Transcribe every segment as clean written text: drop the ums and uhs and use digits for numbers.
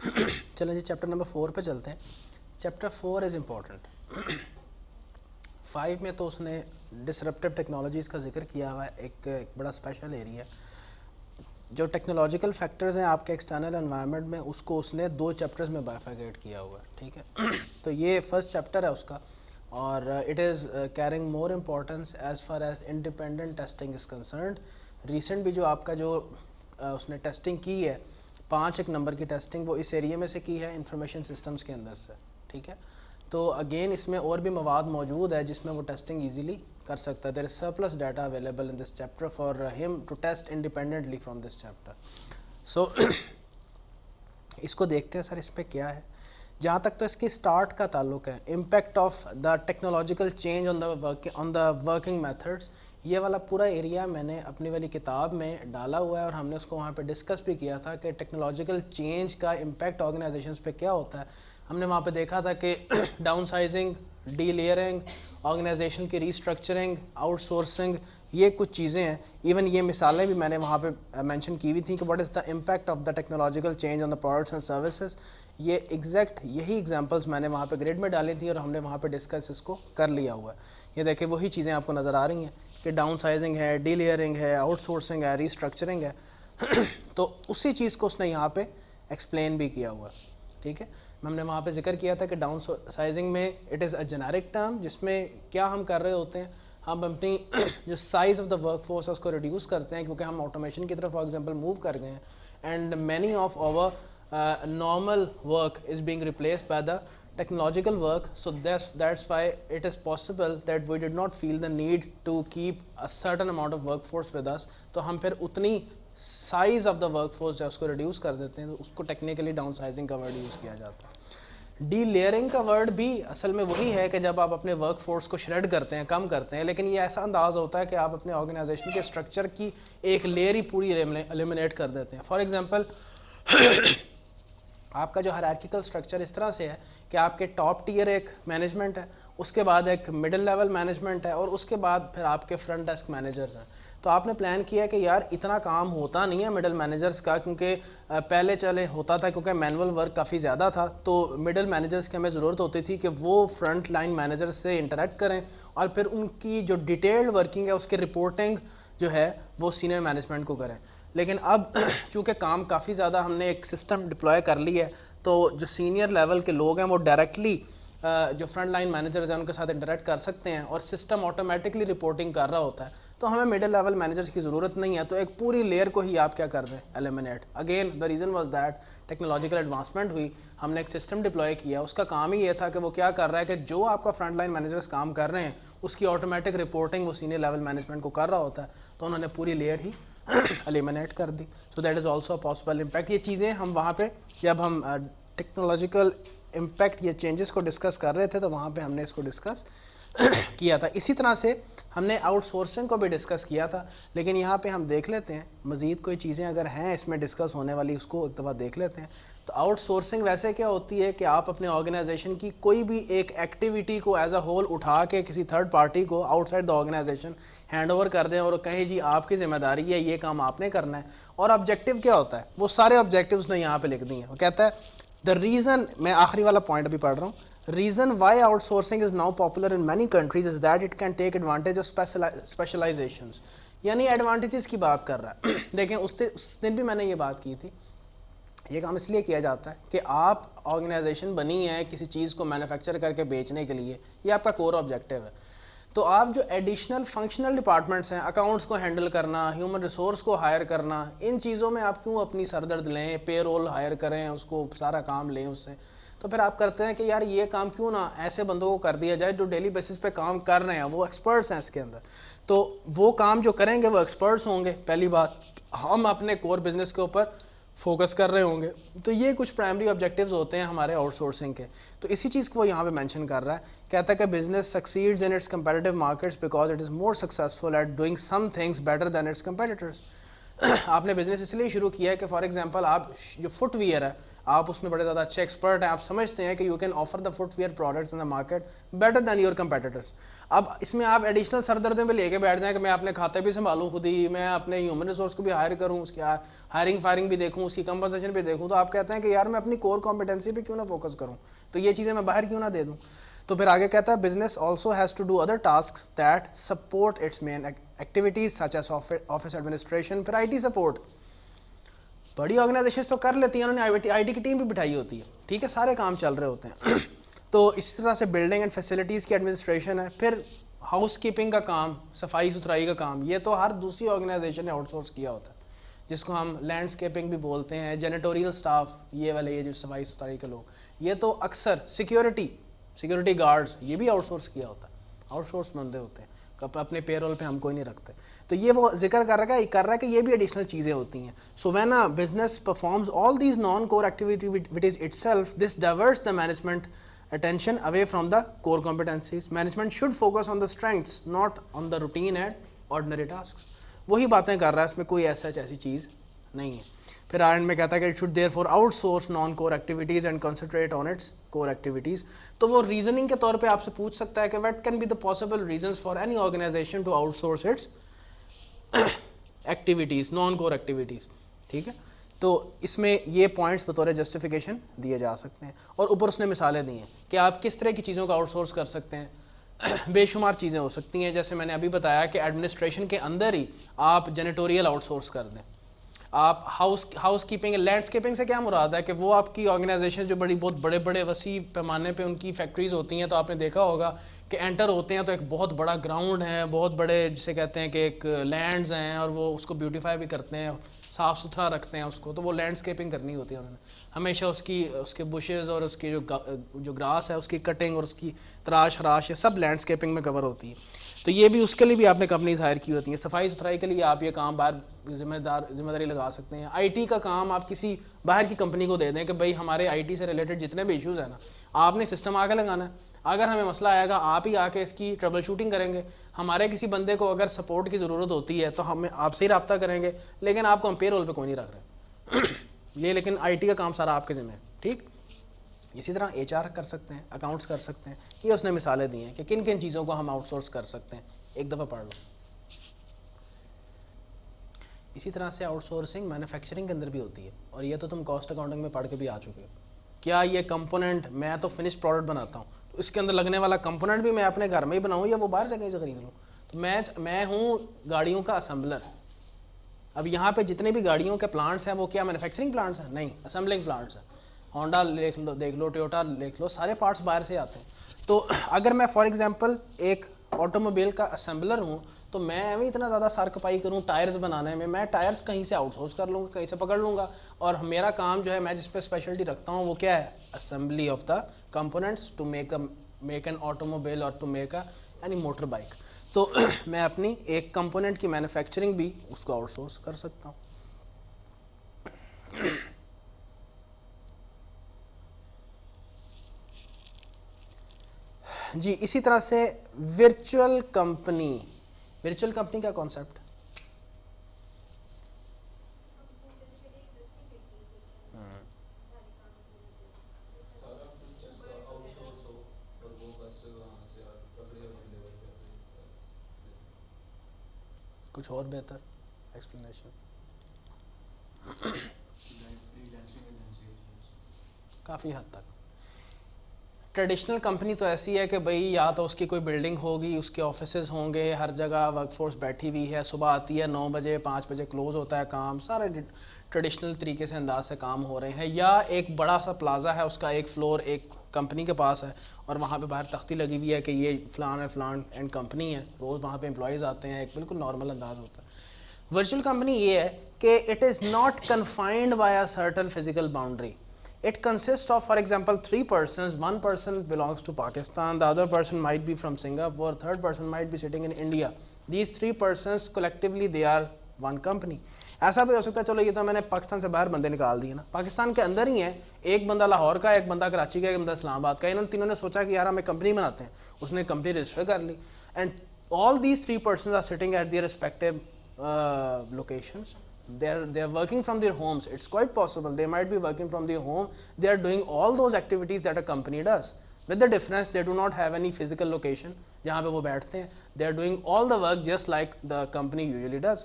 चलें जी chapter number 4 पे चलते हैं। Chapter 4 is important. 5 में तो उसने डिसरप्टिव टेक्नोलॉजीज़ का जिक्र किया हुआ है, एक बड़ा स्पेशल एरिया। जो टेक्नोलॉजिकल फैक्टर्स हैं आपके एक्सटर्नल एनवायरनमेंट में, उसको उसने 2 चैप्टर्स में बाइफरकेट किया हुआ है, ठीक है। तो ये फर्स्ट चैप्टर है उसका, और it is carrying more importance as far as independent testing is concerned. Recent भी जो आपका जो उसने टेस्टिंग की है 5 नंबर की टेस्टिंग, वो इस एरिया में से की है, इंफॉर्मेशन सिस्टम्स के अंदर से, ठीक है। तो अगेन इसमें और भी मवाद मौजूद है जिसमें वो टेस्टिंग इजीली कर सकता है। There is surplus data available in this chapter for him to test independently from this chapter. So इसको देखते हैं सर, इस पर क्या है। जहाँ तक तो इसकी स्टार्ट का ताल्लुक है, impact of the technological change on the working methods, ये वाला पूरा एरिया मैंने अपनी वाली किताब में डाला हुआ है और हमने उसको वहाँ पे डिस्कस भी किया था कि टेक्नोलॉजिकल चेंज का इम्पैक्ट ऑर्गेनाइजेशंस पे क्या होता है। हमने वहाँ पे देखा था कि downsizing, delayering, organisation की रीस्ट्रक्चरिंग, आउटसोर्सिंग, ये कुछ चीज़ें हैं। इवन ये मिसालें भी मैंने वहाँ पे मेंशन की हुई थी कि what is the impact of the technological change on the products and services. ये एग्जैक्ट यही एग्जांपल्स मैंने वहाँ पे ग्रेड में डाली थी और हमने वहाँ पे डिस्कस इसको कर लिया हुआ है। ये देखिए वही चीज़ें आपको नज़र आ रही हैं कि डाउन साइजिंग है, डी लेयरिंग है, आउटसोर्सिंग है, रीस्ट्रक्चरिंग है। तो उसी चीज़ को उसने यहाँ पे एक्सप्लेन भी किया हुआ है, ठीक है। हमने वहाँ पे जिक्र किया था कि डाउन साइजिंग में it is a generic term, जिसमें क्या हम कर रहे होते हैं, हम अपनी जो size of the work force है उसको रिड्यूस करते हैं, क्योंकि हम ऑटोमेशन की तरफ फॉर एग्जांपल मूव कर गए हैं, and many of our normal work is being replaced by the technological work. So that's why it is possible that we did not feel the need to keep a certain amount of workforce with us. तो हम फिर उतनी size of the workforce जो उसको reduce कर देते हैं, तो उसको टेक्निकली डाउन साइजिंग का वर्ड यूज़ किया जाता है। डी लेयरिंग का वर्ड भी असल में वही है कि जब आप अपने वर्कफोर्स को श्रेड करते हैं, कम करते हैं, लेकिन ये ऐसा अंदाज होता है कि आप अपने ऑर्गेनाइजेशन के स्ट्रक्चर की एक लेयर ही पूरी एलिमिनेट कर देते हैं। फॉर एग्जाम्पल आपका जो हायरार्किकल स्ट्रक्चर इस तरह से है कि आपके टॉप टियर एक मैनेजमेंट है, उसके बाद एक मिडिल लेवल मैनेजमेंट है, और उसके बाद फिर आपके फ्रंट डेस्क मैनेजर्स हैं। तो आपने प्लान किया कि यार इतना काम होता नहीं है मिडिल मैनेजर्स का, क्योंकि पहले चले होता था, क्योंकि मैनुअल वर्क काफ़ी ज़्यादा था, तो मिडिल मैनेजर्स की हमें ज़रूरत होती थी कि वो फ्रंट लाइन मैनेजर्स से इंटरेक्ट करें और फिर उनकी जो डिटेल्ड वर्किंग है उसकी रिपोर्टिंग जो है वो सीनियर मैनेजमेंट को करें। लेकिन अब चूँकि काम काफ़ी ज़्यादा हमने एक सिस्टम डिप्लॉय कर ली है, तो जो सीनियर लेवल के लोग हैं वो डायरेक्टली जो फ्रंट लाइन मैनेजर्स हैं उनके साथ इंटरेक्ट कर सकते हैं और सिस्टम ऑटोमेटिकली रिपोर्टिंग कर रहा होता है। तो हमें मिडिल लेवल मैनेजर्स की ज़रूरत नहीं है, तो एक पूरी लेयर को ही आप क्या कर रहे हैं, eliminate. Again the reason was that technological advancement हुई, हमने एक सिस्टम डिप्लॉय किया, उसका काम ही ये था कि वो क्या कर रहा है कि जो आपका फ्रंट लाइन मैनेजर्स काम कर रहे हैं उसकी ऑटोमेटिक रिपोर्टिंग वो सीनियर लेवल मैनेजमेंट को कर रहा होता है, तो उन्होंने पूरी लेयर ही एलिमिनेट कर दी। So that is also possible impact. ये चीज़ें हम वहाँ पे जब हम टेक्नोलॉजिकल इम्पैक्ट ये चेंजेस को डिस्कस कर रहे थे तो वहाँ पे हमने इसको डिस्कस किया था। इसी तरह से हमने आउटसोर्सिंग को भी डिस्कस किया था, लेकिन यहाँ पे हम देख लेते हैं मज़ीद कोई चीज़ें अगर हैं इसमें डिस्कस होने वाली, उसको एक दफ़ा देख लेते हैं। तो आउटसोर्सिंग वैसे क्या होती है कि आप अपने ऑर्गेनाइजेशन की कोई भी एक एक्टिविटी को एज अ होल उठा के किसी थर्ड पार्टी को outside the organisation hand over कर दें और कहें जी आपकी जिम्मेदारी है, ये काम आपने करना है। और ऑब्जेक्टिव क्या होता है, वो सारे ऑब्जेक्टिव उसने यहाँ पे लिख दिए हैं। वो कहता है द रीज़न, मैं आखिरी वाला पॉइंट अभी पढ़ रहा हूँ, reason why outsourcing is now popular in many countries is that it can take advantage of specialisation. यानी एडवांटेजेस की बात कर रहा है। देखें उस दिन भी मैंने ये बात की थी, ये काम इसलिए किया जाता है कि आप ऑर्गेनाइजेशन बनी है किसी चीज़ को मैन्युफैक्चर करके बेचने के लिए, ये आपका कोर ऑब्जेक्टिव है। तो आप जो एडिशनल फंक्शनल डिपार्टमेंट्स हैं, अकाउंट्स को हैंडल करना, ह्यूमन रिसोर्स को हायर करना, इन चीज़ों में आप क्यों अपनी सरदर्द लें, पे रोल हायर करें, उसको सारा काम लें उससे। तो फिर आप करते हैं कि यार ये काम क्यों ना ऐसे बंदों को कर दिया जाए जो डेली बेसिस पे काम कर रहे हैं, वो एक्सपर्ट्स हैं इसके अंदर। तो वो काम जो करेंगे वो एक्सपर्ट्स होंगे, पहली बात। हम अपने कोर बिजनेस के ऊपर फोकस कर रहे होंगे। तो ये कुछ प्राइमरी ऑब्जेक्टिव्स होते हैं हमारे आउटसोर्सिंग के। तो इसी चीज़ को यहाँ पे मेंशन कर रहा है, कहता है कि business succeeds in its competitive markets because it is more successful at doing some things better than its competitors. आपने बिजनेस इसलिए शुरू किया है कि फॉर एग्जांपल आप जो फुटवियर है आप उसमें बड़े ज़्यादा अच्छे एक्सपर्ट हैं, आप समझते हैं कि you can offer the footwear products in the market better than your competitors. अब इसमें आप एडिशनल सरदर्दी पे लेके बैठ जाएं कि मैं अपने खाते भी संभालूं खुद ही, मैं अपने ह्यूमन रिसोर्स को भी हायर करूं, उसकी हायरिंग फायरिंग भी देखूं, उसकी कंपनसेशन भी देखूं, तो आप कहते हैं कि यार मैं अपनी कोर कॉम्पिटेंसी पे क्यों ना फोकस करूं, तो ये चीज़ें मैं बाहर क्यों ना दे दूं। तो फिर आगे कहता है business also has to do other task that support its main activities such as office administration. फिर IT सपोर्ट, बड़ी ऑर्गेनाइजेशन तो कर लेती हैं, उन्होंने IT की टीम भी बिठाई होती है, ठीक है, सारे काम चल रहे होते हैं तो इस तरह से बिल्डिंग एंड फैसिलिटीज़ की एडमिनिस्ट्रेशन है। फिर हाउस कीपिंग का काम, सफाई सुथराई का काम, ये तो हर दूसरी ऑर्गेनाइजेशन ने आउटसोर्स किया होता है, जिसको हम लैंडस्केपिंग भी बोलते हैं, जेनेटोरियल स्टाफ, ये वाले ये जो सफाई सुथराई के लोग, ये तो अक्सर सिक्योरिटी गार्ड्स, ये भी आउटसोर्स किया होता है, आउटसोर्स बंदे होते हैं, अपने पेरोल पे हम कोई नहीं रखते। तो ये वो जिक्र कर रहा है कि ये भी एडिशनल चीज़ें होती हैं। So when a business performs all these non core activities itself, this diverts the management attention away from the core competencies. Management should focus on the strengths, not on the routine and ordinary tasks. वही बातें कर रहा है, इसमें कोई ऐसी चीज़ नहीं है। फिर आरएंड में कहता है कि it should therefore outsource non-core activities and concentrate on its core activities. तो वो रीजनिंग के तौर पे आपसे पूछ सकता है कि what can be the possible reasons for any organization to outsource its activities, non-core activities, ठीक है। तो इसमें ये पॉइंट्स बतौर जस्टिफिकेशन दिए जा सकते हैं, और ऊपर उसने मिसालें दी हैं कि आप किस तरह की चीज़ों का आउटसोर्स कर सकते हैं। बेशुमार चीज़ें हो सकती हैं, जैसे मैंने अभी बताया कि एडमिनिस्ट्रेशन के अंदर ही आप जेनेटोरियल आउटसोर्स कर दें, आप हाउस कीपिंग, लैंडस्केपिंग से क्या मुराद है कि वो आपकी ऑर्गेनाइजेशन जो बहुत बड़े बड़े वसी पैमाने पे उनकी फैक्ट्रीज होती हैं, तो आपने देखा होगा कि एंटर होते हैं तो एक बहुत बड़ा ग्राउंड है, बहुत बड़े जिसे कहते हैं कि एक लैंड्स हैं, और वो उसको ब्यूटीफाई भी करते हैं, साफ़ सुथरा रखते हैं उसको, तो वो लैंडस्केपिंग करनी होती है उन्होंने हमेशा, उसके बुशेज़ और उसकी जो ग्रास है उसकी कटिंग और उसकी तराश हराश, ये सब लैंडस्केपिंग में कवर होती है। तो ये भी उसके लिए भी आपने कंपनीज हायर की होती हैं। सफाई सुथराई के लिए आप ये काम बाहर जिम्मेदारी लगा सकते हैं। IT का काम आप किसी बाहर की कंपनी को दे दें कि भाई हमारे IT से रिलेटेड जितने भी इश्यूज़ हैं ना, आपने सिस्टम आगे लगाना है, अगर हमें मसला आएगा आप ही आके इसकी ट्रबल शूटिंग करेंगे, हमारे किसी बंदे को अगर सपोर्ट की ज़रूरत होती है तो हम आपसे ही रब्ता करेंगे, लेकिन आपको हम पेरोल पे कोई नहीं रख रहे ये लेकिन IT का काम सारा आपके ज़िम्मे है, ठीक। इसी तरह HR कर सकते हैं, अकाउंट्स कर सकते हैं, ये उसने मिसालें दी हैं कि किन किन चीज़ों को हम आउटसोर्स कर सकते हैं, एक दफ़ा पढ़ लो। इसी तरह से आउटसोर्सिंग मैन्युफैक्चरिंग के अंदर भी होती है, और ये तो तुम कॉस्ट अकाउंटिंग में पढ़ के भी आ चुके हो। क्या ये कंपोनेंट, मैं तो फिनिश प्रोडक्ट बनाता हूँ, तो इसके अंदर लगने वाला कंपोनेंट भी मैं अपने घर में ही बनाऊँ या वो बाहर से कहीं से खरीद लूँ। तो मैं हूँ गाड़ियों का असेंबलर। अब यहाँ पे जितने भी गाड़ियों के प्लांट्स हैं वो क्या मैन्युफैक्चरिंग प्लांट्स हैं? नहीं, असेंबलिंग प्लांट्स हैं। होंडा देख लो, टोयोटा देख लो, सारे पार्ट्स बाहर से आते हैं। तो अगर मैं फॉर एग्जांपल एक ऑटोमोबाइल का असेंबलर हूँ, तो मैं भी इतना ज़्यादा सर खपाई करूँ टायर्स बनाने में, मैं टायर्स कहीं से आउटसोर्स कर लूँगा, कहीं से पकड़ लूँगा, और मेरा काम जो है, मैं जिस पे स्पेशलिटी रखता हूँ वो क्या है? Assembly of the components to make an automobile और to make any motorbike. तो मैं अपनी एक कंपोनेंट की मैन्युफैक्चरिंग भी उसको आउटसोर्स कर सकता हूँ। जी, इसी तरह से वर्चुअल कंपनी का कॉन्सेप्ट, कुछ और बेहतर एक्सप्लेनेशन? काफ़ी हद तक ट्रेडिशनल कंपनी तो ऐसी है कि भाई या तो उसकी कोई बिल्डिंग होगी, उसके ऑफिसेज होंगे, हर जगह वर्कफोर्स बैठी हुई है, सुबह आती है 9 बजे, 5 बजे क्लोज होता है काम, सारे ट्रेडिशनल तरीके से अंदाज से काम हो रहे हैं। या एक बड़ा सा प्लाजा है, उसका एक फ्लोर एक कंपनी के पास है, और वहाँ पे बाहर तख्ती लगी हुई है कि ये फलान एंड कंपनी है, रोज़ वहाँ पे एम्प्लॉयज़ आते हैं, एक बिल्कुल नॉर्मल अंदाज होता है। वर्चुअल कंपनी ये है कि it is not confined by a certain physical boundary. It consists of, for example, 3 persons. One person belongs to Pakistan, the other person might be from Singapore, third person might be sitting in India. These 3 persons collectively they are one company. ऐसा भी हो सकता है, चलो ये तो मैंने पाकिस्तान से बाहर बंदे निकाल दिए ना, पाकिस्तान के अंदर ही है, एक बंदा लाहौर का, एक बंदा कराची का, एक बंदा इस्लामाबाद का, इन्होंने तीनों ने सोचा कि यार हमें कंपनी बनाते हैं, उसने कंपनी रजिस्टर कर ली, and all these 3 persons are sitting at their respective locations. They are working from their homes. It's quite possible they might be working from their home. They are doing all those activities that a company does, with the difference they do not have any physical location. जहाँ पे वो बैठते हैं, they are doing all the work just like the company usually does.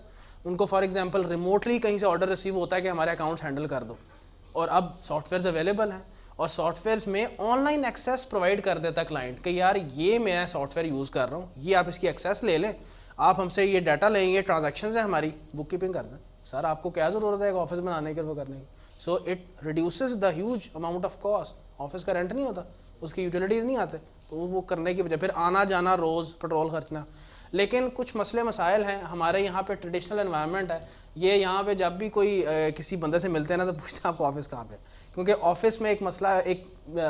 उनको for example remotely कहीं से order receive होता है कि हमारे अकाउंट्स हैंडल कर दो, और अब सॉफ्टवेयर अवेलेबल हैं और सॉफ्टवेयर में ऑनलाइन एक्सेस प्रोवाइड कर देता है क्लाइंट कि यार ये मैं सॉफ्टवेयर यूज़ कर रहा हूँ, ये आप इसकी एक्सेस ले लें, आप हमसे ये डाटा लेंगे, ट्रांजैक्शन है हमारी, बुक कीपिंग कर दें। सर आपको क्या ज़रूरत है एक ऑफिस बनाने के, वो करने की? So it reduces the huge amount of cost. Office का रेंट नहीं होता, उसकी यूटिलिटीज़ नहीं आते, तो वो करने की वजह फिर आना जाना रोज़ पेट्रोल खर्चना। लेकिन कुछ मसले मसाइल हैं, हमारे यहाँ पे ट्रेडिशनल एनवायरनमेंट है, ये यहाँ पे जब भी कोई किसी बंदे से मिलते हैं ना तो पूछते हैं आपको ऑफिस कहाँ पे, क्योंकि ऑफिस में एक मसला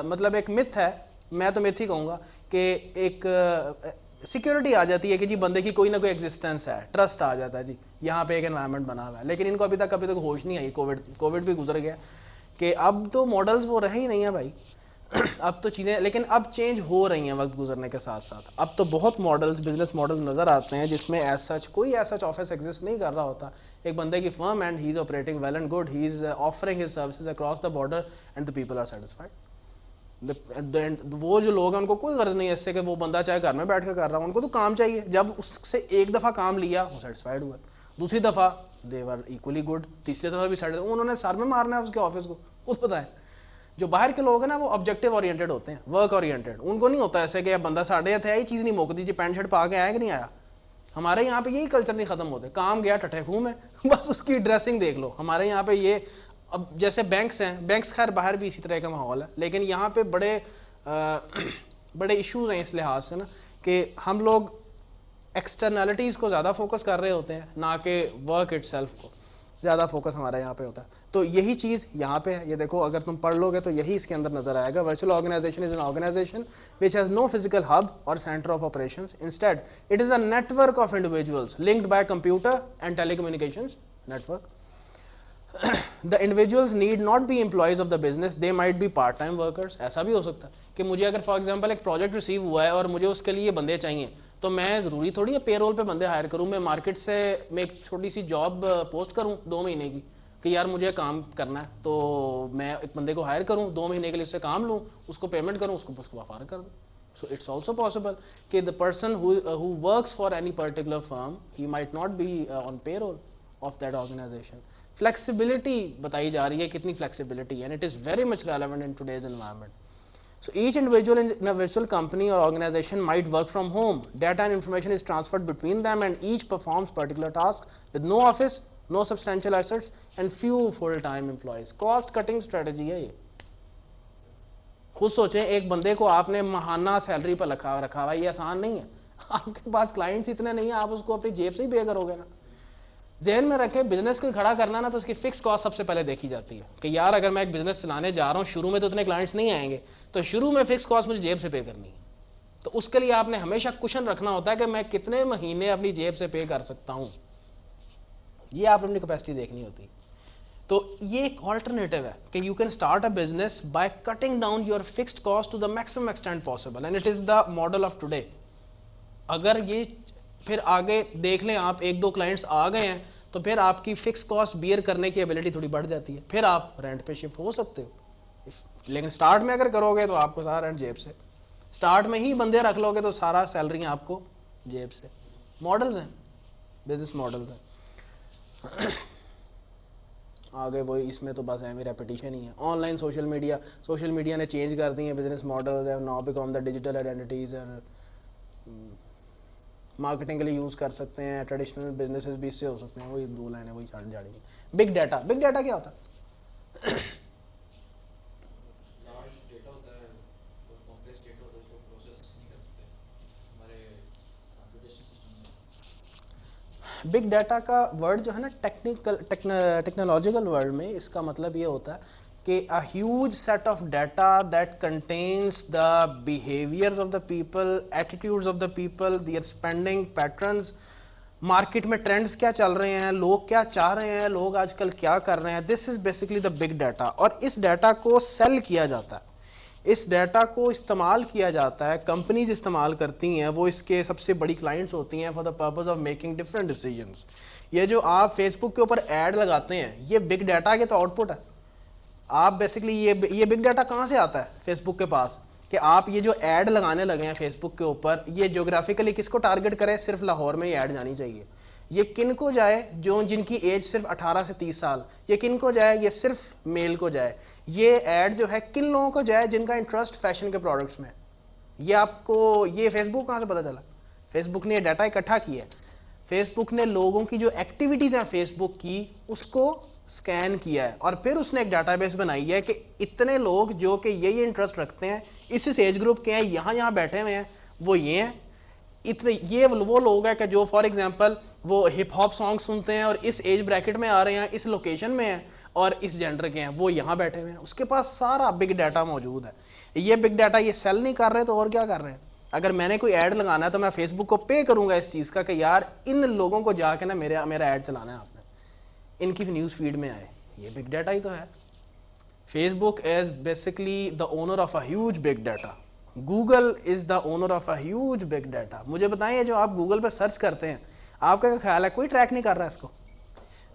मतलब एक मिथ है, मैं तो मिथ ही कहूँगा कि एक सिक्योरिटी आ जाती है कि जी बंदे की कोई ना कोई एग्जिस्टेंस है, ट्रस्ट आ जाता है जी यहाँ पे एक एनवायरनमेंट बना हुआ है। लेकिन इनको अभी तक होश नहीं आई, कोविड भी गुजर गया कि अब तो मॉडल्स वो रहे ही नहीं है भाई। अब तो चीज़ें, लेकिन अब चेंज हो रही हैं वक्त गुजरने के साथ साथ। अब तो बहुत मॉडल्स, बिजनेस मॉडल नज़र आते हैं जिसमें एज सच कोई एज सच ऑफिस एग्जिस्ट नहीं कर रहा होता, एक बंदे की firm and he is operating well and good, he is offering his services across the border and the people are satisfied. वो जो लोग हैं उनको कोई गर्ज नहीं है इससे कि वो बंदा चाहे घर में बैठ कर कर रहा है, उनको तो काम चाहिए। जब उससे एक दफ़ा काम लिया वो सेटिस्फाइड हुआ, दूसरी दफ़ा दे वर इक्वली गुड, तीसरी दफ़ा भी सेटिस्फाइड, उन्होंने सर में मारना है उसके ऑफिस को, खुद पता है। जो बाहर के लोग हैं ना वो ऑब्जेक्टिव ओरिएंटेड होते हैं, वर्क ओरिएंटेड, उनको नहीं होता ऐसे कि बंदा साढ़े थे आई चीज़ नहीं मोक दीजिए, पैंट शर्ट पा के आया कि नहीं आया। हमारे यहाँ पे यही कल्चर नहीं खत्म होते, काम गया टट्टे खूम है बस उसकी ड्रेसिंग देख लो। हमारे यहाँ पे ये, अब जैसे बैंक्स हैं, बैंक्स खैर बाहर भी इसी तरह का माहौल है, लेकिन यहाँ पे बड़े इश्यूज हैं इस लिहाज से ना कि हम लोग एक्सटर्नैलिटीज़ को ज़्यादा फोकस कर रहे होते हैं, ना कि वर्क इटसेल्फ को ज़्यादा फोकस हमारे यहाँ पे होता है। तो यही चीज़ यहाँ पे है, ये देखो अगर तुम पढ़ लोगे तो यही इसके अंदर नजर आएगा। Virtual organisation is an organisation which has no physical hub और centre of operations, instead it is a network of individuals linked by computer and telecommunications network. The individuals need not be employees of the business, they might be part time workers. ऐसा भी हो सकता है कि मुझे अगर for example एक project receive हुआ है और मुझे उसके लिए बंदे चाहिए, तो मैं ज़रूरी थोड़ी है पेरोल पे बंदे हायर करूँ, मैं मार्केट से मैं एक छोटी सी जॉब पोस्ट करूँ 2 महीने की कि यार मुझे काम करना है, तो मैं एक बंदे को हायर करूँ 2 महीने के लिए, उससे काम लूँ, उसको पेमेंट करूँ, उसको व्यापार कर दूँ। सो इट्स ऑल्सो पॉसिबल कि the person who works for any particular firm he might not be on payroll of that organisation. Flexibility बताई जा रही है, कितनी flexibility, and it is very much relevant in today's environment. So each individual in a virtual company or organization might work from home. Data and information is transferred between them and each performs particular tasks with no office, no substantial assets and few full-time employees. Cost cutting strategy है ये। खुद सोचें, एक बंदे को आपने महाना salary पर रखा हुआ, ये आसान नहीं है। आपके पास क्लाइंट्स इतने नहीं है, आप उसको अपनी जेब से ही पे करोगे ना। ज़हन में रखें, बिजनेस को खड़ा करना ना तो उसकी फिक्स कॉस्ट सबसे पहले देखी जाती है कि यार अगर मैं एक बिजनेस चलाने जा रहा हूँ, शुरू में तो इतने क्लाइंट्स नहीं आएंगे, तो शुरू में फिक्स कॉस्ट मुझे जेब से पे करनी है। तो उसके लिए आपने हमेशा कुशन रखना होता है कि मैं कितने महीने अपनी जेब से पे कर सकता हूँ, ये आप अपनी कैपेसिटी देखनी होती है। तो ये एक ऑल्टरनेटिव है कि you can start a business by cutting down your fixed cost to the maximum extent possible and it is the model of today. अगर ये फिर आगे देख लें आप, 1-2 क्लाइंट्स आ गए हैं तो फिर आपकी फिक्स कॉस्ट बियर करने की एबिलिटी थोड़ी बढ़ जाती है, फिर आप रेंट पे शिफ्ट हो सकते हो। लेकिन स्टार्ट में अगर करोगे तो आपको सारा रेंट जेब से, स्टार्ट में ही बंदे रख लोगे तो सारा सैलरी आपको जेब से। मॉडल्स हैं, बिजनेस मॉडल्स हैं। आगे वही, इसमें तो बस है रेपिटेशन ही है। ऑनलाइन सोशल मीडिया ने चेंज कर दी है business models, have now become the digital identities and marketing के लिए यूज़ कर सकते हैं। ट्रेडिशनल बिजनेसेस भी इससे हो सकते हैं। वही 2 लाइनें वही जाड़ी। बिग डाटा क्या होता है? बिग डाटा का वर्ड जो है ना टेक्नोलॉजिकल वर्ड में, इसका मतलब ये होता है कि a huge set of data that contains the behaviors of the people, attitudes of the people, their spending patterns, market में ट्रेंड्स क्या चल रहे हैं, लोग क्या चाह रहे हैं, लोग आजकल क्या कर रहे हैं, this is basically the big data. और इस डाटा को सेल किया जाता है, इस डाटा को इस्तेमाल किया जाता है, कंपनीज इस्तेमाल करती हैं, वो इसके सबसे बड़ी क्लाइंट्स होती हैं for the purpose of making different decisions. ये जो आप फेसबुक के ऊपर ऐड लगाते हैं, ये बिग डाटा के तो आउटपुट है। आप बेसिकली ये बिग डाटा कहाँ से आता है फेसबुक के पास? कि आप ये जो ऐड लगाने लगे हैं फेसबुक के ऊपर, ये ज्योग्राफिकली किसको टारगेट करे? सिर्फ लाहौर में ही ऐड जानी चाहिए। ये किन को जाए? जो जिनकी एज सिर्फ 18 से 30 साल। ये किन को जाए? ये सिर्फ मेल को जाए। ये ऐड जो है किन लोगों को जाए? जिनका इंटरेस्ट फैशन के प्रोडक्ट्स में। ये आपको ये फेसबुक कहाँ से पता चला? फेसबुक ने ये डाटा इकट्ठा किया है। फेसबुक ने लोगों की जो एक्टिविटीज हैं फेसबुक की, उसको स्कैन किया है और फिर उसने एक डाटाबेस बनाई है कि इतने लोग जो कि ये इंटरेस्ट रखते हैं, इस एज ग्रुप के हैं, यहाँ बैठे हुए हैं, वो ये हैं। इतने ये वो लोग हैं कि जो फॉर एग्जांपल वो हिप हॉप सॉन्ग सुनते हैं और इस एज ब्रैकेट में आ रहे हैं, इस लोकेशन में हैं और इस जेंडर के हैं, वो यहाँ बैठे हुए हैं। उसके पास सारा बिग डाटा मौजूद है। ये बिग डाटा ये सेल नहीं कर रहे तो और क्या कर रहे हैं? अगर मैंने कोई ऐड लगाना है तो मैं फेसबुक को पे करूंगा इस चीज का कि यार इन लोगों को जाके ना मेरा ऐड चलाना है आपने, इनकी न्यूज फीड में आए। ये बिग डाटा ही तो है। Facebook is basically the owner of a huge big data. Google is the owner of a huge big data. मुझे बताएं, जो आप गूगल पे सर्च करते हैं, आपका क्या ख्याल है कोई ट्रैक नहीं कर रहा है इसको?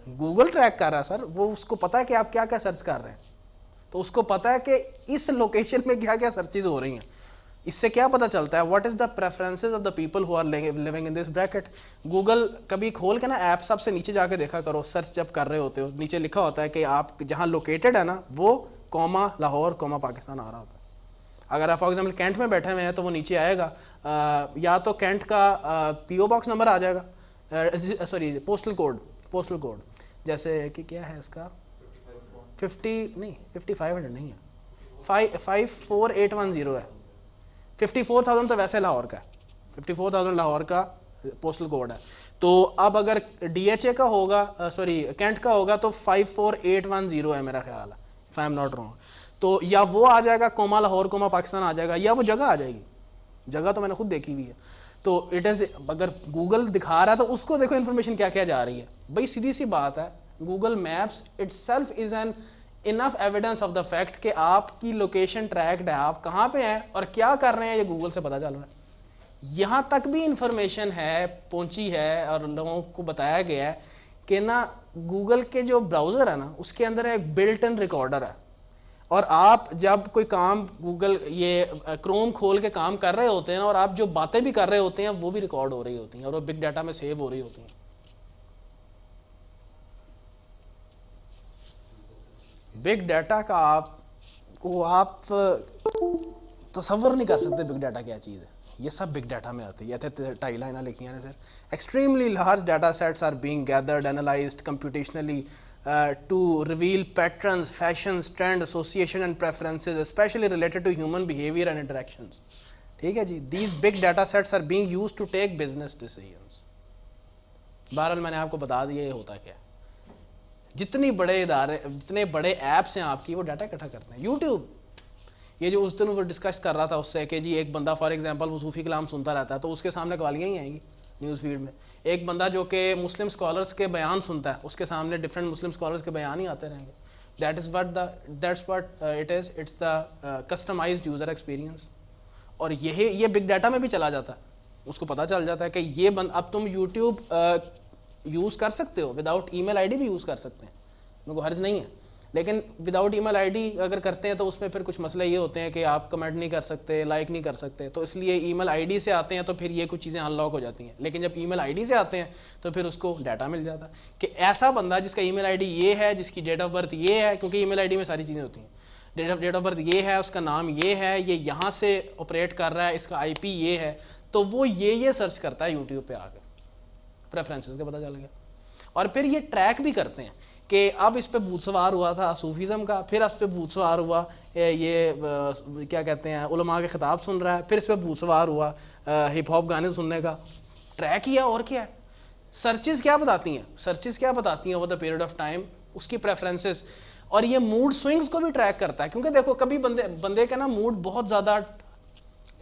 गूगल ट्रैक कर रहा है सर। वो उसको पता है कि आप क्या क्या सर्च कर रहे हैं, तो उसको पता है कि इस लोकेशन में क्या क्या सर्चेज हो रही हैं। इससे क्या पता चलता है? What is the preferences of the people who are living in this bracket. Google कभी खोल के ना ऐप सबसे नीचे जाके देखा करो, सर्च जब कर रहे होते हो, नीचे लिखा होता है कि आप जहां लोकेटेड है ना, वो कॉमा लाहौर कॉमा पाकिस्तान आ रहा होता है। अगर आप फॉर एग्जाम्पल कैंट में बैठे हुए हैं तो वो नीचे आएगा, या तो कैंट का पीओ बॉक्स नंबर आ जाएगा, सॉरी पोस्टल कोड, जैसे कि क्या है इसका 50 नहीं 5500 नहीं है, 54810 है। 54,000 तो वैसे लाहौर का है, 54,000 लाहौर का पोस्टल कोड है। तो अब अगर डीएचए का होगा, सॉरी कैंट का होगा तो 54810 है मेरा ख्याल है, if I am not wrong. तो या वो आ जाएगा कोमा लाहौर कोमा पाकिस्तान आ जाएगा, या वो जगह आ जाएगी। जगह तो मैंने खुद देखी हुई है। तो इट इज, अगर गूगल दिखा रहा है तो उसको देखो इन्फॉर्मेशन क्या क्या जा रही है। भाई सीधी सी बात है, Google maps itself is an enough evidence of the fact कि आपकी लोकेशन ट्रैक्ड है, आप कहाँ पे हैं और क्या कर रहे हैं, ये गूगल से पता चल रहा है। यहां तक भी इंफॉर्मेशन है, पहुंची है और लोगों को बताया गया है कि ना गूगल के जो ब्राउजर है ना, उसके अंदर एक बिल्ट इन रिकॉर्डर है। और आप जब कोई काम गूगल ये क्रोम खोल के काम कर रहे होते हैं और आप जो बातें भी कर रहे होते हैं वो भी रिकॉर्ड हो रही होती हैं और वो बिग डाटा में सेव हो रही होती हैं। बिग डाटा का आप तसव्वुर नहीं कर सकते बिग डाटा क्या चीज़ है। ये सब बिग डाटा में आती है। ढाई लाइना लिखी हैं sir, extremely large data sets are being gathered analysed computationally to reveal patterns, fashions, trend, association and preferences, especially related to human behavior and interactions. ठीक है जी, these big data sets are being used to take business decisions. बहरहाल मैंने आपको बता दिया ये होता क्या है। जितनी बड़े इदारे, जितने बड़े ऐप्स हैं आपकी, वो डाटा इकट्ठा करते हैं। यूट्यूब, ये जो उस दिन वो डिस्कस कर रहा था उससे कि जी एक बंदा फॉर एग्जांपल वो सूफी कलाम सुनता रहता है तो उसके सामने कवालियाँ ही आएंगी न्यूज़ फीड में। एक बंदा जो कि मुस्लिम स्कॉलर्स के बयान सुनता है, उसके सामने डिफरेंट मुस्लिम स्कॉलर्स के बयान ही आते रहेंगे। That's what it is, it's the customised user experience. और ये बिग डाटा में भी चला जाता है, उसको पता चल जाता है कि ये अब तुम यूट्यूब यूज कर सकते हो, विदाउट ईमेल आईडी भी यूज कर सकते हैं, मेरे को हर्ज नहीं है। लेकिन विदाउट ईमेल आईडी अगर करते हैं तो उसमें फिर कुछ मसले ये होते हैं कि आप कमेंट नहीं कर सकते, लाइक नहीं कर सकते, तो इसलिए ईमेल आईडी से आते हैं तो फिर ये कुछ चीज़ें अनलॉक हो जाती हैं। लेकिन जब ईमेल आईडी से आते हैं तो फिर उसको डाटा मिल जाता है कि ऐसा बंदा जिसका ईमेल आईडी ये है, जिसकी डेट ऑफ बर्थ ये है, क्योंकि ईमेल आईडी में सारी चीज़ें होती हैं, डेट ऑफ बर्थ ये है, उसका नाम ये है, ये यहाँ से ऑपरेट कर रहा है, इसका IP ये है, तो वो ये सर्च करता है यूट्यूब पे आकर, प्रेफरेंसेस का पता चल गया। और फिर ये ट्रैक भी करते हैं कि अब इस पे भूत सवार हुआ था सूफीज़म का, फिर इस पे भूत सवार हुआ ये क्या कहते हैं उलमा के खिताब सुन रहा है, फिर इस पे भूत सवार हुआ हिप हॉप गाने सुनने का। ट्रैक किया और क्या है। सर्चेज क्या बताती हैं, सर्चेज क्या बताती हैं over the period of time, उसकी प्रेफरेंसेस। और ये मूड स्विंग्स को भी ट्रैक करता है, क्योंकि देखो कभी बंदे का ना मूड बहुत ज़्यादा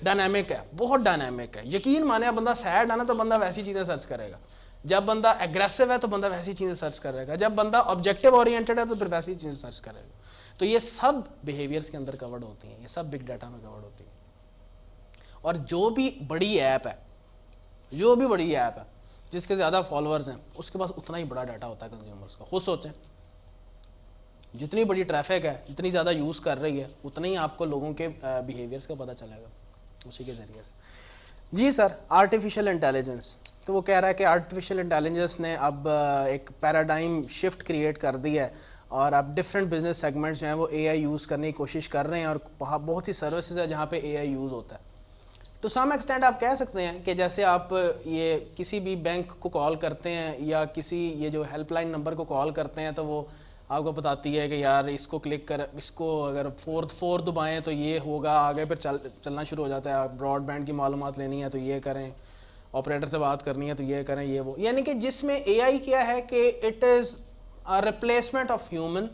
डायनामिक है, बहुत डायनामिक है। यकीन माने बंदा सैड है ना तो बंदा वैसी चीज़ें सर्च करेगा, जब बंदा एग्रेसिव है तो बंदा वैसी चीजें सर्च करेगा, जब बंदा ऑब्जेक्टिव ओरिएंटेड है तो फिर वैसी चीजें सर्च करेगा। तो ये सब बिहेवियर्स के अंदर कवर्ड होती हैं, ये सब बिग डाटा में कवर्ड होती हैं। और जो भी बड़ी ऐप है, जिसके ज्यादा फॉलोअर्स हैं, उसके पास उतना ही बड़ा डाटा होता है कंज्यूमर्स का। खुद सोचें, जितनी बड़ी ट्रैफिक है, जितनी ज़्यादा यूज़ कर रही है, उतना ही आपको लोगों के बिहेवियर्स का पता चलेगा उसी के ज़रिए से। जी सर, आर्टिफिशियल इंटेलिजेंस, तो वो कह रहा है कि आर्टिफिशियल इंटेलिजेंस ने अब एक पैराडाइम शिफ्ट क्रिएट कर दी है और अब डिफरेंट बिजनेस सेगमेंट्स जो हैं वो एआई यूज़ करने की कोशिश कर रहे हैं और बहुत सी सर्विसेज है जहाँ पे एआई यूज़ होता है। तो सम एक्सटेंट आप कह सकते हैं कि जैसे आप ये किसी भी बैंक को कॉल करते हैं या किसी ये जो हेल्पलाइन नंबर को कॉल करते हैं तो वो आपको बताती है कि यार इसको क्लिक कर, इसको अगर फोर दबाएं तो ये होगा, आगे फिर चलना शुरू हो जाता है। ब्रॉडबैंड की मालूमात लेनी है तो ये करें, ऑपरेटर से बात करनी है तो ये करें, ये वो, यानी कि जिसमें एआई क्या है कि it is a replacement of human,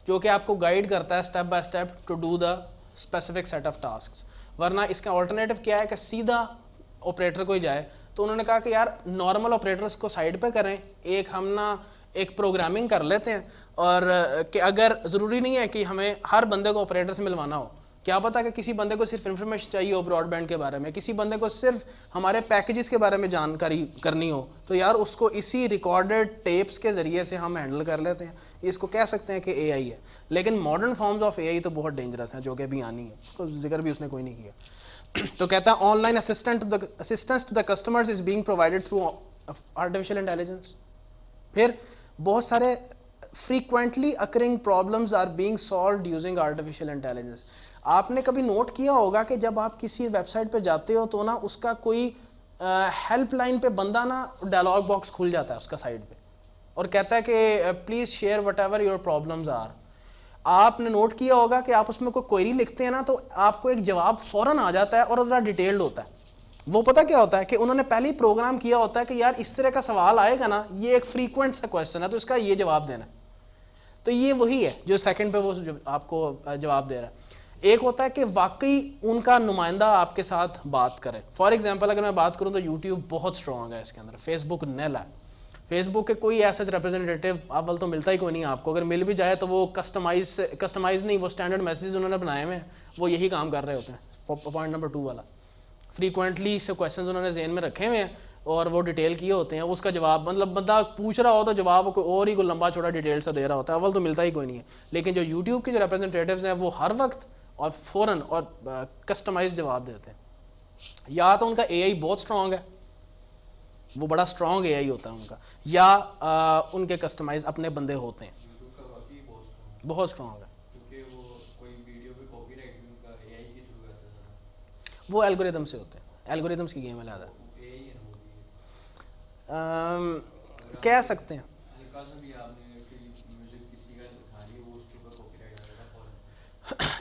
जो कि आपको गाइड करता है step by step to do the specific set of task. वरना इसका ऑल्टरनेटिव क्या है कि सीधा ऑपरेटर को ही जाए। तो उन्होंने कहा कि यार नॉर्मल ऑपरेटर्स को साइड पे करें, एक हम ना एक प्रोग्रामिंग कर लेते हैं, और कि अगर ज़रूरी नहीं है कि हमें हर बंदे को ऑपरेटर से मिलवाना हो, क्या पता कि किसी बंदे को सिर्फ इन्फॉर्मेशन चाहिए हो ब्रॉडबैंड के बारे में, किसी बंदे को सिर्फ हमारे पैकेजेस के बारे में जानकारी करनी हो, तो यार उसको इसी रिकॉर्डेड टेप्स के ज़रिए से हम हैंडल कर लेते हैं। इसको कह सकते हैं कि एआई है। लेकिन मॉडर्न फॉर्म्स ऑफ एआई तो बहुत डेंजरस हैं, जो कि अभी आनी है, उसको जिक्र भी उसने कोई नहीं किया। तो कहता है online assistance to the customers is being provided through artificial intelligence. फिर बहुत सारे frequently occurring problems are being solved using artificial intelligence. आपने कभी नोट किया होगा कि जब आप किसी वेबसाइट पे जाते हो तो ना उसका कोई हेल्पलाइन पे बंदा ना डायलॉग बॉक्स खुल जाता है उसका साइड पे और कहता है कि please share whatever your problems are. आपने नोट किया होगा कि आप उसमें कोई क्वेरी लिखते हैं ना तो आपको एक जवाब फौरन आ जाता है और ज़रा डिटेल्ड होता है। वो पता क्या होता है कि उन्होंने पहले ही प्रोग्राम किया होता है कि यार इस तरह का सवाल आएगा ना, ये एक फ्रीक्वेंट सा क्वेश्चन है तो इसका ये जवाब देना है। तो ये वही है जो सेकंड पे वो आपको जवाब दे रहा है। एक होता है कि वाकई उनका नुमाइंदा आपके साथ बात करे। फॉर एग्जांपल अगर मैं बात करूं तो यूट्यूब बहुत स्ट्रॉन्ग है इसके अंदर, फेसबुक नेल है। फेसबुक के कोई ऐसा रिप्रेजेंटेटिव अव्वल तो मिलता ही कोई नहीं आपको, अगर मिल भी जाए तो वो कस्टमाइज नहीं, वो स्टैंडर्ड मैसेज उन्होंने बनाए हुए हैं, वो यही काम कर रहे होते हैं। पॉइंट नंबर 2 वाला, फ्रीक्वेंटली से क्वेश्चन उन्होंने जेन में रखे हुए हैं और वो डिटेल किए होते हैं। उसका जवाब मतलब बंदा पूछ रहा हो तो जवाब कोई और ही कोई लंबा चौड़ा डिटेल से दे रहा होता है, अव्वल तो मिलता ही कोई नहीं है। लेकिन जो यूट्यूब के जो रिप्रेजेंटेटिव्स हैं वो हर वक्त और फौरन और कस्टमाइज जवाब देते हैं। या तो उनका एआई बहुत स्ट्रांग है, वो बड़ा स्ट्रांग एआई होता है उनका, या उनके कस्टमाइज अपने बंदे होते हैं, बहुत स्ट्रांग है। वो एल्गोरिदम से होते हैं, एल्गोरिदम्स की गेम है ज़्यादा, कह सकते हैं।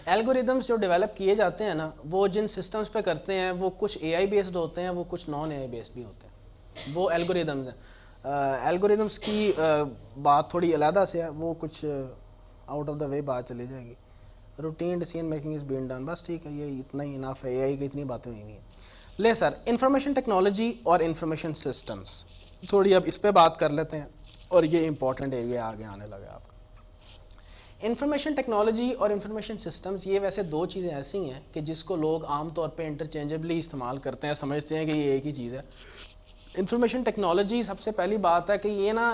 एल्गोरिदम्स जो डेवलप किए जाते हैं ना, वो जिन सिस्टम्स पे करते हैं वो कुछ एआई बेस्ड होते हैं, वो कुछ नॉन एआई बेस्ड भी होते हैं। वो एल्गोरिदम्स हैं। एल्गोरिदम्स की बात थोड़ी अलग से है, वो कुछ आउट ऑफ द वे बात चली जाएगी। Routine decision making is being done, बस ठीक है, ये इतना ही इनफ है, एआई की इतनी बातें हुई नहीं है। ले सर, इंफॉर्मेशन टेक्नोलॉजी और इंफॉर्मेशन सिस्टम्स, थोड़ी अब इस पे बात कर लेते हैं और ये इंपॉर्टेंट एरिया आगे आने लगा आपका। इंफॉर्मेशन टेक्नोलॉजी और इंफॉर्मेशन सिस्टम्स, ये वैसे दो चीज़ें ऐसी हैं कि जिसको लोग आमतौर पे इंटरचेंजेबली इस्तेमाल करते हैं, समझते हैं कि ये एक ही चीज़ है। इंफॉर्मेशन टेक्नोलॉजी, सबसे पहली बात है कि ये ना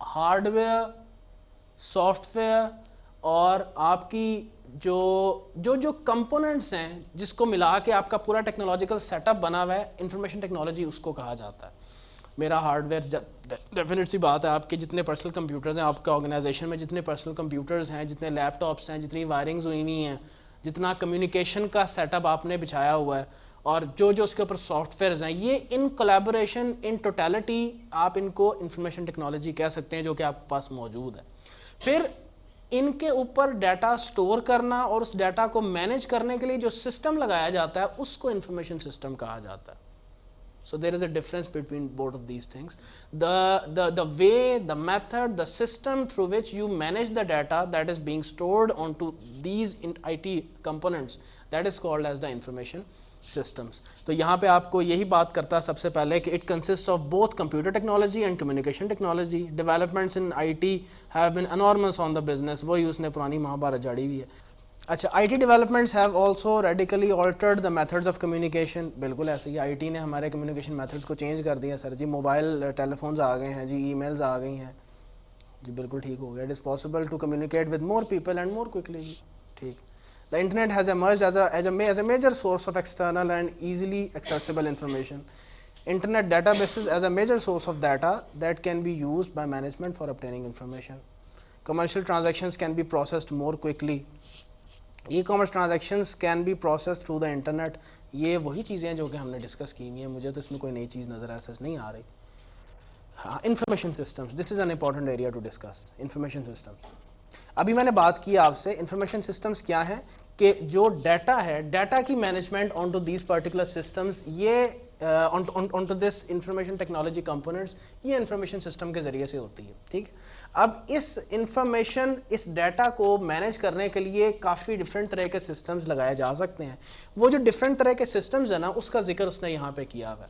हार्डवेयर, सॉफ्टवेयर और आपकी जो कंपोनेंट्स हैं जिसको मिला के आपका पूरा टेक्नोलॉजिकल सेटअप बना हुआ है, इंफॉर्मेशन टेक्नोलॉजी उसको कहा जाता है। मेरा हार्डवेयर, डेफिनेट सी बात है, आपके जितने पर्सनल कंप्यूटर्स हैं, आपका ऑर्गेनाइजेशन में जितने पर्सनल कंप्यूटर्स हैं, जितने लैपटॉप्स हैं, जितनी वायरिंग्स हुई हुई हैं, जितना कम्युनिकेशन का सेटअप आपने बिछाया हुआ है, और जो उसके ऊपर सॉफ्टवेयर्स हैं, ये इन कोलैबोरेशन, इन टोटलिटी आप इनको इंफॉर्मेशन टेक्नोलॉजी कह सकते हैं, जो कि आपके पास मौजूद है। फिर इनके ऊपर डाटा स्टोर करना और उस डाटा को मैनेज करने के लिए जो सिस्टम लगाया जाता है उसको इंफॉर्मेशन सिस्टम कहा जाता है। So there is a difference between both of these things. The way, the method, the system through which you manage the data that is being stored onto these IT components, that is called as the information systems. तो यहाँ पे आपको यही बात करता है सबसे पहले कि it consists of both computer technology and communication technology. Developments in IT have been enormous on the business. वही उसने पुरानी महाभारत झाड़ी हुई है। अच्छा, IT developments have also radically altered the methods of communication. बिल्कुल ऐसे ही IT ने हमारे कम्युनिकेशन मेथड्स को चेंज कर दिया सर जी। मोबाइल टेलीफोन्स आ गए हैं जी, ईमेल्स आ गई हैं, जी बिल्कुल ठीक हो गया। It is possible to communicate with more people and more quickly. ठीक। The internet has emerged as a major source of external and easily accessible information. Internet databases as a major source of data that can be used by management for obtaining information. Commercial transactions can be processed more quickly. E-commerce transactions can be processed through the internet. ये वही चीज़ें हैं जो कि हमने discuss की हुई हैं, मुझे तो इसमें कोई नई चीज़ नज़र ऐसा नहीं आ रही। हाँ, information systems, this is an important area to discuss. Information systems, अभी मैंने बात की आपसे इंफॉर्मेशन सिस्टम्स क्या है कि जो डाटा है, डाटा की management on to these particular systems, ये on to this information technology components, ये इंफॉर्मेशन सिस्टम के जरिए से होती है। ठीक। अब इस इंफॉर्मेशन, इस डाटा को मैनेज करने के लिए काफ़ी डिफरेंट तरह के सिस्टम्स लगाए जा सकते हैं। वो जो डिफरेंट तरह के सिस्टम्स है ना, उसका जिक्र उसने यहाँ पे किया हुआ है।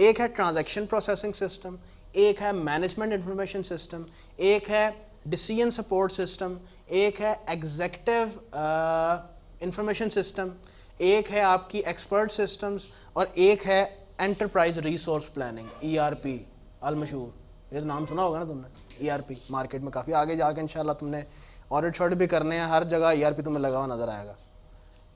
एक है ट्रांजैक्शन प्रोसेसिंग सिस्टम, एक है मैनेजमेंट इंफॉर्मेशन सिस्टम, एक है डिसीजन सपोर्ट सिस्टम, एक है एग्जीक्यूटिव इंफॉर्मेशन सिस्टम, एक है आपकी एक्सपर्ट सिस्टम्स, और एक है एंटरप्राइज रिसोर्स प्लानिंग, ERP अलमशहूर। ये तो नाम सुना होगा ना तुमने, ERP मार्केट में काफ़ी आगे जाके इंशाल्लाह तुमने ऑडिट शॉडिट भी करने हैं, हर जगह ERP तुम्हें लगा हुआ नजर आएगा।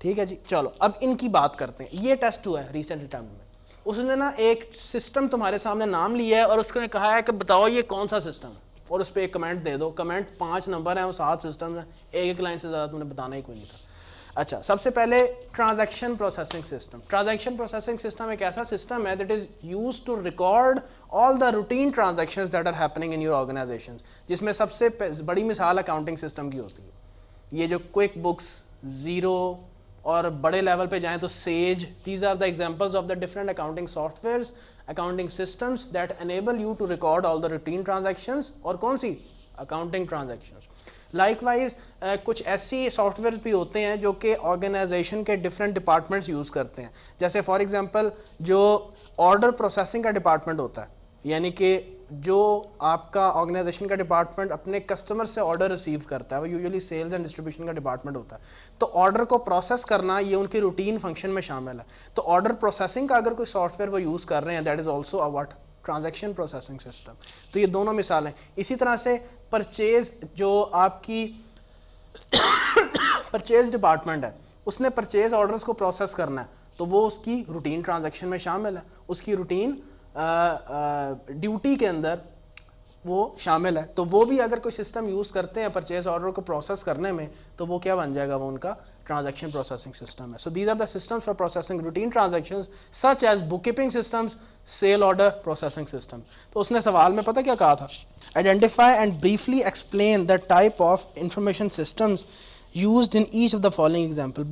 ठीक है जी। चलो अब इनकी बात करते हैं। ये टेस्ट हुआ है रिसेंट टाइम में, उसने ना एक सिस्टम तुम्हारे सामने नाम लिया है और उसने कहा है कि बताओ ये कौन सा सिस्टम है, और उस पर एक कमेंट दे दो। कमेंट 5 नंबर हैं, वो 7 सिस्टम हैं, एक लाइन से ज़्यादा तुमने बताना ही कोई नहीं था। अच्छा, सबसे पहले transaction processing system. Transaction processing system एक ऐसा सिस्टम है that is used to record all the routine transactions that are happening in your organisation, जिसमें सबसे बड़ी मिसाल अकाउंटिंग सिस्टम की होती है। ये जो क्विक बुक्स, जीरो, और बड़े लेवल पे जाएं तो says, these are the examples of the different accounting softwares, accounting systems that enable you to record all the routine transactions, और कौन सी, अकाउंटिंग ट्रांजैक्शंस। लाइकवाइज कुछ ऐसी सॉफ्टवेयर भी होते हैं जो कि ऑर्गेनाइजेशन के डिफरेंट डिपार्टमेंट्स यूज़ करते हैं। जैसे फॉर एग्जांपल जो ऑर्डर प्रोसेसिंग का डिपार्टमेंट होता है, यानी कि जो आपका ऑर्गेनाइजेशन का डिपार्टमेंट अपने कस्टमर से ऑर्डर रिसीव करता है, वो यूजुअली सेल्स एंड डिस्ट्रीब्यूशन का डिपार्टमेंट होता है। तो ऑर्डर को प्रोसेस करना ये उनकी रूटीन फंक्शन में शामिल है। तो ऑर्डर प्रोसेसिंग का अगर कोई सॉफ्टवेयर वो यूज़ कर रहे हैं, that is also a what, transaction processing system. तो ये दोनों मिसालें। इसी तरह से परचेज, जो आपकी परचेज डिपार्टमेंट है, उसने परचेज ऑर्डर्स को प्रोसेस करना है, तो वो उसकी रूटीन ट्रांजैक्शन में शामिल है, उसकी रूटीन ड्यूटी के अंदर वो शामिल है। तो वो भी अगर कोई सिस्टम यूज करते हैं परचेज ऑर्डर को प्रोसेस करने में, तो वो क्या बन जाएगा, वो उनका ट्रांजैक्शन प्रोसेसिंग सिस्टम है। So these are the systems for processing routine transactions such as bookkeeping systems, sale order processing system. तो उसने सवाल में पता क्या कहा था, identify and briefly explain the type of information systems used in each of the following example,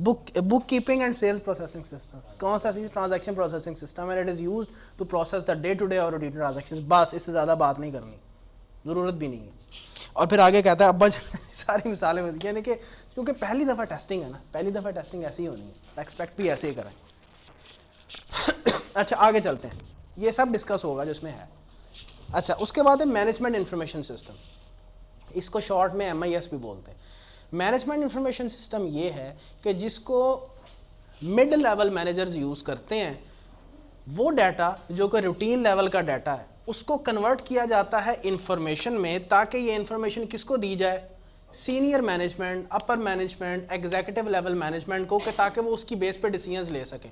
bookkeeping and sales processing system। कौन सा ट्रांजैक्शन प्रोसेसिंग सिस्टम है, it is used to process the day to day और routine transactions। बस इससे ज़्यादा बात नहीं करनी, ज़रूरत भी नहीं है। और फिर आगे कहता है अब सारी मिसालें मिलती हैं, यानी कि क्योंकि पहली दफ़ा टेस्टिंग है ना, पहली दफ़ा टेस्टिंग ऐसी ही होनी है, एक्सपेक्ट भी ऐसे ही करें। अच्छा आगे चलते हैं, ये सब डिस्कस होगा जिसमें है। अच्छा उसके बाद है मैनेजमेंट इंफॉर्मेशन सिस्टम, इसको शॉर्ट में MIS भी बोलते हैं। मैनेजमेंट इंफॉर्मेशन सिस्टम ये है कि जिसको मिड लेवल मैनेजर्स यूज़ करते हैं। वो डाटा जो कि रूटीन लेवल का डाटा है, उसको कन्वर्ट किया जाता है इंफॉर्मेशन में, ताकि ये इंफॉर्मेशन किसको दी जाए, senior management, upper management, executive level management को, कि ताकि वो उसकी बेस पे डिसीजंस ले सकें।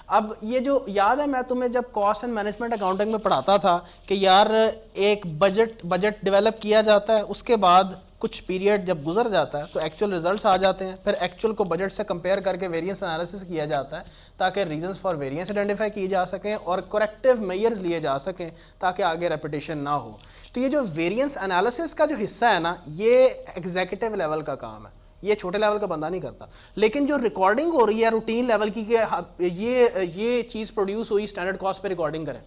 अब ये जो याद है, मैं तुम्हें जब कॉस्ट एंड मैनेजमेंट अकाउंटिंग में पढ़ाता था कि यार एक बजट डेवलप किया जाता है, उसके बाद कुछ पीरियड जब गुजर जाता है तो एक्चुअल रिजल्ट्स आ जाते हैं, फिर एक्चुअल को बजट से कंपेयर करके वेरिएंस एनालिसिस किया जाता है, ताकि रीजंस फॉर वेरिएंस आइडेंटिफाई किए जा सकें और करेक्टिव मेजर्स लिए जा सकें, ताकि आगे रेपिटेशन ना हो। तो ये जो वेरिएंस एनालिसिस का जो हिस्सा है ना, ये एग्जीक्यूटिव लेवल का काम है, ये छोटे लेवल का बंदा नहीं करता। लेकिन जो रिकॉर्डिंग हो रही है रूटीन लेवल की, ये चीज़ प्रोड्यूस हुई, स्टैंडर्ड कॉस्ट पे रिकॉर्डिंग करें,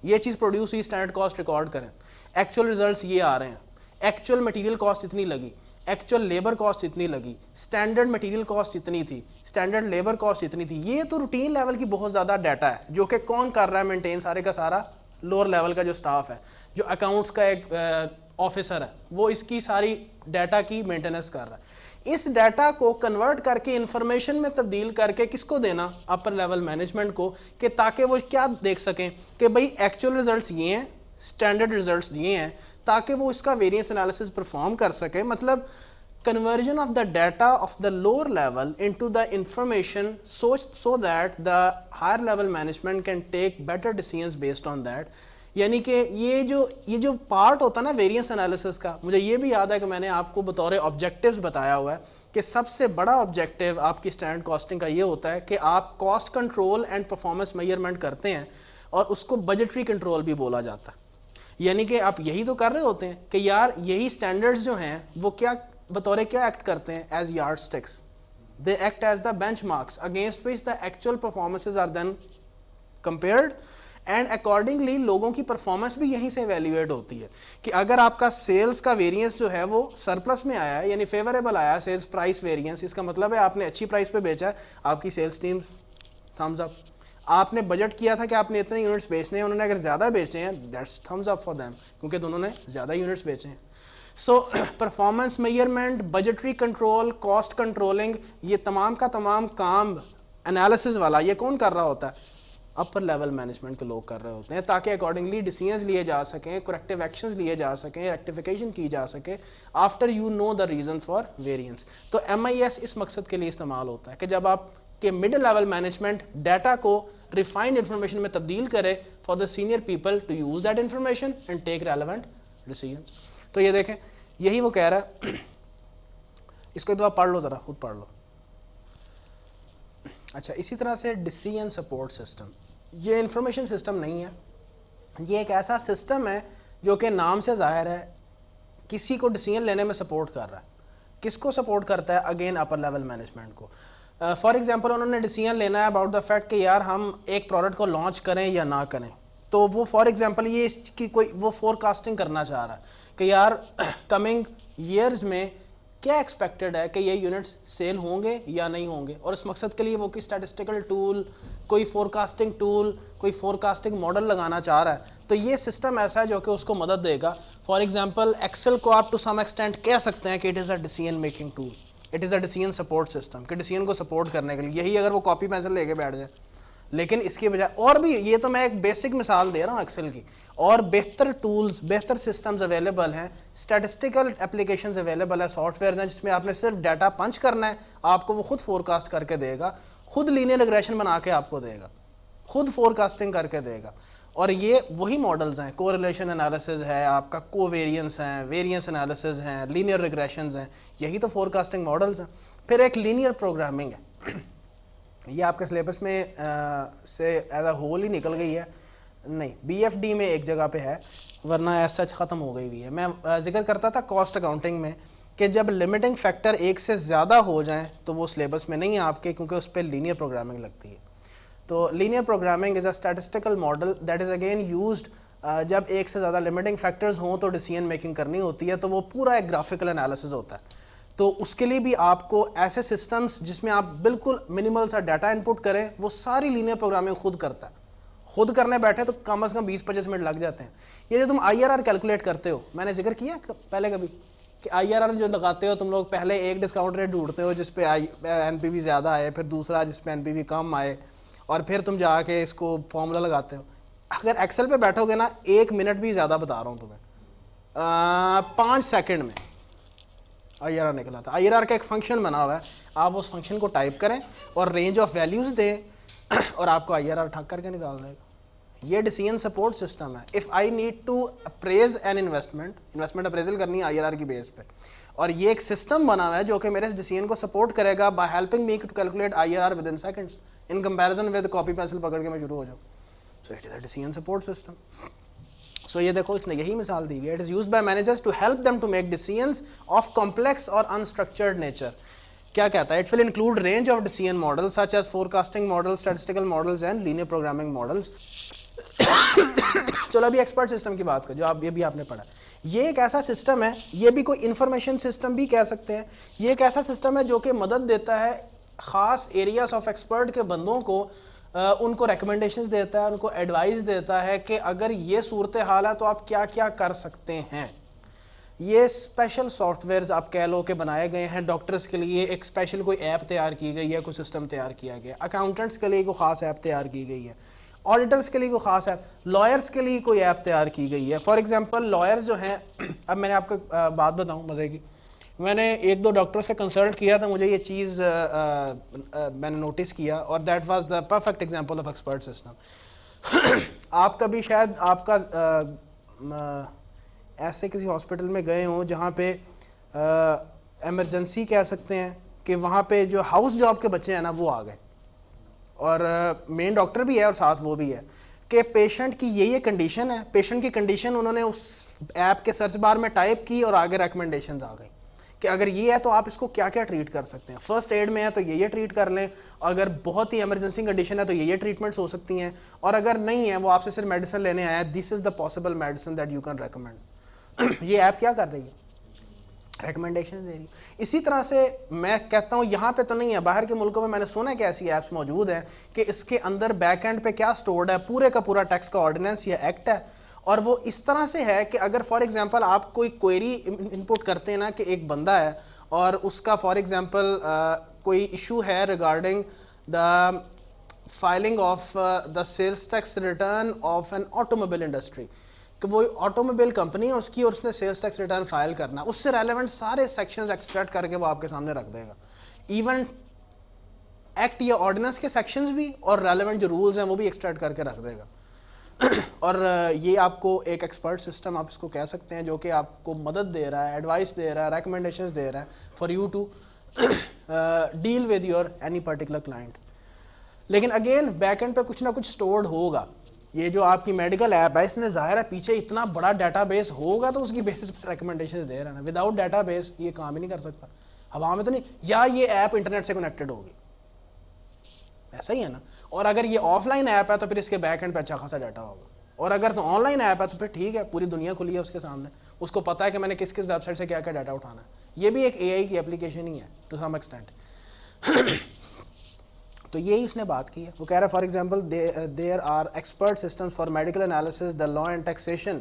ये चीज़ प्रोड्यूस हुई, स्टैंडर्ड कॉस्ट रिकॉर्ड करें, एक्चुअल रिजल्ट्स ये आ रहे हैं, एक्चुअल मटेरियल कॉस्ट इतनी लगी, एक्चुअल लेबर कॉस्ट इतनी लगी, स्टैंडर्ड मटेरियल कॉस्ट इतनी थी, स्टैंडर्ड लेबर कॉस्ट इतनी थी। ये तो रूटीन लेवल की बहुत ज़्यादा डाटा है, जो कि कौन कर रहा है मेंटेन, सारे का सारा लोअर लेवल का जो स्टाफ है, जो अकाउंट्स का एक ऑफिसर है, वो इसकी सारी डाटा की मेंटेनेंस कर रहा है। इस डाटा को कन्वर्ट करके इंफॉर्मेशन में तब्दील करके किसको देना, अपर लेवल मैनेजमेंट को, कि ताकि वो क्या देख सकें कि भाई एक्चुअल रिजल्ट्स ये हैं, स्टैंडर्ड रिजल्ट्स ये हैं, ताकि वो इसका वेरिएंस एनालिसिस परफॉर्म कर सके। मतलब conversion of the data of the lower level into the information so that the higher level management can take better decisions based on that। यानी कि ये जो पार्ट होता है ना वेरिएंस एनालिसिस का, मुझे ये भी याद है कि मैंने आपको बतौर ऑब्जेक्टिव्स बताया हुआ है कि सबसे बड़ा ऑब्जेक्टिव आपकी स्टैंडर्ड कॉस्टिंग का ये होता है कि आप cost control and performance measurement करते हैं, और उसको बजटरी कंट्रोल भी बोला जाता है। यानी कि आप यही तो कर रहे होते हैं कि यार यही स्टैंडर्ड्स जो हैं वो क्या बतौर क्या एक्ट करते हैं, as yardsticks. They act as the benchmarks against which the actual performances are then compared, and accordingly लोगों की परफॉर्मेंस भी यहीं से इवेल्युएट होती है कि अगर आपका सेल्स का वेरिएंस जो है वो सरप्लस में आया है, यानी फेवरेबल आया सेल्स प्राइस वेरिएंस, इसका मतलब है आपने अच्छी प्राइस पे बेचा है, आपकी सेल्स टीम थम्स अप। आपने बजट किया था कि आपने इतने यूनिट्स बेचने हैं, उन्होंने अगर ज्यादा बेचे हैं, that's thumbs up for them, क्योंकि दोनों ने ज्यादा यूनिट्स बेचे हैं। So performance measurement, budgetary control, cost controlling, ये तमाम का तमाम काम एनालिसिस वाला ये कौन कर रहा होता है, अपर लेवल मैनेजमेंट के लोग कर रहे होते हैं, ताकि अकॉर्डिंगली डिसीजंस लिए जा सकें, करेक्टिव एक्शंस लिए जा सकें, रेक्टिफिकेशन की जा सके after you know the reason for variance. तो MIS इस मकसद के लिए इस्तेमाल होता है कि जब आपके मिडिल लेवल मैनेजमेंट डाटा को रिफाइंड इंफॉर्मेशन में तब्दील करे for the senior people to use that information and take relevant decisions. तो ये देखें, यही वो कह रहा है। इसको एक दफा पढ़ लो, जरा खुद पढ़ लो। अच्छा, इसी तरह से डिसीजन सपोर्ट सिस्टम, ये इंफॉर्मेशन सिस्टम नहीं है, ये एक ऐसा सिस्टम है जो कि नाम से जाहिर है किसी को डिसीजन लेने में सपोर्ट कर रहा है। किसको सपोर्ट करता है? अगेन अपर लेवल मैनेजमेंट को। फॉर एग्जांपल उन्होंने डिसीजन लेना है अबाउट द फैक्ट कि यार हम एक प्रोडक्ट को लॉन्च करें या ना करें, तो वो फॉर एग्जांपल ये इसकी कोई वो फोरकास्टिंग करना चाह रहा है कि यार कमिंग ईयर्स में क्या एक्सपेक्टेड है कि ये यूनिट्स सेल होंगे या नहीं होंगे, और इस मकसद के लिए वो कोई स्टैटिस्टिकल टूल, कोई फोरकास्टिंग टूल, कोई फोरकास्टिंग मॉडल लगाना चाह रहा है, तो ये सिस्टम ऐसा है जो कि उसको मदद देगा। फॉर एग्जांपल एक्सेल को आप टू सम एक्सटेंट कह सकते हैं कि it is a decision making tool, it is a decision support system, कि डिसीजन को सपोर्ट करने के लिए, यही अगर वो कॉपी पेंसिल लेके बैठ जाए। लेकिन इसकी बजाय और भी, ये तो मैं एक बेसिक मिसाल दे रहा हूँ एक्सेल की, और बेहतर टूल्स, बेहतर सिस्टम्स अवेलेबल हैं, स्टैटिस्टिकल एप्लीकेशंस अवेलेबल है, सॉफ्टवेयर हैं जिसमें आपने सिर्फ डाटा पंच करना है, आपको वो खुद फोरकास्ट करके देगा, खुद लीनियर रिग्रेशन बना के आपको देगा, खुद फोरकास्टिंग करके देगा। और ये वही मॉडल्स हैं, कोरिलेशन एनालिसिस है, आपका कोवेरियंस है, वेरिएंस एनालिसिस है, लीनियर रिग्रेशंस हैं, यही तो फोरकास्टिंग मॉडल्स हैं। फिर एक लीनियर प्रोग्रामिंग है, ये आपके सिलेबस में से एज अ होल ही निकल गई है, नहीं BFD में एक जगह पे है, वरना ऐसा ख़त्म हो गई हुई है। मैं जिक्र करता था कॉस्ट अकाउंटिंग में कि जब लिमिटिंग फैक्टर एक से ज़्यादा हो जाएं तो वो सिलेबस में नहीं है आपके, क्योंकि उस पर लीनियर प्रोग्रामिंग लगती है। तो linear programming is a statistical model that is again used जब एक से ज़्यादा लिमिटिंग फैक्टर्स हों तो डिसीजन मेकिंग करनी होती है, तो वो पूरा एक ग्राफिकल एनालिसिस होता है। तो उसके लिए भी आपको ऐसे सिस्टम्स जिसमें आप बिल्कुल मिनिमल सा डाटा इनपुट करें, वो सारी लीनियर प्रोग्रामिंग खुद करता है। खुद करने बैठे तो कम से कम 20-25 मिनट लग जाते हैं। ये जो तुम IRR कैलकुलेट करते हो, मैंने जिक्र किया पहले कभी कि IRR जो लगाते हो तुम लोग, पहले एक डिस्काउंट रेट ढूंढते हो जिस पे NPV ज़्यादा आए, फिर दूसरा जिस पे NPV कम आए, और फिर तुम जाके इसको फॉर्मूला लगाते हो। अगर एक्सेल पे बैठोगे ना, 1 मिनट भी ज़्यादा बता रहा हूँ तुम्हें, 5 सेकेंड में IRR निकला था। IRR का एक फंक्शन बना हुआ है, आप उस फंक्शन को टाइप करें और रेंज ऑफ वैल्यूज दें और आपको IRR ठक करके निकाल देगा। ये डिसीजन सपोर्ट सिस्टम है। If I need to appraise an investment appraisal करनी है IRR की बेस पे, और ये एक सिस्टम बना हुआ है जो कि मेरे डिसीजन को सपोर्ट करेगा by helping me to calculate IRR within seconds in comparison with copy pencil पकड़ के मैं शुरू हो जाऊँ। So it is a decision support system. So ये देखो, इसने यही मिसाल दी है, it is used by managers to help them to make decisions of complex और अनस्ट्रक्चर्ड नेचर। क्या कहता है? It will include range of decision models such as forecasting models, statistical models and linear programming models. चलो अभी expert system की बात करें, जो आप ये भी आपने पढ़ा। ये एक ऐसा सिस्टम है, ये भी कोई इंफॉर्मेशन सिस्टम भी कह सकते हैं। ये एक ऐसा सिस्टम है जो कि मदद देता है खास एरियाज ऑफ एक्सपर्ट के बंदों को, उनको रिकमेंडेशंस देता है, उनको एडवाइस देता है कि अगर ये सूरत हाल है तो आप क्या क्या कर सकते हैं। ये स्पेशल सॉफ्टवेयर आप कह लो कि बनाए गए हैं डॉक्टर्स के लिए, एक स्पेशल कोई ऐप तैयार की गई है, कोई सिस्टम तैयार किया गया, अकाउंटेंट्स के लिए कोई खास ऐप तैयार की गई है, ऑडिटर्स के लिए कोई खास ऐप, लॉयर्स के लिए कोई ऐप तैयार की गई है। फॉर एग्जांपल लॉयर्स जो हैं, अब मैंने आपको बात बताऊं मजे की, मैंने एक दो डॉक्टर से कंसल्ट किया था, मुझे ये चीज़ मैंने नोटिस किया, और that was the perfect example of expert system. आप कभी शायद आपका ऐसे किसी हॉस्पिटल में गए हों जहाँ पे इमरजेंसी कह सकते हैं कि वहाँ पे जो हाउस जॉब के बच्चे हैं ना वो आ गए, और मेन डॉक्टर भी है और साथ वो भी है कि पेशेंट की ये कंडीशन है, पेशेंट की कंडीशन उन्होंने उस ऐप के सर्च बार में टाइप की और आगे रिकमेंडेशंस आ गई कि अगर ये है तो आप इसको क्या क्या ट्रीट कर सकते हैं, फर्स्ट एड में है तो ये ट्रीट कर लें, अगर बहुत ही इमरजेंसी कंडीशन है तो ये ट्रीटमेंट्स हो सकती हैं, और अगर नहीं है वो आपसे सिर्फ मेडिसिन लेने आया है, this is the possible medicine that you can recommend. ये ऐप क्या कर रही है, रिकमेंडेशन दे रही। इसी तरह से मैं कहता हूँ यहाँ पे तो नहीं है, बाहर के मुल्कों में मैंने सुना है कि ऐसी ऐप्स मौजूद हैं कि इसके अंदर बैक एंड पे क्या स्टोर्ड है, पूरे का पूरा टैक्स का ऑर्डिनेंस या एक्ट है, और वो इस तरह से है कि अगर फॉर एग्जांपल आप कोई क्वेरी इनपुट करते हैं ना कि एक बंदा है और उसका फॉर एग्जांपल कोई इशू है regarding the filing of the sales tax return of an automobile industry, कि वो ऑटोमोबाइल कंपनी है उसकी और उसने सेल्स टैक्स रिटर्न फाइल करना, उससे रेलेवेंट सारे सेक्शंस एक्सट्रैक्ट करके वो आपके सामने रख देगा, इवन एक्ट या ऑर्डिनेंस के सेक्शंस भी और रेलेवेंट जो रूल्स हैं वो भी एक्सट्रैक्ट करके रख देगा। और ये आपको एक एक्सपर्ट सिस्टम आप इसको कह सकते हैं जो कि आपको मदद दे रहा है, एडवाइस दे रहा है, रिकमेंडेशंस दे रहा है for you to deal with your any particular client. लेकिन अगेन बैक एंड पे कुछ ना कुछ स्टोर्ड होगा। ये जो आपकी मेडिकल ऐप है इसने जाहिर है पीछे इतना बड़ा डाटाबेस होगा तो उसकी बेसिस पर रिकमेंडेशन दे रहा है ना, विदाउट डाटाबेस ये काम ही नहीं कर सकता, हवा में तो नहीं, या ये ऐप इंटरनेट से कनेक्टेड होगी, ऐसा ही है ना। और अगर ये ऑफलाइन ऐप है तो फिर इसके बैक एंड पे अच्छा खासा डाटा होगा, और अगर तो ऑनलाइन ऐप है तो फिर ठीक है, पूरी दुनिया खुली है उसके सामने, उसको पता है कि मैंने किस किस वेबसाइट से क्या क्या डाटा उठाना है। ये भी एक एआई की एप्लीकेशन ही है टू सम एक्सटेंट। तो यही उसने बात की है, वो कह रहा है for example there are expert systems for medical analysis, the law and taxation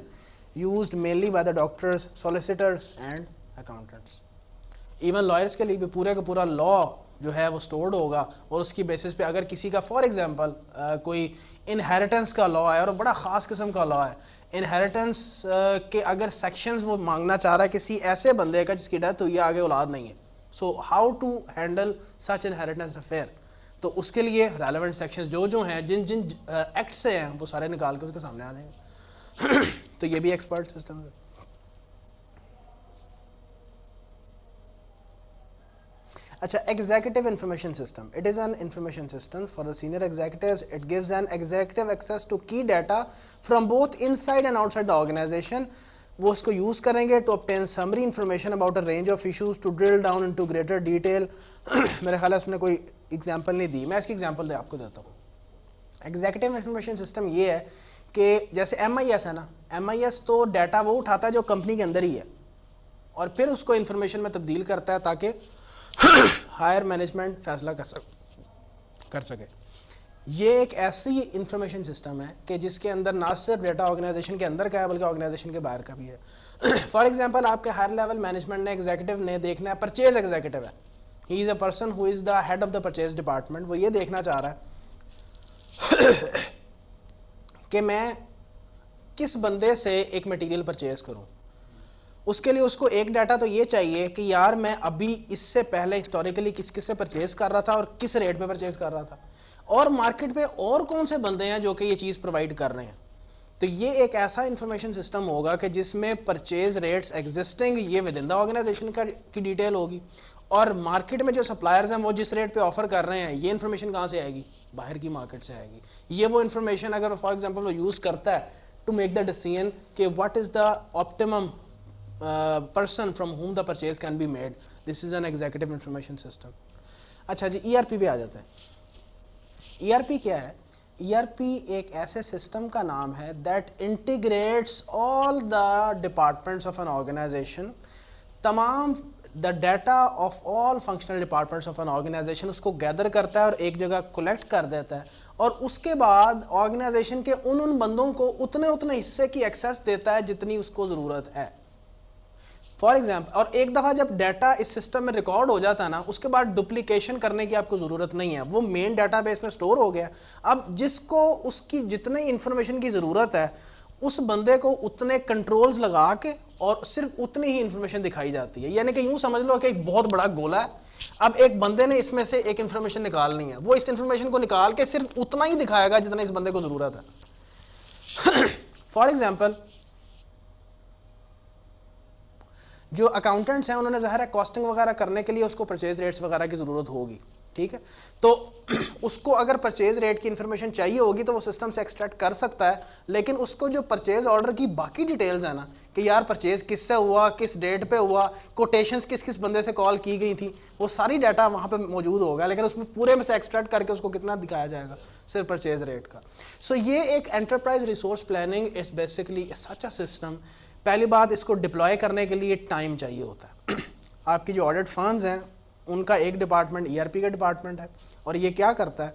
used mainly by the doctors, solicitors and accountants. Even lawyers के लिए भी पूरे का पूरा लॉ जो है वो स्टोर्ड होगा, और उसकी बेसिस पे अगर किसी का फॉर एग्जांपल कोई इनहेरिटेंस का लॉ है और बड़ा खास किस्म का लॉ है, इनहेरिटेंस के अगर सेक्शंस वो मांगना चाह रहा है किसी ऐसे बंदे का जिसकी डेथ हुई है, आगे औलाद नहीं है, so how to handle such inheritance affair, तो उसके लिए रेलेवेंट सेक्शंस जो हैं जिन जिन एक्ट से हैं वो सारे निकाल के उसके सामने आ जाएंगे। तो ये भी एक्सपर्ट सिस्टम है। अच्छा, executive information system, it is an information system for the senior executives, it gives an executive access to key data from both inside and outside the organisation. वो इसको यूज करेंगे to obtain summary information about a range of issues, to drill down into greater detail. मेरे ख्याल है उसने कोई example नहीं दी, मैं इसकी एग्जांपल आपको देता हूँ। एग्जीक्यूटिव इंफॉर्मेशन सिस्टम ये है कि जैसे MIS है ना, MIS तो डाटा वो उठाता है जो कंपनी के अंदर ही है और फिर उसको इंफॉर्मेशन में तब्दील करता है ताकि हायर मैनेजमेंट फैसला कर सके। ये एक ऐसी इंफॉर्मेशन सिस्टम है कि जिसके अंदर ना सिर्फ डाटा ऑर्गेनाइजेशन के अंदर का है बल्कि ऑर्गेनाइजेशन के बाहर का भी है। फॉर एग्जांपल आपके हायर लेवल मैनेजमेंट ने, एग्जीक्यूटिव ने देखना है, परचेज एग्जीक्यूटिव है, he is a person who is the head of the purchase department, वो ये देखना चाह रहा है कि मैं किस बंदे से एक मटेरियल परचेज करूं। उसके लिए उसको एक डाटा तो ये चाहिए कि यार मैं अभी इससे पहले हिस्टोरिकली किस किस से परचेज कर रहा था और किस रेट पे परचेज कर रहा था, और मार्केट पे और कौन से बंदे हैं जो कि ये चीज प्रोवाइड कर रहे हैं। तो ये एक ऐसा इंफॉर्मेशन सिस्टम होगा कि जिसमें परचेज रेट्स एग्जिस्टिंग ये विद इन द ऑर्गेनाइजेशन की डिटेल होगी, और मार्केट में जो सप्लायर्स हैं वो जिस रेट पे ऑफर कर रहे हैं, ये इन्फॉर्मेशन कहाँ से आएगी, बाहर की मार्केट से आएगी। ये वो इन्फॉर्मेशन अगर फॉर एग्जाम्पल वो यूज करता है टू मेक द डिसीजन कि what is the optimum person from whom the purchase can be made, this is an executive information system. अच्छा जी, ERP पे आ जाते हैं। ERP क्या है? ERP एक ऐसे सिस्टम का नाम है that integrates all the departments of an organization, तमाम the data of all functional departments of an organization उसको गैदर करता है और एक जगह कलेक्ट कर देता है, और उसके बाद ऑर्गेनाइजेशन के उन बंदों को उतने हिस्से की एक्सेस देता है जितनी उसको जरूरत है। फॉर एग्जाम्पल, और एक दफ़ा जब डाटा इस सिस्टम में रिकॉर्ड हो जाता है ना, उसके बाद डुप्लीकेशन करने की आपको ज़रूरत नहीं है, वो मेन डाटाबेस में स्टोर हो गया। अब जिसको उसकी जितनी इंफॉर्मेशन की ज़रूरत है, उस बंदे को उतने कंट्रोल्स लगा के और सिर्फ उतनी ही इंफॉर्मेशन दिखाई जाती है। यानी कि यूं समझ लो कि एक बहुत बड़ा गोला है, अब एक बंदे ने इसमें से एक इंफॉर्मेशन निकालनी है, वो इस इंफॉर्मेशन को निकाल के सिर्फ उतना ही दिखाएगा जितना इस बंदे को ज़रूरत है। फॉर एग्जाम्पल, जो अकाउंटेंट्स हैं उन्होंने ज़ाहिर है कॉस्टिंग वगैरह करने के लिए उसको परचेज रेट्स वगैरह की ज़रूरत होगी, ठीक है। तो उसको अगर परचेज रेट की इंफॉर्मेशन चाहिए होगी तो वो सिस्टम से एक्सट्रैक्ट कर सकता है, लेकिन उसको जो परचेज ऑर्डर की बाकी डिटेल्स है ना, कि यार परचेज किससे हुआ, किस डेट पे हुआ, कोटेशंस किस किस बंदे से कॉल की गई थी, वो सारी डाटा वहाँ पे मौजूद होगा, लेकिन उसमें पूरे में से एक्सट्रैक्ट करके उसको कितना दिखाया जाएगा, सिर्फ परचेज रेट का। सो ये एक enterprise resource planning is basically such a system. पहली बात, इसको डिप्लॉय करने के लिए टाइम चाहिए होता है। आपकी जो ऑडिट फर्म्स हैं उनका एक डिपार्टमेंट ईआरपी का डिपार्टमेंट है, और ये क्या करता है,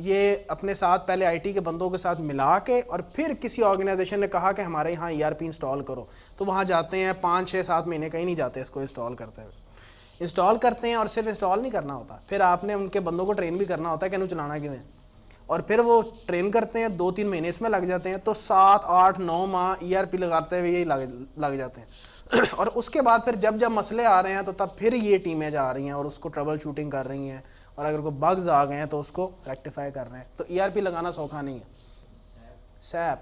ये अपने साथ पहले आईटी के बंदों के साथ मिला के, और फिर किसी ऑर्गेनाइजेशन ने कहा कि हमारे यहाँ ईआरपी इंस्टॉल करो, तो वहाँ जाते हैं 5, 6, 7 महीने कहीं नहीं जाते इसको इंस्टॉल करते हैं। इंस्टॉल करते हैं, और सिर्फ इंस्टॉल नहीं करना होता, फिर आपने उनके बंदों को ट्रेन भी करना होता है कि इन्हें चलाना क्यों है, और फिर वो ट्रेन करते हैं, 2-3 महीने इसमें लग जाते हैं, तो 7, 8, 9 माह ईआरपी लगाते हुए यही लग जाते हैं। और उसके बाद फिर जब जब मसले आ रहे हैं तो तब फिर ये टीमें जा रही हैं और उसको ट्रबल शूटिंग कर रही हैं, और अगर कोई बग्स आ गए हैं तो उसको रेक्टिफाई कर रहे हैं। तो ईआरपी लगाना सौखा नहीं है। SAP,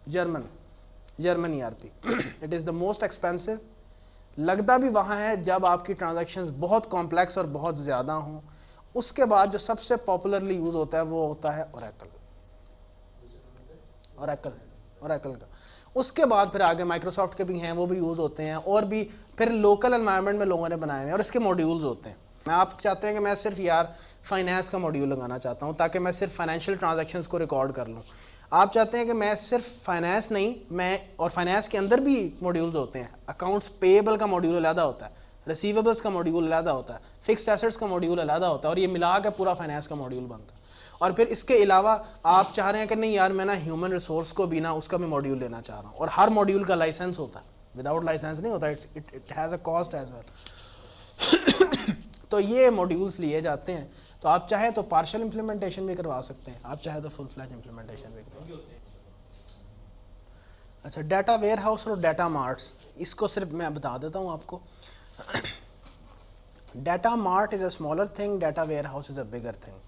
German ERP, it is the most expensive. लगता भी वहाँ है जब आपकी ट्रांजैक्शंस बहुत कॉम्प्लेक्स और बहुत ज़्यादा हों। उसके बाद जो सबसे पॉपुलरली यूज होता है वो होता है ओरेकल का। उसके बाद फिर आगे माइक्रोसॉफ्ट के भी हैं, वो भी यूज होते हैं, और भी फिर लोकल एनवायरनमेंट में लोगों ने बनाए हुए हैं, और इसके मॉड्यूल्स होते हैं। मैं आप चाहते हैं कि मैं सिर्फ यार फाइनेंस का मॉड्यूल लगाना चाहता हूँ ताकि मैं सिर्फ फाइनेंशियल ट्रांजैक्शंस को रिकॉर्ड कर लूँ। आप चाहते हैं कि मैं सिर्फ फाइनेंस नहीं, मैं, और फाइनेंस के अंदर भी मॉड्यूल्स होते हैं, अकाउंट्स पेएबल का मॉड्यूल अलग होता है, रिसीवेबल्स का मॉड्यूल अलग होता है, फिक्स्ड एसेट्स का मॉड्यूल अलग होता है, और ये मिला के पूरा फाइनेंस का मॉड्यूल बनता है। और फिर इसके अलावा आप चाह रहे हैं कि नहीं यार मैं ना ह्यूमन रिसोर्स को भी ना उसका भी मॉड्यूल लेना चाह रहा हूँ, और हर मॉड्यूल का लाइसेंस होता है, विदाउट लाइसेंस नहीं होता, it has a cost as well. तो ये मॉड्यूल्स लिए जाते हैं। तो आप चाहे तो पार्शियल इंप्लीमेंटेशन भी करवा सकते हैं, आप चाहे तो फुल फ्लैश इंप्लीमेंटेशन भी करवा सकते हैं। अच्छा, डाटा वेयर हाउस और डाटा मार्ट्स, इसको सिर्फ मैं बता देता हूँ आपको। Data mart is a smaller thing, data warehouse is a bigger thing.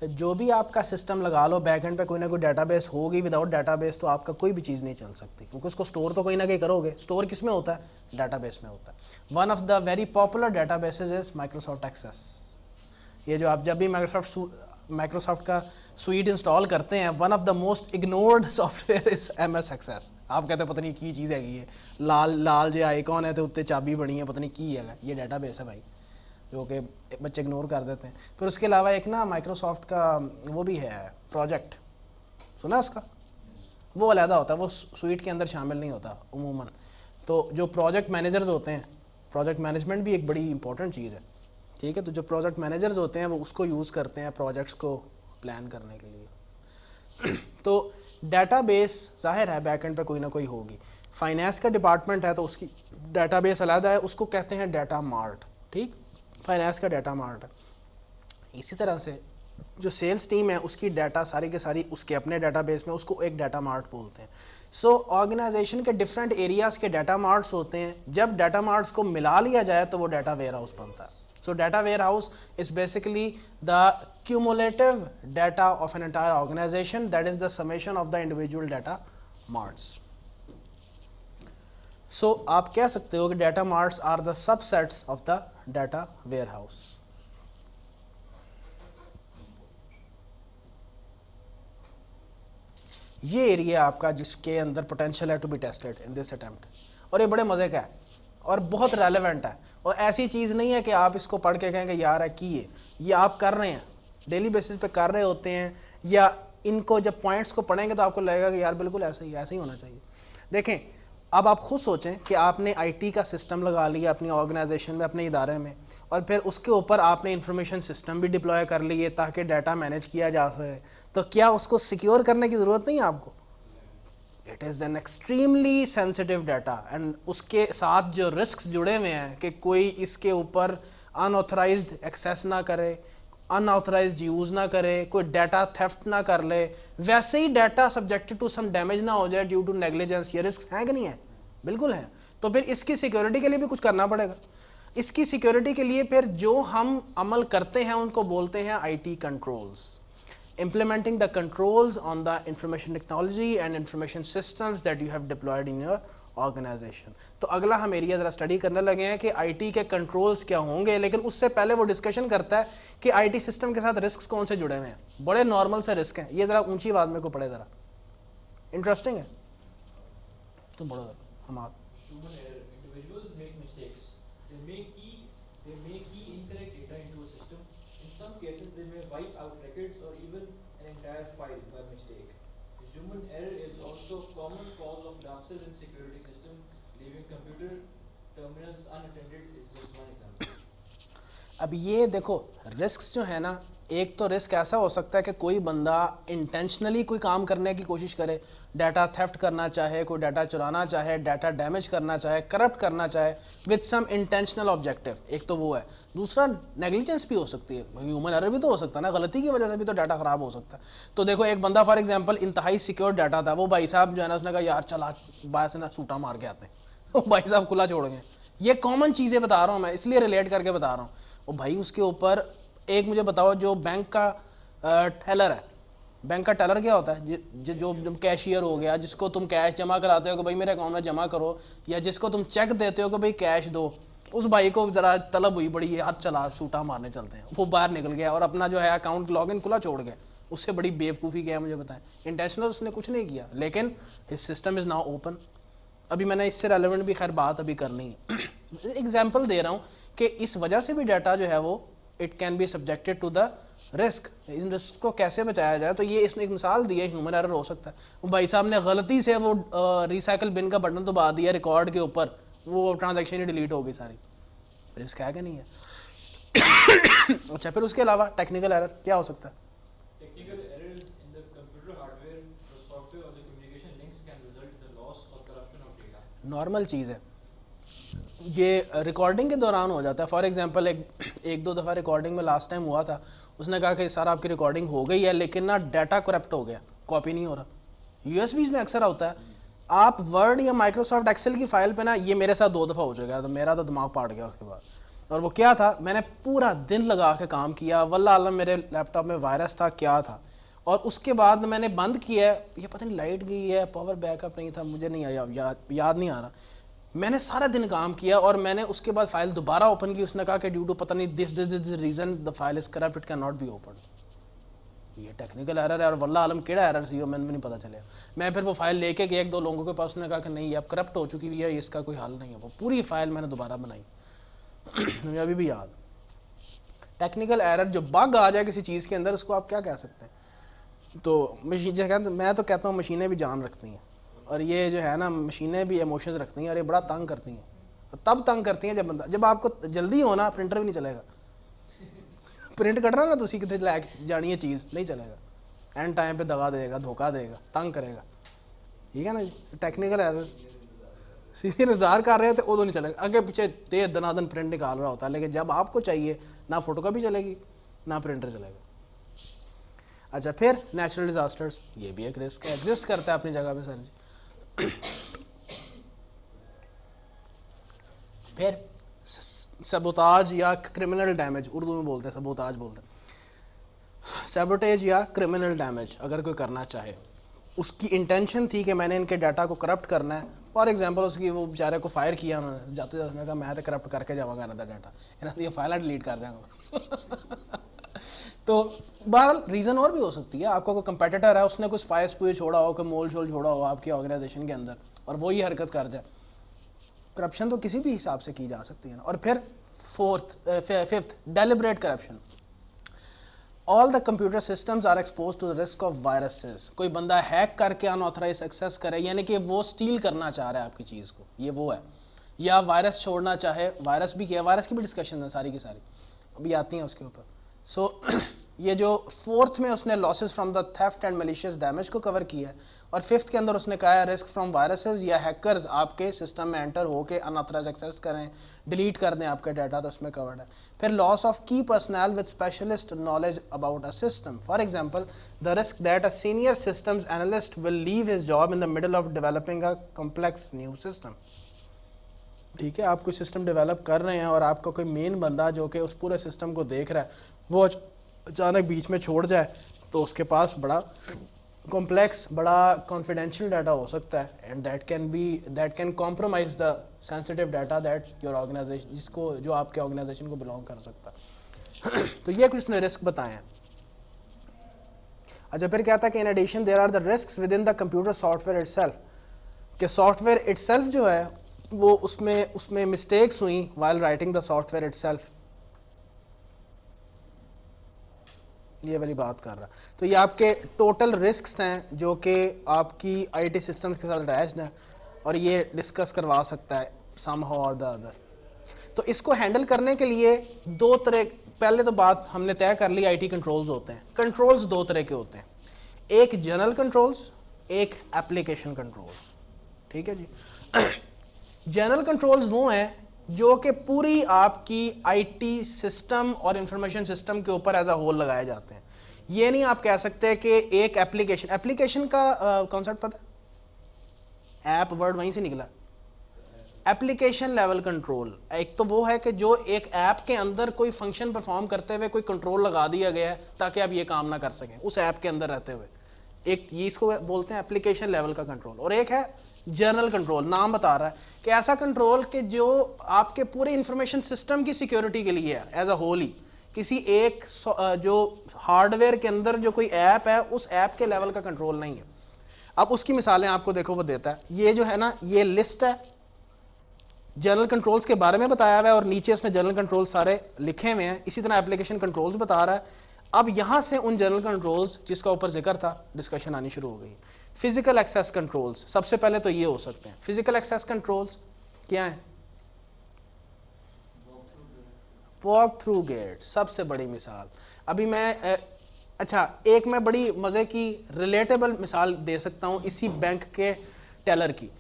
जो भी आपका सिस्टम लगा लो, बैकएंड पे कोई ना कोई डाटाबेस होगी, विदाउट डाटाबेस तो आपका कोई भी चीज़ नहीं चल सकती, क्योंकि उसको स्टोर तो कहीं ना कहीं करोगे। स्टोर किस में होता है? डाटाबेस में होता है। One of the very popular databases is Microsoft Access. ये जो आप जब भी माइक्रोसॉफ्ट का सुइट इंस्टॉल करते हैं, one of the most ignored software is MS Access. आप कहते हैं पता नहीं की चीज़ है ये, लाल लाल जो आइकॉन है तो उत्ते चाबी बनी है, पता नहीं की है, ये डाटाबेस है भाई, जो कि बच्चे इग्नोर कर देते हैं। फिर उसके अलावा एक ना माइक्रोसॉफ्ट का वो भी है प्रोजेक्ट, सुना उसका? वो अलहदा होता है, वो सुइट के अंदर शामिल नहीं होता उमूमन। तो जो प्रोजेक्ट मैनेजर्स होते हैं, प्रोजेक्ट मैनेजमेंट भी एक बड़ी इंपॉर्टेंट चीज़ है, ठीक है। तो जो प्रोजेक्ट मैनेजर्स होते हैं वो उसको यूज़ करते हैं प्रोजेक्ट्स को प्लान करने के लिए। तो डाटाबेस जाहिर है बैकएंड पे कोई ना कोई होगी। फाइनेंस का डिपार्टमेंट है तो उसकी डाटाबेस अलहदा है, उसको कहते हैं डाटा मार्ट, ठीक। फाइनेंस का डाटा मार्ट है। इसी तरह से जो सेल्स टीम है उसकी डाटा सारी के सारी उसके अपने डाटाबेस में, उसको एक डाटा मार्ट बोलते हैं। सो ऑर्गेनाइजेशन के डिफरेंट एरियाज के डाटा मार्ट्स होते हैं। जब डाटा मार्ट्स को मिला लिया जाए तो वो डाटा वेयर हाउस बनता है। So data warehouse is basically the cumulative data of an entire organization, that is the summation of the individual data marts. So आप कह सकते हो कि data marts are the subsets of the data warehouse. ये area आपका जिसके अंदर potential है to be tested in this attempt, और ये बड़े मजे का है और बहुत रेलेवेंट है, और ऐसी चीज़ नहीं है कि आप इसको पढ़ के कहेंगे यार है की ये आप कर रहे हैं, डेली बेसिस पे कर रहे होते हैं, या इनको जब पॉइंट्स को पढ़ेंगे तो आपको लगेगा कि यार बिल्कुल ऐसे ही होना चाहिए। देखें, अब आप खुद सोचें कि आपने IT का सिस्टम लगा लिया अपनी ऑर्गेनाइजेशन में, अपने इदारे में, और फिर उसके ऊपर आपने इंफॉर्मेशन सिस्टम भी डिप्लॉय कर लिए ताकि डाटा मैनेज किया जा सके, तो क्या उसको सिक्योर करने की ज़रूरत नहीं है आपको? It is an extremely sensitive data and उसके साथ जो रिस्क जुड़े हुए हैं कि कोई इसके ऊपर अनऑथराइज्ड एक्सेस ना करे, अनऑथराइज्ड यूज ना करे, कोई डाटा थेफ्ट ना कर ले, वैसे ही data subjected to some damage ना हो जाए ड्यू टू नेग्लिजेंस। ये रिस्क है कि नहीं है? बिल्कुल है। तो फिर इसकी सिक्योरिटी के लिए भी कुछ करना पड़ेगा। इसकी सिक्योरिटी के लिए फिर जो हम अमल करते हैं उनको बोलते हैं IT controls. Implementing the controls on the information technology and information systems that you have deployed in your organization। तो अगला हम एरिया जरा स्टडी करने लगे हैं कि आईटी के कंट्रोल्स क्या होंगे, लेकिन उससे पहले वो डिस्कशन करता है कि आईटी सिस्टम के साथ रिस्क कौन से जुड़े हुए हैं। बड़े नॉर्मल से रिस्क हैं, ये जरा ऊंची आवाज में को पढ़े, जरा इंटरेस्टिंग है। तो बड़ा हम आप individuals make mistakes. They may key incorrect data into a system. In some cases, they may wipe out records or even an entire file by mistake. Human error is also a common cause of lapses in security system. Leaving computer terminals unattended is just one example. अब ये देखो risk जो है ना, एक तो risk ऐसा हो सकता है कि कोई बंदा इंटेंशनली कोई काम करने की कोशिश करे, डाटा थेफ्ट करना चाहे, कोई डाटा चुराना चाहे, डाटा डैमेज करना चाहे, करप्ट करना चाहे विद सम इंटेंशनल ऑब्जेक्टिव। एक तो वो है। दूसरा नेग्लिजेंस भी हो सकती है, ह्यूमन एरर भी तो हो सकता है ना, गलती की वजह से भी तो डाटा खराब हो सकता है। तो देखो एक बंदा फॉर एग्जांपल इंतहाई सिक्योर डाटा था, वो भाई साहब जो है ना उसने कहा यार चल आज बाहर से ना सूटा मार के आते हैं, वो भाई साहब खुला छोड़ गए। ये कॉमन चीजें बता रहा हूँ मैं, इसलिए रिलेट करके बता रहा हूँ। वो भाई उसके ऊपर एक मुझे बताओ, जो बैंक का टेलर है, बैंक का टेलर क्या होता है? जो कैशियर हो गया, जिसको तुम कैश जमा कराते हो कि भाई मेरे अकाउंट में जमा करो, या जिसको तुम चेक देते हो कि भाई कैश दो, उस भाई को जरा तलब हुई बड़ी, हाथ चला सूटा मारने चलते हैं, वो बाहर निकल गया और अपना जो है अकाउंट लॉगिन खुला छोड़ गया। उससे बड़ी बेवकूफ़ी क्या है मुझे बताएं? इंटेंशनल उसने कुछ नहीं किया, लेकिन his system is now open. अभी मैंने इससे रेलेवेंट भी खैर बात अभी करनी है। एग्जाम्पल दे रहा हूँ कि इस वजह से भी डाटा जो है वो it can be subjected to the risk. इन रिस्क को कैसे बचाया जाए, तो ये इसने एक मिसाल दी है, ह्यूमन एरर हो सकता है। वो भाई साहब ने गलती से वो रिसाइकल बिन का बटन दबा दिया रिकॉर्ड के ऊपर, वो ट्रांजैक्शन ही डिलीट हो गई सारी। रिस्क है कि नहीं है? अच्छा, फिर उसके अलावा टेक्निकल एरर क्या हो सकता है? Technical errors in the computer hardware, the software or the communication links can result in the loss or corruption of data. Normal चीज़ है, ये रिकॉर्डिंग के दौरान हो जाता है। फॉर एग्जांपल एक दो दफ़ा रिकॉर्डिंग में लास्ट टाइम हुआ था, उसने कहा कि सर आपकी रिकॉर्डिंग हो गई है लेकिन ना डाटा करप्ट हो गया, कॉपी नहीं हो रहा। यूएसबीज में अक्सर होता है, आप वर्ड या माइक्रोसॉफ्ट एक्सेल की फाइल पे ना, ये मेरे साथ 2 दफ़ा हो चुका, तो मेरा तो दिमाग फाट गया उसके बाद। और वो क्या था, मैंने पूरा दिन लगा के काम किया, वल्लाह आलम मेरे लैपटॉप में वायरस था क्या था, और उसके बाद मैंने बंद किया, ये पता नहीं लाइट गई है, पावर बैकअप नहीं था, मुझे नहीं आया, याद नहीं आ रहा। मैंने सारा दिन काम किया और मैंने उसके बाद फाइल दोबारा ओपन की, उसने कहा कि ड्यू टू पता नहीं this reason the file is corrupt, it can not be open. ये टेक्निकल एरर है और वल्लाह आलम केड़ा एरर सी, मैंने भी नहीं पता चला। मैं फिर वो फाइल लेके गया 1-2 लोगों के पास, उसने कहा कि नहीं अब करप्ट हो चुकी है, इसका कोई हल नहीं है। वो पूरी फाइल मैंने दोबारा बनाई। मुझे अभी भी याद। टेक्निकल एरर जो बग आ जाए किसी चीज़ के अंदर, उसको आप क्या कह सकते हैं? तो मशीन, मैं तो कहता हूँ मशीनें भी जान रखती हैं, और ये जो है ना मशीनें भी इमोशंस रखती हैं, और ये बड़ा तंग करती हैं। तब तंग करती हैं जब आपको जल्दी हो ना, प्रिंटर भी नहीं चलेगा। प्रिंट करना ना, तुसी कितने लैक जानी है चीज़, नहीं चलेगा, एंड टाइम पे दगा देगा, धोखा देगा, तंग करेगा, ठीक है ना जी। टेक्निकल एरर सीधे इंतजार कर रहे थे, उदो नहीं चलेगा, आगे पीछे तेज दनादन प्रिंट निकाल रहा होता है, लेकिन जब आपको चाहिए ना फोटोकॉपी चलेगी ना प्रिंटर चलेगा। अच्छा, फिर नेचुरल डिजास्टर्स, ये भी एक रिस्क एग्जिस्ट करता है अपनी जगह पे सर जी। फिर सबोताज या क्रिमिनल डैमेज, उर्दू में बोलते हैं सबोताज बोलते हैं, सैबोटेज या क्रिमिनल डैमेज अगर कोई करना चाहे, उसकी इंटेंशन थी कि मैंने इनके डाटा को करप्ट करना है। फॉर एग्जांपल उसकी वो बेचारे को फायर किया उन्होंने, जाते जाते उसने कहा मैं तो करप्ट करके जाऊँगा ना डाटा, इन्होंने ये फाइल डिलीट कर देंगे। तो बहरहाल रीज़न और भी हो सकती है, आपका कोई कंपेटिटर है, उसने कुछ स्पाई स्पूई छोड़ा हो, कोई मोल शोल छोड़ा हो आपकी ऑर्गेनाइजेशन के अंदर, और वो ही हरकत कर जाए। करप्शन तो किसी भी हिसाब से की जा सकती है ना। और फिर fifth, deliberate corruption. All the computer systems are expose to the risk of viruses. कोई बंदा हैक करके अनऑथराइज एक्सेस करे, यानी कि वो स्टील करना चाह रहा है आपकी चीज़ को, ये वो है, या वायरस छोड़ना चाहे, वायरस भी किया, वायरस की भी डिस्कशन है सारी की सारी, अभी आती हैं उसके ऊपर। सो ये जो फोर्थ में उसने losses from the theft and malicious damage को कवर किया है, और फिफ्थ के अंदर उसने कहा है रिस्क फ्रॉम वायरसेस या हैकर्स आपके सिस्टम में एंटर होके अनऑथराइज एक्सेस करें, डिलीट कर दें आपके डाटा, तो उसमें कवर्ड है। फिर लॉस ऑफ की personal with specialist knowledge about a system, for example the risk that a senior systems analyst will leave his job in the middle of developing a complex new system. ठीक है, आप कोई system develop कर रहे हैं और आपका कोई मेन बंदा जो कि उस पूरे सिस्टम को देख रहा है वो अचानक बीच में छोड़ जाए, तो उसके पास बड़ा कॉम्प्लेक्स, बड़ा कॉन्फिडेंशियल डाटा हो सकता है, and that can compromise the sensitive data that your organisation, जिसको जो आपके ऑर्गेनाइजेशन को बिलोंग कर सकता है। तो ये कुछ ने रिस्क बताए हैं। अच्छा, फिर क्या था कि in addition there are the risk within the computer software itself, कि सॉफ्टवेयर इटसेल्फ जो है वो उसमें मिस्टेक्स हुई while writing the software itself, ये वाली बात कर रहा। तो ये आपके टोटल रिस्क्स हैं जो कि आपकी आईटी सिस्टम्स के साथ अटैच्ड हैं, और ये डिस्कस करवा सकता है समहाउ और द अदर। तो इसको हैंडल करने के लिए दो तरह, पहले तो बात हमने तय कर ली आईटी कंट्रोल्स होते हैं। कंट्रोल्स दो तरह के होते हैं, एक जनरल कंट्रोल्स, एक एप्लीकेशन कंट्रोल्स। ठीक है जी। जनरल कंट्रोल्स वो हैं जो कि पूरी आपकी आईटी सिस्टम और इंफॉर्मेशन सिस्टम के ऊपर एज अ होल लगाए जाते हैं। ये नहीं आप कह सकते कि एक एप्लीकेशन का कॉन्सेप्ट पता है? ऐप वर्ड वहीं से निकला। एप्लीकेशन लेवल कंट्रोल एक तो वो है कि जो एक ऐप के अंदर कोई फंक्शन परफॉर्म करते हुए कोई कंट्रोल लगा दिया गया है ताकि आप ये काम ना कर सकें उस ऐप के अंदर रहते हुए, एक ये इसको बोलते हैं एप्लीकेशन लेवल का कंट्रोल। और एक है जनरल कंट्रोल, नाम बता रहा है कि ऐसा कंट्रोल कि जो आपके पूरे इंफॉर्मेशन सिस्टम की सिक्योरिटी के लिए है एज अ होल ही, किसी एक जो हार्डवेयर के अंदर जो कोई ऐप है उस ऐप के लेवल का कंट्रोल नहीं है। अब उसकी मिसालें आपको देखो वो देता है, ये जो है ना ये लिस्ट है जनरल कंट्रोल्स के बारे में बताया हुआ है और नीचे इसमें जनरल कंट्रोल सारे लिखे हुए हैं। इसी तरह एप्लीकेशन कंट्रोल्स बता रहा है। अब यहां से उन जनरल कंट्रोल्स जिसका ऊपर जिक्र था डिस्कशन आनी शुरू हो गई। फिजिकल एक्सेस कंट्रोल्स, सबसे पहले तो ये हो सकते हैं। फिजिकल एक्सेस कंट्रोल्स क्या है? वॉक थ्रू गेट, सबसे बड़ी मिसाल। अभी मैं अच्छा एक मैं बड़ी मजे की रिलेटेबल मिसाल दे सकता हूं इसी बैंक के टेलर की।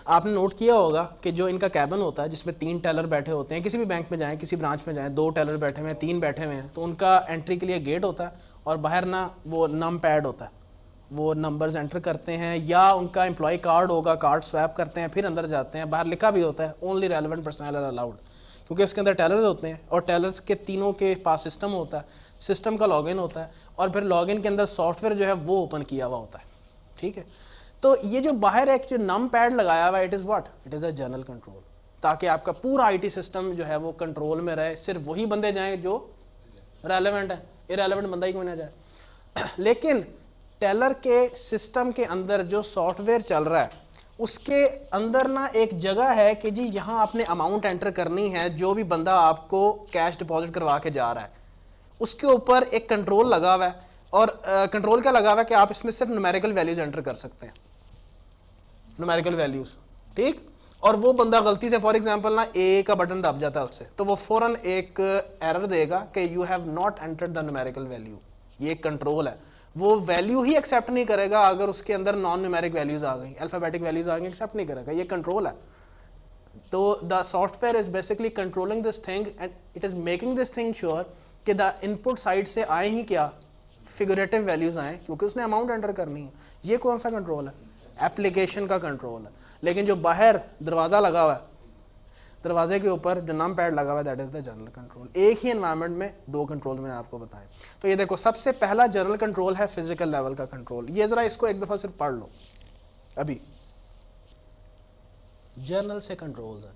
आपने नोट किया होगा कि जो इनका कैबिन होता है जिसमें 3 टेलर बैठे होते हैं, किसी भी बैंक में जाएं, किसी ब्रांच में जाएं, 2 टेलर बैठे हुए हैं, 3 बैठे हुए हैं, तो उनका एंट्री के लिए गेट होता है और बाहर ना वो नम पैड होता है, वो नंबर्स एंटर करते हैं, या उनका एम्प्लॉय कार्ड होगा, कार्ड स्वैप करते हैं, फिर अंदर जाते हैं। बाहर लिखा भी होता है only relevant personal are allowed, क्योंकि उसके अंदर टेलर्स होते हैं और टेलर्स के तीनों के पास सिस्टम होता है, सिस्टम का लॉगिन होता है और फिर लॉगिन के अंदर सॉफ्टवेयर जो है वो ओपन किया हुआ होता है। ठीक है, तो ये जो बाहर एक जो नम पैड लगाया हुआ है it is what, it is a general control, ताकि आपका पूरा आईटी सिस्टम जो है वो कंट्रोल में रहे, सिर्फ वही बंदे जाएं जो रेलेवेंट है, इरेलेवेंट बंदा ही कोई ना जाए। लेकिन टेलर के सिस्टम के अंदर जो सॉफ्टवेयर चल रहा है उसके अंदर ना एक जगह है कि जी यहां आपने अमाउंट एंटर करनी है, जो भी बंदा आपको कैश डिपॉजिट करवा के जा रहा है उसके ऊपर एक कंट्रोल लगा हुआ है। और कंट्रोल क्या लगा हुआ है कि आप इसमें सिर्फ न्यूमेरिकल वैल्यूज एंटर कर सकते हैं, न्यूमेरिकल वैल्यूज। ठीक, और वो बंदा गलती से फॉर एग्जांपल ना ए का बटन दब जाता है उससे, तो वो फौरन एक एरर देगा कि you have not entered the numerical value. ये एक कंट्रोल है, वो वैल्यू ही एक्सेप्ट नहीं करेगा अगर उसके अंदर नॉन न्यूमेरिक वैल्यूज आ गई, अल्फाबेटिक वैल्यूज आ गई, एक्सेप्ट नहीं करेगा, ये कंट्रोल है। तो the software is basically controlling this thing and it is making this thing sure कि द इनपुट साइड से आए ही क्या, फिगरेटिव वैल्यूज आए, क्योंकि उसने अमाउंट एंटर करनी है। ये कौन सा कंट्रोल है? एप्लीकेशन का कंट्रोल है। लेकिन जो बाहर दरवाजा लगा हुआ है, दरवाजे के ऊपर जो नम पैड लगा हुआ है that is the general control. एक ही एनवायरनमेंट में 2 कंट्रोल मैंने आपको बताए। तो ये देखो सबसे पहला जनरल कंट्रोल है फिजिकल लेवल का कंट्रोल। ये जरा इसको एक दफा सिर्फ पढ़ लो। अभी जनरल से कंट्रोल है,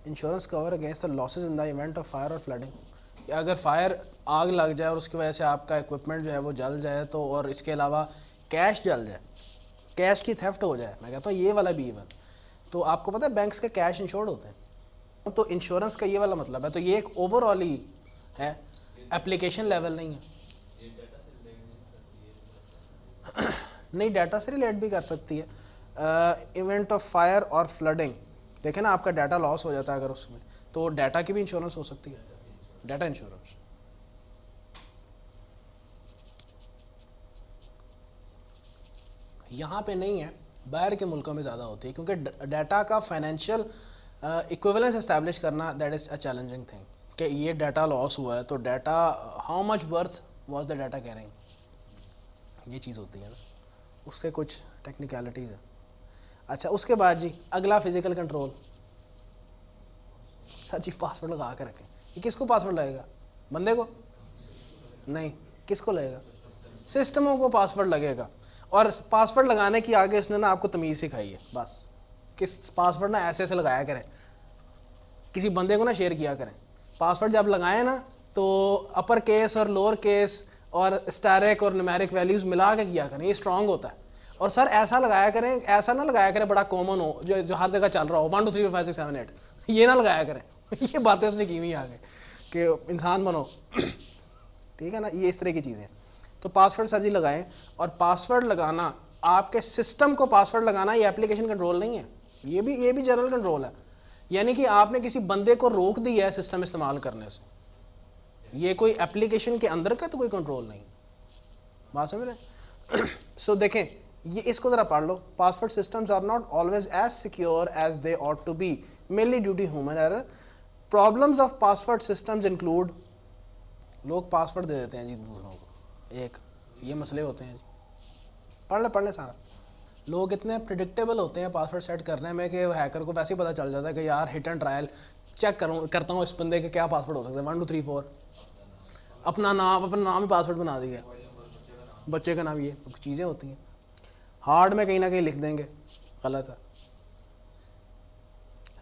insurance cover against the losses in the event of fire और फ्लडिंग। अगर फायर आग लग जाए और उसकी वजह से आपका इक्विपमेंट जो है वो जल जाए, तो और इसके अलावा कैश जल जाए, कैश की थेफ्ट हो जाए, मैं कहता हूँ ये वाला भी इवन। तो आपको पता है बैंक्स के कैश इंश्योर्ड होते हैं, तो इंश्योरेंस का ये वाला मतलब है। तो ये एक ओवरऑल ही है, एप्लीकेशन लेवल नहीं है। नहीं, डाटा से रिलेट भी कर सकती है। इवेंट ऑफ फायर और फ्लडिंग, देखें ना आपका डाटा लॉस हो जाता है अगर उसमें, तो डाटा की भी इंश्योरेंस हो सकती है, डाटा इंश्योरेंस। यहाँ पे नहीं है, बाहर के मुल्कों में ज़्यादा होती है, क्योंकि डाटा का फाइनेंशियल इक्विवेलेंस एस्टैब्लिश करना that is a challenging thing, कि ये डाटा लॉस हुआ है तो data how much worth was the data carrying, ये चीज़ होती है ना, उसके कुछ टेक्निकलिटीज़ है। अच्छा, उसके बाद जी अगला फिजिकल कंट्रोल। सर जी पासवर्ड लगा के रखें, ये किसको पासवर्ड लगेगा? बंदे को नहीं, किसको लगेगा? सिस्टमों को पासवर्ड लगेगा। और पासवर्ड लगाने की आगे इसने ना आपको तमीज़ सिखाई है, बस किस पासवर्ड ना ऐसे ऐसे लगाया करें, किसी बंदे को ना शेयर किया करें। पासवर्ड जब लगाएं ना तो अपर केस और लोअर केस और स्टैरिक और न्यूमेरिक वैल्यूज मिला के किया करें, ये स्ट्रांग होता है। और सर ऐसा लगाया करें, ऐसा ना लगाया करें बड़ा कॉमन हो, जो हर जगह चल रहा हो 1 2 3 4 5 6 7 8, ये ना लगाया करें। ये बातें उसने की हुई आगे कि इंसान बनो। ठीक है ना, ये इस तरह की चीज़ें। तो पासवर्ड सर जी लगाएं, और पासवर्ड लगाना, आपके सिस्टम को पासवर्ड लगाना ये एप्लीकेशन कंट्रोल नहीं है, ये भी जनरल कंट्रोल है। यानी कि आपने किसी बंदे को रोक दिया है सिस्टम इस्तेमाल करने से, ये कोई एप्लीकेशन के अंदर का तो कोई कंट्रोल नहीं। बात समझ रहे? सो देखें, ये इसको जरा पढ़ लो। Password systems are not always as secure as they ought to be, mainly due to human error. Problems of password systems include, लोग पासवर्ड दे देते हैं जी दूसरों को, एक ये मसले होते हैं जी। पढ़ ले सारा। लोग इतने प्रिडिक्टेबल होते हैं पासवर्ड सेट करने में कि हैकर को वैसे ही पता चल जाता है कि यार हिट एंड ट्रायल चेक करता हूँ इस बंदे के क्या पासवर्ड हो सकते हैं, 1 2 3 4, अपना नाम ही पासवर्ड बना दिया, बच्चे का नाम, ये चीज़ें होती हैं। हार्ड में कहीं ना कहीं लिख देंगे, गलत है,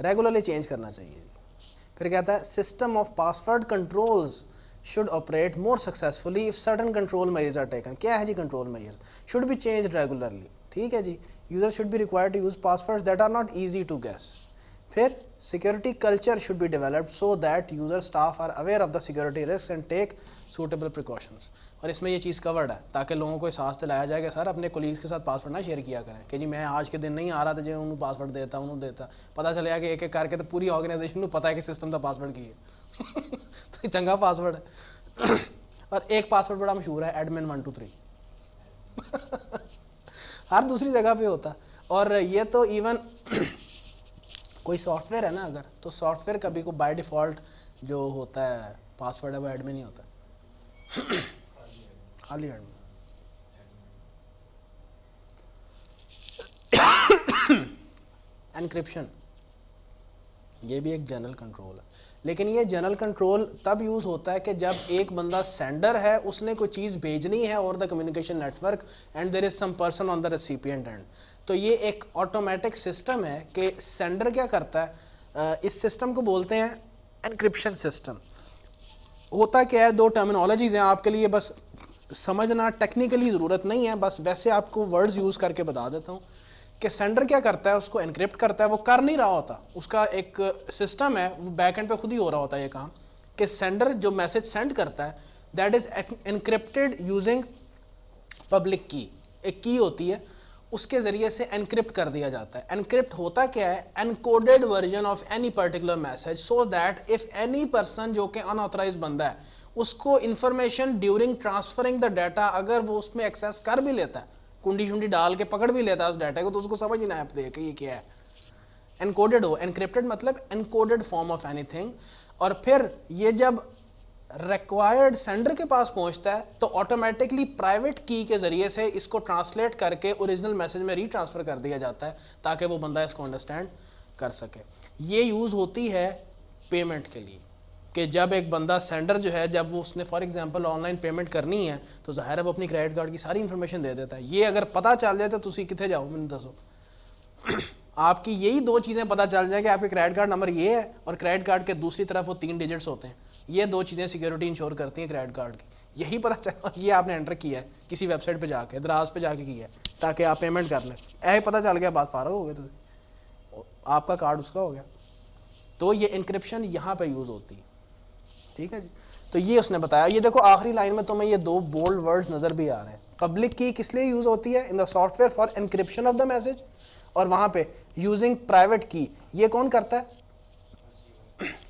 रेगुलरली चेंज करना चाहिए। फिर कहता है system of password controls should operate more successfully if certain control measures are taken। क्या है जी control measures? should be changed regularly। ठीक है जी, user should be required to use passwords that are not easy to guess। फिर security culture should be developed so that user staff are aware of the security risks and take suitable precautions। और इसमें ये चीज़ covered है ताकि लोगों को एहसास दिलाया जाए कि सर अपने कोलीग्स के साथ पासवर्ड ना शेयर किया करें, कि जी मैं आज के दिन नहीं आ रहा था, जो उन्होंने पासवर्ड देता उन्होंने देता, पता चलेगा कि एक एक करके तो पूरी ऑर्गेनाइजेशन को पता है कि सिस्टम का पासवर्ड की है। तो चंगा पासवर्ड है। और एक पासवर्ड बड़ा मशहूर है, एडमिन 1 2 3। हर दूसरी जगह पे होता है। और ये तो इवन कोई सॉफ्टवेयर है ना अगर, तो सॉफ्टवेयर कभी को बाय डिफॉल्ट जो होता है पासवर्ड है वो एडमिन ही होता है, खाली एडमिन। एनक्रिप्शन, ये भी एक जनरल कंट्रोल है, लेकिन ये जनरल कंट्रोल तब यूज होता है कि जब एक बंदा सेंडर है, उसने कोई चीज भेजनी है और the communication network and there is some person on the recipient end. तो ये एक ऑटोमेटिक सिस्टम है कि सेंडर क्या करता है, इस सिस्टम को बोलते हैं एनक्रिप्शन सिस्टम। होता क्या है, दो टर्मिनोलॉजीज हैं आपके लिए, बस समझना टेक्निकली जरूरत नहीं है, बस वैसे आपको वर्ड्स यूज करके बता देता हूँ कि सेंडर क्या करता है, उसको एनक्रिप्ट करता है, वो कर नहीं रहा होता, उसका एक सिस्टम है, वो बैक एंड पे खुद ही हो रहा होता है ये काम, कि सेंडर जो मैसेज सेंड करता है that is encrypted using public की, एक की होती है, उसके जरिए से एनक्रिप्ट कर दिया जाता है। एनक्रिप्ट होता क्या है, encoded version of any particular message so that if any person जो कि अनऑथराइज बंदा है उसको information during transferring the data, अगर वो उसमें एक्सेस कर भी लेता है, कुंडी शुंडी डाल के पकड़ भी लेता है उस डाटा को, तो उसको समझ ही ना आए कि ये क्या है। एनकोडेड हो, एनक्रिप्टेड मतलब एनकोडेड फॉर्म ऑफ एनीथिंग। और फिर ये जब रिक्वायर्ड सेंडर के पास पहुंचता है तो ऑटोमेटिकली प्राइवेट की के जरिए से इसको ट्रांसलेट करके ओरिजिनल मैसेज में रीट्रांसफर कर दिया जाता है ताकि वो बंदा इसको अंडरस्टैंड कर सके। ये यूज होती है पेमेंट के लिए, कि जब एक बंदा सेंडर जो है, जब वो उसने फॉर एग्जांपल ऑनलाइन पेमेंट करनी है तो ज़ाहिर है वो अपनी क्रेडिट कार्ड की सारी इंफॉर्मेशन दे देता है। ये अगर पता चल जाए तो तुसी कितने जाओ, मैंने दसो। आपकी यही दो चीज़ें पता चल जाए कि आपके क्रेडिट कार्ड नंबर ये है और क्रेडिट कार्ड के दूसरी तरफ वो 3 डिजिट्स होते हैं, ये दो चीज़ें सिक्योरिटी इंश्योर करती हैं क्रेडिट कार्ड की। यही पता चला, ये आपने एंटर किया है किसी वेबसाइट पे जाके, दराज पे जाके किया है ताकि आप पेमेंट कर लें, ऐसे पता चल गया, बात फारग हो गए, तो आपका कार्ड उसका हो गया। तो ये इंक्रिप्शन यहाँ पे यूज होती है, ठीक है जी। तो ये उसने बताया। ये देखो आखिरी लाइन में तुम्हें ये 2 बोल्ड वर्ड्स नजर भी आ रहे हैं। पब्लिक की किस लिए यूज होती है, in the software for encryption of the message, और वहां पे यूजिंग प्राइवेट की, ये कौन करता है,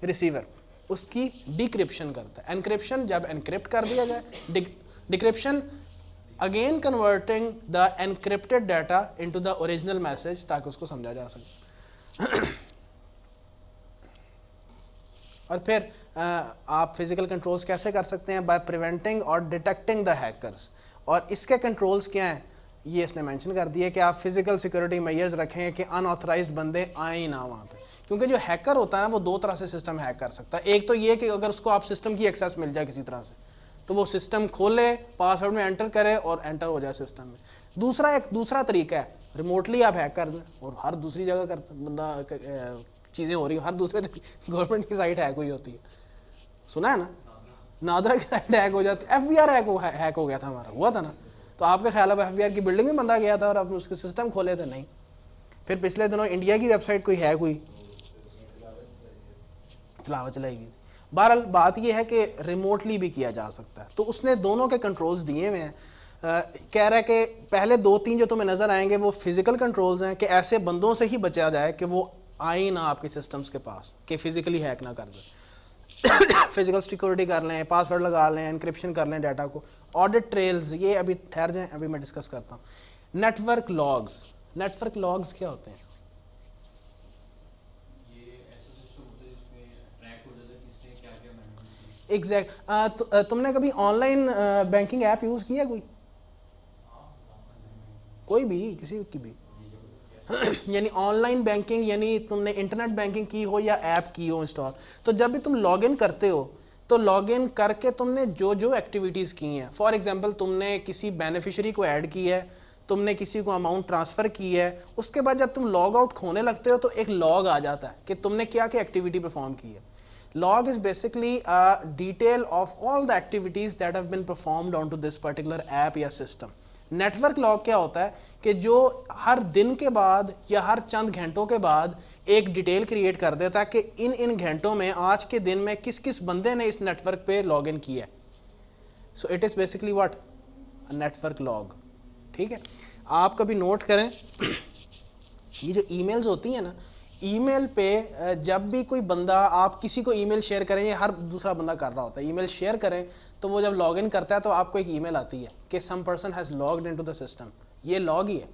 रिसीवर, उसकी डिक्रिप्शन करता है। एनक्रिप्शन जब एनक्रिप्ट कर दिया जाए, decryption again converting the encrypted data into the original message, ताकि उसको समझा जा सके। और फिर आप फिजिकल कंट्रोल्स कैसे कर सकते हैं? बाय प्रिवेंटिंग और डिटेक्टिंग द हैकर्स। और इसके कंट्रोल्स क्या हैं, ये इसने मेंशन कर दिया कि आप फिजिकल सिक्योरिटी मेजर्स रखें कि अनऑथराइज्ड बंदे आए ही ना वहाँ पे, क्योंकि जो हैकर होता है ना वो दो तरह से सिस्टम हैक कर सकता है। एक तो ये कि अगर उसको आप सिस्टम की एक्सेस मिल जाए किसी तरह से, तो वो सिस्टम खोले, पासवर्ड में एंटर करे और एंटर हो जाए सिस्टम में। दूसरा तरीका है रिमोटली आप हैक कर दें, और हर दूसरी जगह कर बंदा चीज़ें हो रही है, हर दूसरे गवर्नमेंट की साइट हैक हुई होती है, सुना है ना, नादरा की साइट हैक हो जाती है, एफबीआर हैक हो गया था हमारा, हुआ था ना। तो आपका ख्याल है एफबीआर की बिल्डिंग में बंदा गया था और आपने उसके सिस्टम खोले थे? नहीं। फिर पिछले दिनों इंडिया की वेबसाइट कोई हैक हुई, तिलावत चलाई गई। बहरहाल बात यह है कि रिमोटली भी किया जा सकता है, तो उसने दोनों के कंट्रोल्स दिए हुए हैं। कह रहा है कि पहले 2-3 जो तुम्हें नजर आएंगे वो फिजिकल कंट्रोल्स हैं, कि ऐसे बंदों से ही बचा जाए कि वो आए ना आपके सिस्टम्स के पास, कि फिजिकली हैक ना कर दे। फिजिकल सिक्योरिटी कर लें, पासवर्ड लगा लें, एनक्रिप्शन कर लें डाटा को। ऑडिट ट्रेल्स, ये अभी ठहर जाएं, अभी मैं डिस्कस करता हूँ। नेटवर्क लॉग्स, नेटवर्क लॉग्स क्या होते हैं? एग्जैक्ट। तुमने कभी ऑनलाइन बैंकिंग ऐप यूज किया कोई भी, किसी की भी? यानी ऑनलाइन बैंकिंग, यानी तुमने इंटरनेट बैंकिंग की हो या ऐप की हो इंस्टॉल, तो जब भी तुम लॉग इन करते हो तो लॉग इन करके तुमने जो जो एक्टिविटीज की हैं, फॉर एग्जांपल तुमने किसी बेनिफिशियरी को ऐड की है, तुमने किसी को अमाउंट ट्रांसफर की है, उसके बाद जब तुम लॉग आउट होने लगते हो तो एक लॉग आ जाता है कि तुमने क्या क्या एक्टिविटी परफॉर्म की है। Log is basically a detail of all the activities that have been performed onto this particular app या system. नेटवर्क लॉग क्या होता है कि जो हर दिन के बाद या हर चंद घंटों के बाद एक डिटेल क्रिएट कर देता है कि इन घंटों में, आज के दिन में किस किस बंदे ने इस नेटवर्क पे लॉग इन किया है। सो it is basically what, network log. ठीक है, आप कभी नोट करें ये जो ईमेल्स होती हैं ना, ईमेल पे जब भी कोई बंदा, आप किसी को ईमेल शेयर करें, ये हर दूसरा बंदा कर रहा होता है, ईमेल शेयर करें तो वो जब लॉग इन करता है तो आपको एक ईमेल आती है कि some person has logged into the system. ये लॉग ही है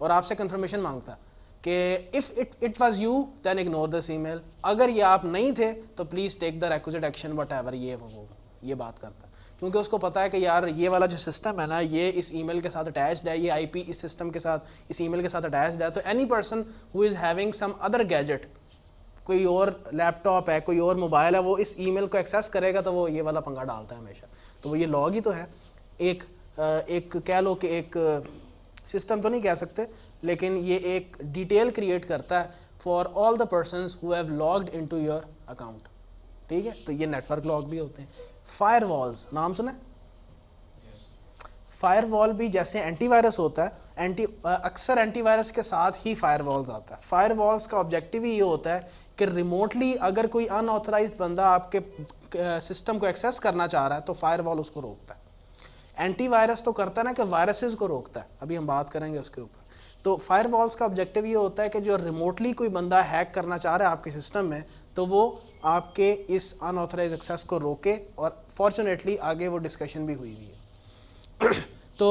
और आपसे कंफर्मेशन मांगता है कि if it was you then ignore this email, अगर ये आप नहीं थे तो please take the requisite action whatever. ये बात करता है क्योंकि उसको पता है कि यार ये वाला जो सिस्टम है ना, ये इस ईमेल के साथ अटैच्ड है, ये आईपी इस सिस्टम के साथ, इस ईमेल के साथ अटैच्ड है। तो any person who is having some other gadget, कोई और लैपटॉप है, कोई और मोबाइल है, वो इस ईमेल को एक्सेस करेगा तो वो ये वाला पंगा डालता है हमेशा। तो वो ये लॉग ही तो है, एक कह लो कि एक सिस्टम तो नहीं कह सकते, लेकिन ये एक डिटेल क्रिएट करता है for all the persons who have logged into your account. ठीक है, तो ये नेटवर्क लॉग भी होते हैं। फायरवॉल्स, नाम सुना? फायरवॉल भी जैसे एंटीवायरस होता है, अक्सर एंटीवायरस के साथ ही फायरवॉल्स आता है। फायरवॉल्स का ऑब्जेक्टिव ही ये होता है कि रिमोटली अगर कोई अनऑथराइज्ड बंदा आपके सिस्टम को एक्सेस करना चाह रहा है तो फायरवॉल उसको रोकता है। एंटीवायरस तो करता है ना कि वायरसेस को रोकता है, अभी हम बात करेंगे उसके ऊपर। तो फायरवॉल्स का ऑब्जेक्टिव ये होता है कि जो रिमोटली कोई बंदा हैक करना चाह रहा है आपके सिस्टम में, तो वो आपके इस अनऑथराइज्ड एक्सेस को रोके। और फॉर्चुनेटली आगे वो डिस्कशन भी हुई है। तो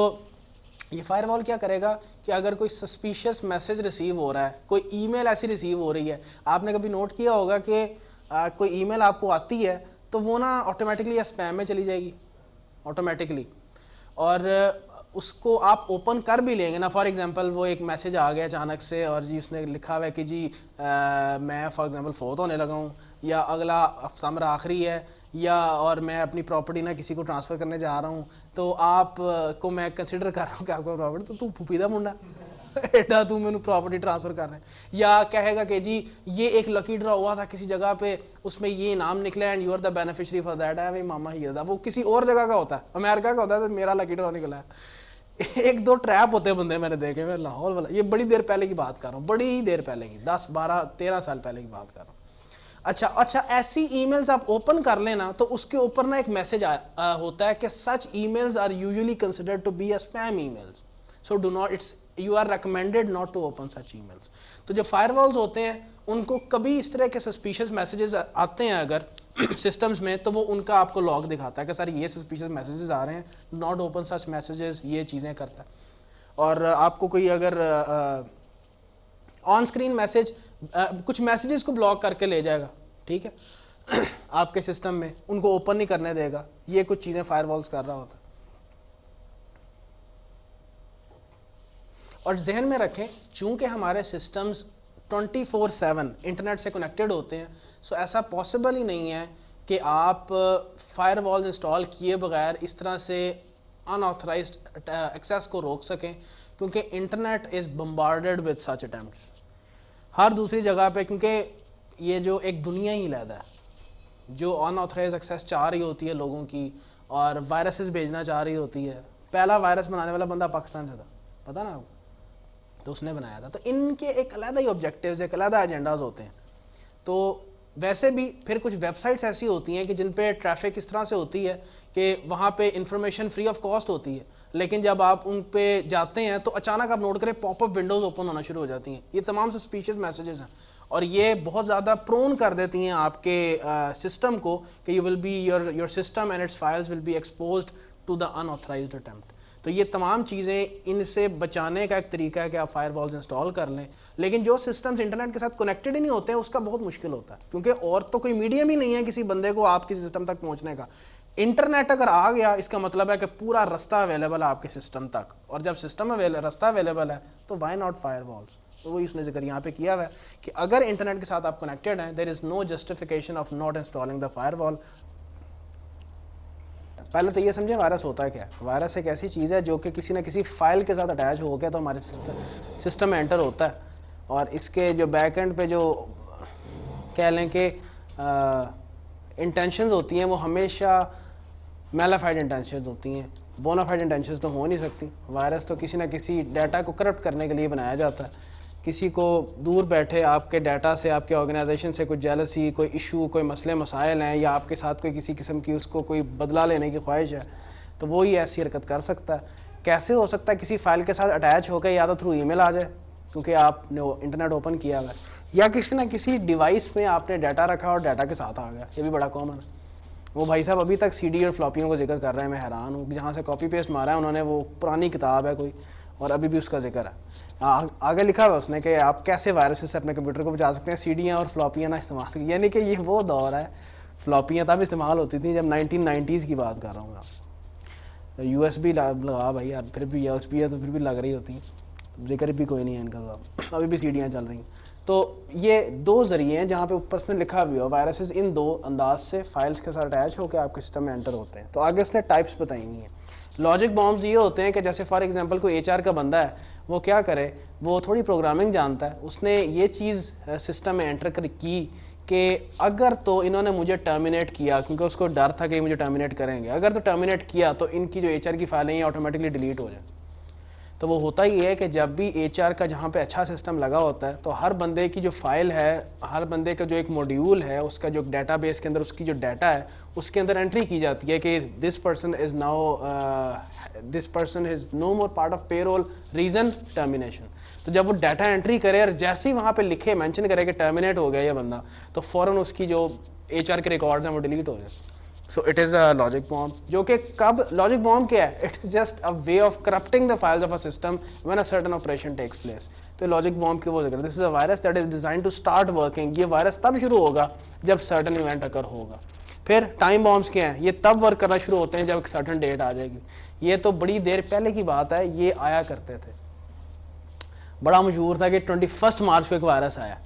ये फायरवॉल क्या करेगा कि अगर कोई सस्पिशियस मैसेज रिसीव हो रहा है, कोई ईमेल ऐसी रिसीव हो रही है, आपने कभी नोट किया होगा कि कोई ईमेल आपको आती है तो वो ना ऑटोमेटिकली या स्पैम में चली जाएगी ऑटोमेटिकली, और उसको आप ओपन कर भी लेंगे ना। फॉर एग्जांपल वो एक मैसेज आ गया अचानक से और जी उसने लिखा हुआ है कि जी मैं फॉर एग्जांपल फोत होने लगा हूँ, या अगला हफ्ता मेरा आखिरी है, या और मैं अपनी प्रॉपर्टी ना किसी को ट्रांसफ़र करने जा रहा हूँ, तो आप को मैं कंसिडर कर रहा हूँ कि आपको प्रॉपर्टी, तो तू फूफीदा मुंडा एडा तू मैंने प्रॉपर्टी ट्रांसफ़र कर रहे हैं। या कहेगा कि जी ये एक लकी ड्रॉ हुआ था किसी जगह पे, उसमें ये नाम निकला and you are the beneficiary for that. है भाई मामा ही था, वो किसी और जगह का होता है, अमेरिका का होता है, तो मेरा लकी ड्रॉ निकला है। एक दो ट्रैप होते हैं बंदे मैंने देखे, मैं लाहौर वाला, ये बड़ी देर पहले की बात कर रहा हूँ, बड़ी देर पहले की, 10, 12, 13 साल पहले की बात कर रहा हूँ। अच्छा, ऐसी ईमेल्स आप ओपन कर लेना तो उसके ऊपर ना एक मैसेज होता है कि such emails are usually considered to be a spam emails, so do not, it's you are recommended not to open such emails. तो जो फायरवॉल्स होते हैं उनको कभी इस तरह के सस्पिशियस मैसेजेस आते हैं अगर, सिस्टम्स में, तो वो उनका आपको लॉग दिखाता है कि सर ये सस्पिशियस मैसेजेस आ रहे हैं, नॉट ओपन सच मैसेजेस, ये चीज़ें करता है। और आपको कोई अगर ऑन स्क्रीन मैसेज कुछ मैसेजेस को ब्लॉक करके ले जाएगा, ठीक है आपके सिस्टम में, उनको ओपन नहीं करने देगा, ये कुछ चीज़ें फायरवॉल्स कर रहा होता है। और जहन में रखें, चूंकि हमारे सिस्टम्स 24/7 इंटरनेट से कनेक्टेड होते हैं, सो ऐसा पॉसिबल ही नहीं है कि आप फायरवॉल इंस्टॉल किए बगैर इस तरह से अनऑथराइज्ड एक्सेस को रोक सकें, क्योंकि internet is bombarded with such attempts हर दूसरी जगह पे, क्योंकि ये जो एक दुनिया ही लहदा है जो अनऑथराइज्ड एक्सेस चाह रही होती है लोगों की, और वायरसेस भेजना चाह रही होती है। पहला वायरस बनाने वाला बंदा पाकिस्तान से था, पता ना आपको, तो उसने बनाया था। तो इनके एक अलग ही ऑब्जेक्टिव्स, एक अलग एजेंडाज होते हैं। तो वैसे भी फिर कुछ वेबसाइट्स ऐसी होती हैं कि जिन पे ट्रैफिक इस तरह से होती है कि वहाँ पे इंफॉर्मेशन फ्री ऑफ कॉस्ट होती है, लेकिन जब आप उन पे जाते हैं तो अचानक आप नोट करें पॉपअप विंडोज ओपन होना शुरू हो जाती हैं। ये तमाम सस्पिशियस मैसेजेस हैं और ये बहुत ज़्यादा प्रोन कर देती हैं आपके सिस्टम को कि you will be your system and its files will be exposed to the unauthorised attempt. तो ये तमाम चीज़ें, इनसे बचाने का एक तरीका है कि आप फायरवॉल्स इंस्टॉल कर लें। लेकिन जो सिस्टम्स इंटरनेट के साथ कनेक्टेड ही नहीं होते हैं उसका बहुत मुश्किल होता है, क्योंकि और तो कोई मीडियम ही नहीं है किसी बंदे को आपके सिस्टम तक पहुंचने का। इंटरनेट अगर आ गया इसका मतलब है कि पूरा रास्ता अवेलेबल है आपके सिस्टम तक, और जब सिस्टम रास्ता अवेलेबल है तो वाई नॉट फायरवॉल्स। तो वही उसने जिक्र यहाँ पे किया हुआ है कि अगर इंटरनेट के साथ आप कनेक्टेड हैं, there is no justification of not installing the firewall. पहले तो ये समझे वायरस होता है क्या है। वायरस एक ऐसी चीज़ है जो कि किसी न किसी फाइल के साथ अटैच हो गया तो हमारे सिस्टम में एंटर होता है, और इसके जो बैक एंड पे जो कह लें कि इंटेंशंस होती हैं वो हमेशा मेलाफाइड इंटेंशंस होती हैं, बोनाफाइड इंटेंशंस तो हो नहीं सकती। वायरस तो किसी न किसी डाटा को करप्ट करने के लिए बनाया जाता है, किसी को दूर बैठे आपके डाटा से, आपके ऑर्गेनाइजेशन से कोई जेलसी, कोई इशू, कोई मसले मसाइल हैं, या आपके साथ कोई किसी किस्म की उसको कोई बदला लेने की ख्वाहिश है, तो वो ही ऐसी हरकत कर सकता है। कैसे हो सकता है? किसी फाइल के साथ अटैच होकर या तो थ्रू ईमेल आ जाए क्योंकि आपने इंटरनेट ओपन किया हुआ है, या किसी न किसी डिवाइस में आपने डाटा रखा और डाटा के साथ आ गया। ये भी बड़ा कॉमन है। वो भाई साहब अभी तक सीडी और फ्लॉपियों को जिक्र कर रहे हैं, मैं हैरान हूँ। जहाँ से कॉपी पेस्ट मारा है उन्होंने, वो पुरानी किताब है कोई, और अभी भी उसका जिक्र है। आगे लिखा हुआ उसने कि आप कैसे वायरसेस से अपने कंप्यूटर को बचा सकते हैं, सीडियाँ और फ्लॉपियाँ ना इस्तेमाल। यानी कि ये वो दौर है, फ्लॉपियाँ तब इस्तेमाल होती थी जब 1990s की बात कर रहा हूँ मैं। USB लगा भाई यार, फिर भी USB है तो फिर भी लग रही होती है, जिक्र भी कोई नहीं है इनका, तो अभी भी सीडियाँ चल रही हैं। तो ये दो जरिए हैं जहाँ पे ऊपर उसने लिखा भी हो वायरसेस इन दो अंदाज से फाइल्स के साथ अटैच होकर आपके सिस्टम में एंटर होते हैं। तो आगे उसने टाइप्स बताई हुई हैं। लॉजिक बॉम्ब्स ये होते हैं कि जैसे फॉर एग्जांपल कोई HR का बंदा है, वो क्या करे, वो थोड़ी प्रोग्रामिंग जानता है, उसने ये चीज़ सिस्टम में एंटर की कि अगर तो इन्होंने मुझे टर्मिनेट किया, क्योंकि उसको डर था कि मुझे टर्मिनेट करेंगे, अगर तो टर्मिनेट किया तो इनकी जो HR की फाइलें हैं ऑटोमेटिकली डिलीट हो जाए। तो वो होता ही है कि जब भी HR का जहाँ पे अच्छा सिस्टम लगा होता है तो हर बंदे की जो फाइल है, हर बंदे का जो एक मॉड्यूल है, उसका जो डेटाबेस के अंदर उसकी जो डाटा है उसके अंदर एंट्री की जाती है कि this person is no more part of payroll, reason termination. तो जब वो डाटा एंट्री करे और जैसे ही वहाँ पे लिखे, मेंशन करे कि टर्मिनेट हो गया ये बंदा, तो फौरन उसकी जो HR के रिकॉर्ड्स हैं वो डिलीट हो जाए। So it is a logic bomb, जो कि कब logic bomb क्या है? It's just a way of corrupting the files of a system when a certain operation takes place. तो logic bomb की वो जिक्र, this is a virus that is designed to start working। ये virus तब शुरू होगा जब certain event occur होगा। फिर टाइम बॉम्ब्स क्या हैं? ये तब वर्क करना शुरू होते हैं जब एक सर्टन डेट आ जाएगी। ये तो बड़ी देर पहले की बात है, ये आया करते थे। बड़ा मशहूर था कि 21 मार्च को एक वायरस आया।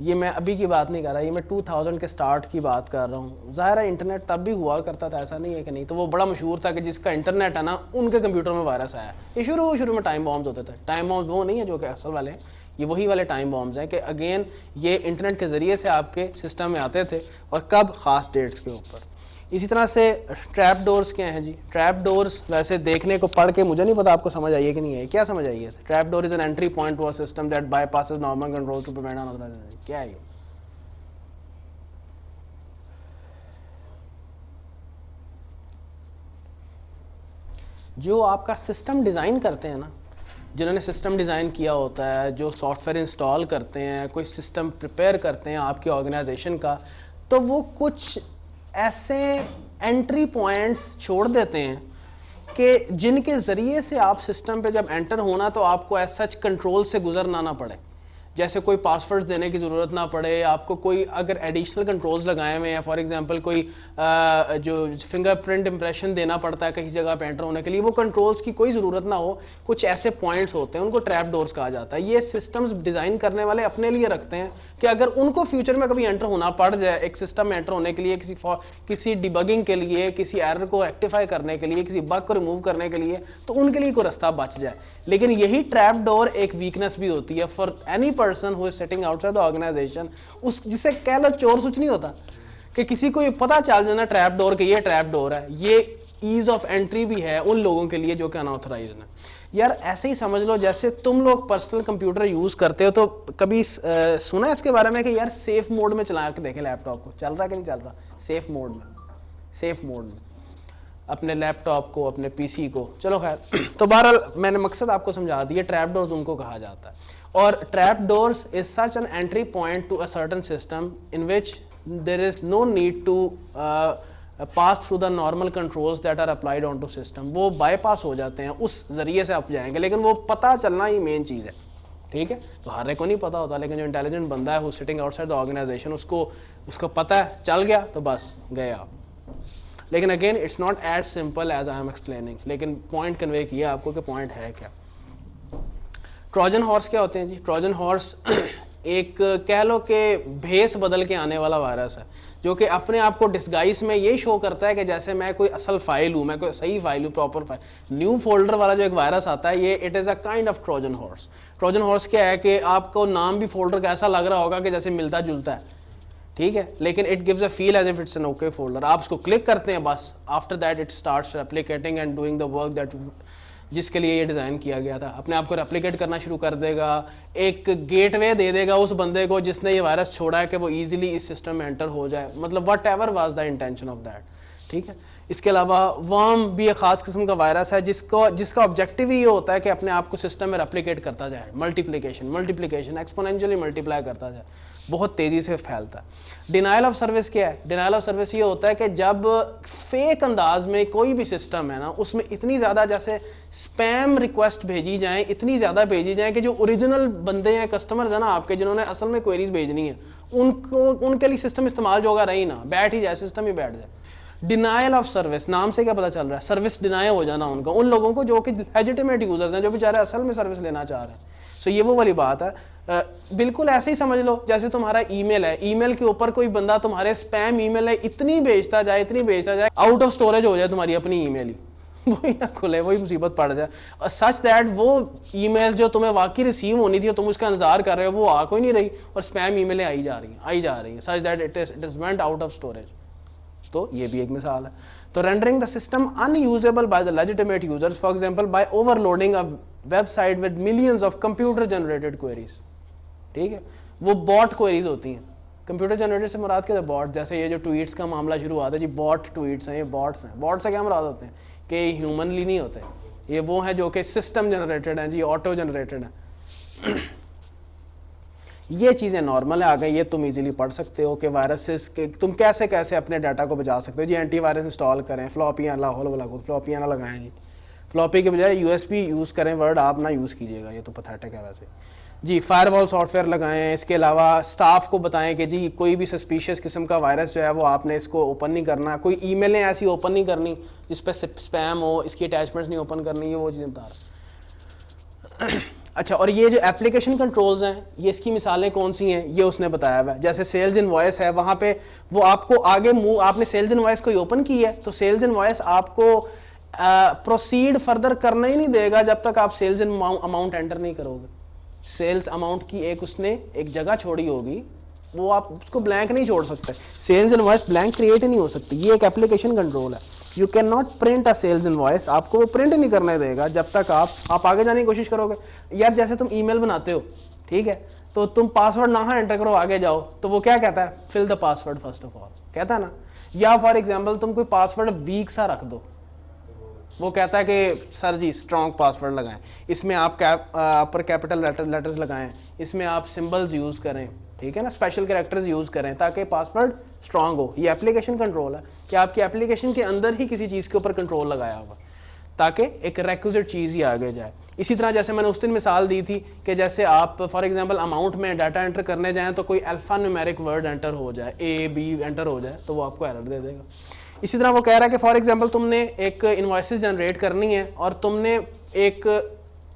ये मैं अभी की बात नहीं कर रहा, ये मैं 2000 के स्टार्ट की बात कर रहा हूँ। ज़ाहिर है इंटरनेट तब भी हुआ करता था, ऐसा नहीं है कि नहीं। तो वो बड़ा मशहूर था कि जिसका इंटरनेट है ना, उनके कंप्यूटर में वायरस आया। ये शुरू में टाइम बॉम्ब्स होते थे। टाइम बॉम्ब्स वो नहीं है जो कि असल वाले हैं, ये वही वाले टाइम बॉम्ब्स हैं कि अगेन ये इंटरनेट के ज़रिए से आपके सिस्टम में आते थे, और कब, ख़ास डेट्स के ऊपर। इसी तरह से ट्रैप डोर्स क्या हैं जी? ट्रैप डोर्स वैसे देखने को पढ़ के मुझे नहीं पता आपको समझ आई है कि नहीं है। क्या समझ आई है? Trap door is an entry point to a system that bypasses normal control to prevent unauthorised. क्या है ये? जो आपका सिस्टम डिज़ाइन करते हैं ना, जिन्होंने सिस्टम डिज़ाइन किया होता है, जो सॉफ्टवेयर इंस्टॉल करते हैं, कोई सिस्टम प्रिपेयर करते हैं आपकी ऑर्गेनाइजेशन का, तो वो कुछ ऐसे एंट्री पॉइंट्स छोड़ देते हैं कि जिनके ज़रिए से आप सिस्टम पे जब एंटर होना तो आपको एज सच कंट्रोल से गुजरना ना पड़े। जैसे कोई पासवर्ड देने की ज़रूरत ना पड़े आपको, कोई अगर एडिशनल कंट्रोल्स लगाए हुए हैं, फॉर एग्जांपल कोई जो फिंगरप्रिंट इंप्रेशन देना पड़ता है कहीं जगह पे एंटर होने के लिए, वो कंट्रोल्स की कोई ज़रूरत ना हो। कुछ ऐसे पॉइंट्स होते हैं, उनको ट्रैप डोर्स कहा जाता है। ये सिस्टम्स डिज़ाइन करने वाले अपने लिए रखते हैं कि अगर उनको फ्यूचर में कभी एंटर होना पड़ जाए, एक सिस्टम में एंटर होने के लिए, किसी डिबगिंग के लिए, किसी एरर को रेक्टिफाई करने के लिए, किसी बग को रिमूव करने के लिए, तो उनके लिए कोई रास्ता बच जाए। लेकिन यही ट्रैप डोर एक वीकनेस भी होती है for any person who is sitting outside the organisation. उस जिसे कह लो चोर स्विच नहीं होता कि किसी को ये पता चल जाना ट्रैप डोर कि ये ट्रैप डोर है, ये ईज ऑफ एंट्री भी है उन लोगों के लिए जो कि अनऑथराइज्ड है। यार ऐसे ही समझ लो जैसे तुम लोग पर्सनल कंप्यूटर यूज करते हो, तो कभी सुना है इसके बारे में कि यार सेफ मोड में चला के देखें लैपटॉप को, चल रहा कि नहीं चल रहा। सेफ मोड में, सेफ मोड में अपने लैपटॉप को, अपने पीसी को, चलो खैर। तो बहरहाल मैंने मकसद आपको समझा दिया, ट्रैप डोर्स उनको कहा जाता है। और trap doors is such an entry point to a certain system in which there is no need to pass through the normal controls that are applied on to system. वो bypass हो जाते हैं, उस जरिए से आप जाएंगे, लेकिन वो पता चलना ही मेन चीज़ है। ठीक है, तो हर एक को नहीं पता होता, लेकिन जो इंटेलिजेंट बंदा है, सिटिंग आउटसाइड द ऑर्गेनाइजेशन, उसको पता है, चल गया तो बस गए आप। लेकिन again it's not as simple as I am explaining, लेकिन पॉइंट कन्वे किया आपको कि पॉइंट है क्या। ट्रोजन हॉर्स क्या होते हैं जी? ट्रोजन हॉर्स एक कह लो कि भेस बदल के आने वाला वायरस है, जो कि अपने आप को डिस्गाइज में ये शो करता है कि जैसे मैं कोई असल फाइल हूँ, मैं कोई सही फाइल हूँ, प्रॉपर फाइल। न्यू फोल्डर वाला जो एक वायरस आता है, ये it is a kind of Trojan horse. Trojan horse क्या है कि आपको नाम भी फोल्डर का ऐसा लग रहा होगा कि जैसे मिलता जुलता है, ठीक है, लेकिन it gives a feel as if it's an okay folder. आप उसको क्लिक करते हैं, बस after that it starts replicating and doing the work that जिसके लिए ये डिज़ाइन किया गया था। अपने आप को रेप्लिकेट करना शुरू कर देगा, एक गेटवे दे देगा उस बंदे को जिसने ये वायरस छोड़ा है कि वो इजीली इस सिस्टम में एंटर हो जाए, मतलब what ever was the intention of that. ठीक है, इसके अलावा वर्म भी एक खास किस्म का वायरस है जिसका ऑब्जेक्टिव ये होता है कि अपने आप को सिस्टम में रेप्लिकेट करता जाए, मल्टीप्लिकेशन एक्सपोनेंशियली मल्टीप्लाई करता जाए, बहुत तेजी से फैलता है। डिनाइल ऑफ सर्विस क्या है? डिनाइल ऑफ सर्विस ये होता है कि जब फेक अंदाज में कोई भी सिस्टम है ना, उसमें इतनी ज़्यादा जैसे स्पैम रिक्वेस्ट भेजी जाएं, इतनी ज़्यादा भेजी जाएं कि जो ओरिजिनल बंदे हैं, कस्टमर्स हैं ना आपके, जिन्होंने असल में क्वेरीज भेजनी है, उनके लिए सिस्टम इस्तेमाल जो होगा रही ना, बैठ ही जाए, सिस्टम ही बैठ जाए। डिनाइल ऑफ सर्विस, नाम से क्या पता चल रहा है? सर्विस डिनाई हो जाना उनका, उन लोगों को जो कि लेजिटिमेट यूजर्स हैं, जो बेचारे असल में सर्विस लेना चाह रहे हैं। सो ये वो वाली बात है। बिल्कुल ऐसे ही समझ लो जैसे तुम्हारा ईमेल है, ईमेल के ऊपर कोई बंदा तुम्हारे स्पैम ईमेल है इतनी भेजता जाए, आउट ऑफ स्टोरेज हो जाए तुम्हारी अपनी ईमेल ही, वही ना खुले, वही मुसीबत पड़ जाए। और सच दैट वो ईमेल जो तुम्हें वाकई रिसीव होनी थी, तुम उसका इंतजार कर रहे हो, वो आ कोई नहीं रही और स्पैम ईमेलें आई जा रही हैं, such that it is went out of storage. तो ये भी एक मिसाल है। तो rendering the system unusable by the legitimate users, for example bye overloading a website with millions of computer generated queries. ठीक है, वो बॉट क्वेरीज होती हैं। कंप्यूटर जनरेटेड से मुराद क्या है? बॉट। जैसे ये जो ट्वीट्स का मामला शुरू हुआ था जी, बॉट ट्वीट्स हैं, ये बॉट्स हैं। बॉट से क्या मुराद होते हैं कि ह्यूमनली नहीं होते, ये वो है जो कि सिस्टम जनरेटेड हैं जी, ऑटो जनरेटेड हैं। ये चीज़ें नॉर्मल है, आ गई, ये तुम इजीली पढ़ सकते हो कि वायरसेस के तुम कैसे कैसे अपने डाटा को बचा सकते हो जी। एंटीवायरस इंस्टॉल करें, फ्लॉपियाँ फ्लॉपियाँ ना लगाएं जी, फ्लॉपी के बजाय यूएसबी यूज़ करें, वर्ड आप ना यूज़ कीजिएगा, ये तो पैथेटिक है वैसे जी। फायरवॉल सॉफ्टवेयर लगाएं। इसके अलावा स्टाफ को बताएं कि जी कोई भी सस्पिशियस किस्म का वायरस जो है वो आपने इसको ओपन नहीं करना, कोई ईमेलें ऐसी ओपन नहीं करनी जिस पर स्पैम हो, इसकी अटैचमेंट्स नहीं ओपन करनी, ये वो चीज़ें बता रहा। अच्छा, और ये जो एप्लीकेशन कंट्रोल्स हैं, ये इसकी मिसालें कौन सी हैं, ये उसने बताया हुआ है। जैसे सेल्स इनवॉइस है, वहाँ पे वो आपको आगे आपने सेल्स इनवॉइस को ओपन की है, तो सेल्स इनवॉइस आपको प्रोसीड फर्दर करना ही नहीं देगा जब तक आप सेल्स अमाउंट एंटर नहीं करोगे। सेल्स अमाउंट की उसने एक जगह छोड़ी होगी, वो आप उसको ब्लैंक नहीं छोड़ सकते। सेल्स इनवॉइस ब्लैंक क्रिएट ही नहीं हो सकती, ये एक एप्लीकेशन कंट्रोल है। You can not print a sales invoice, आपको वो प्रिंट नहीं करने देगा जब तक आप आगे जाने की कोशिश करोगे। यार जैसे तुम ईमेल बनाते हो, ठीक है, तो तुम पासवर्ड ना एंटर करो, आगे जाओ, तो वो क्या कहता है? Fill the password first of all, कहता है ना। या फॉर एग्जाम्पल तुम कोई पासवर्ड वीक सा रख दो, वो कहता है कि सर जी स्ट्रॉन्ग पासवर्ड लगाएं, इसमें आप अपर कैपिटल लेटर्स लगाएं, इसमें आप सिंबल्स यूज करें, ठीक है ना, स्पेशल कैरेक्टर्स यूज करें ताकि पासवर्ड स्ट्रांग हो। ये एप्लीकेशन कंट्रोल है कि आपकी एप्लीकेशन के अंदर ही किसी चीज़ के ऊपर कंट्रोल लगाया हुआ ताकि एक रिक्विजिट चीज़ ही आगे जाए। इसी तरह जैसे मैंने उस दिन मिसाल दी थी कि जैसे आप फॉर एग्जांपल अमाउंट में डाटा एंटर करने जाएं तो कोई अल्फा न्यूमेरिक वर्ड एंटर हो जाए, ए बी एंटर हो जाए, तो वो आपको एरर दे देगा। इसी तरह वो कह रहा है कि फॉर एग्जांपल तुमने एक इनवॉइसेस जनरेट करनी है और तुमने एक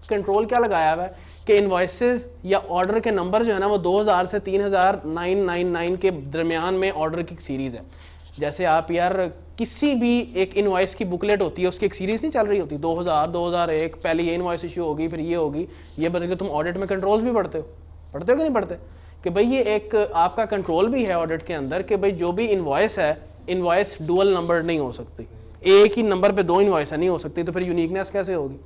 कंट्रोल क्या लगाया हुआ है कि इनवॉइसेस या ऑर्डर के नंबर जो है ना वो 2000 से 3999 के दरमियान में ऑर्डर की सीरीज है। जैसे आप यार किसी भी एक इनवॉइस की बुकलेट होती है, उसकी एक सीरीज नहीं चल रही होती, 2000 2001 पहले ये इनवॉइस इशू होगी, फिर ये होगी, ये बदल के तुम ऑडिट में कंट्रोल्स भी पढ़ते हो कि नहीं पढ़ते, कि भाई ये एक आपका कंट्रोल भी है ऑडिट के अंदर कि भाई जो भी इनवॉइस है, इनवॉइस डुअल नंबर नहीं हो सकती, एक ही नंबर पे दो इनवॉइस नहीं हो सकती, तो फिर यूनिकनेस कैसे होगी।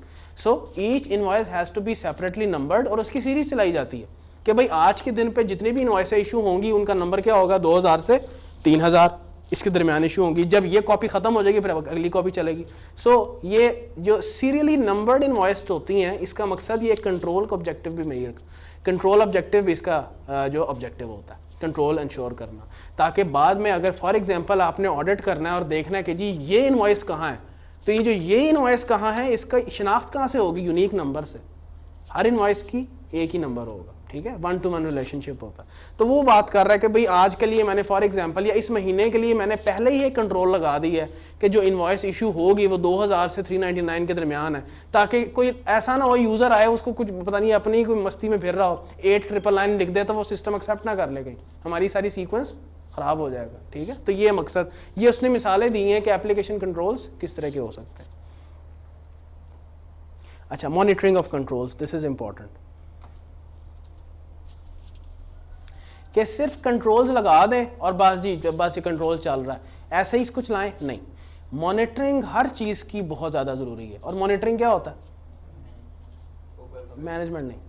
So each invoice has to be separately numbered और उसकी सीरीज चलाई जाती है कि भाई आज के दिन पे जितनी भी इनवॉइस इशू होंगी उनका नंबर क्या होगा, 2000 से 3000 इसके दरमियान इशू होंगी। जब ये कॉपी खत्म हो जाएगी फिर अगली कॉपी चलेगी। सो ये जो सीरियली नंबर्ड इनवॉइस होती हैं, इसका मकसद ये कंट्रोल का ऑब्जेक्टिव भी मेजर, कंट्रोल ऑब्जेक्टिव भी इसका जो ऑब्जेक्टिव होता है, कंट्रोल इंश्योर करना, ताकि बाद में अगर फॉर एग्जांपल आपने ऑडिट करना है और देखना है कि जी ये इनवॉइस कहाँ है, तो ये जो ये इनवॉइस कहाँ है इसका शिनाख्त कहाँ से होगी, यूनिक नंबर से। हर इनवॉइस की एक ही नंबर होगा, ठीक है, 1 to 1 रिलेशनशिप होता है। तो वो बात कर रहा है कि भाई आज के लिए मैंने फॉर एग्जांपल या इस महीने के लिए मैंने पहले ही एक कंट्रोल लगा दी है कि जो इनवॉइस इशू होगी वो 2000 से 399 के दरमियान है, ताकि कोई ऐसा ना हो यूजर आए उसको कुछ पता नहीं अपनी कोई मस्ती में फिर रहा हो, 8999 लिख दे तो वो सिस्टम एक्सेप्ट ना कर ले, गई हमारी सारी सीक्वेंस खराब हो जाएगा, ठीक है। तो ये मकसद, ये उसने मिसालें दी हैं कि एप्लीकेशन कंट्रोल्स किस तरह के हो सकते हैं। अच्छा, monitoring of controls, this is important, कि सिर्फ कंट्रोल्स लगा दें और बस जी जब बस ये कंट्रोल चल रहा है ऐसे ही कुछ लाएं, नहीं। मॉनिटरिंग हर चीज की बहुत ज्यादा जरूरी है। और मॉनिटरिंग क्या होता है, मैनेजमेंट नहीं,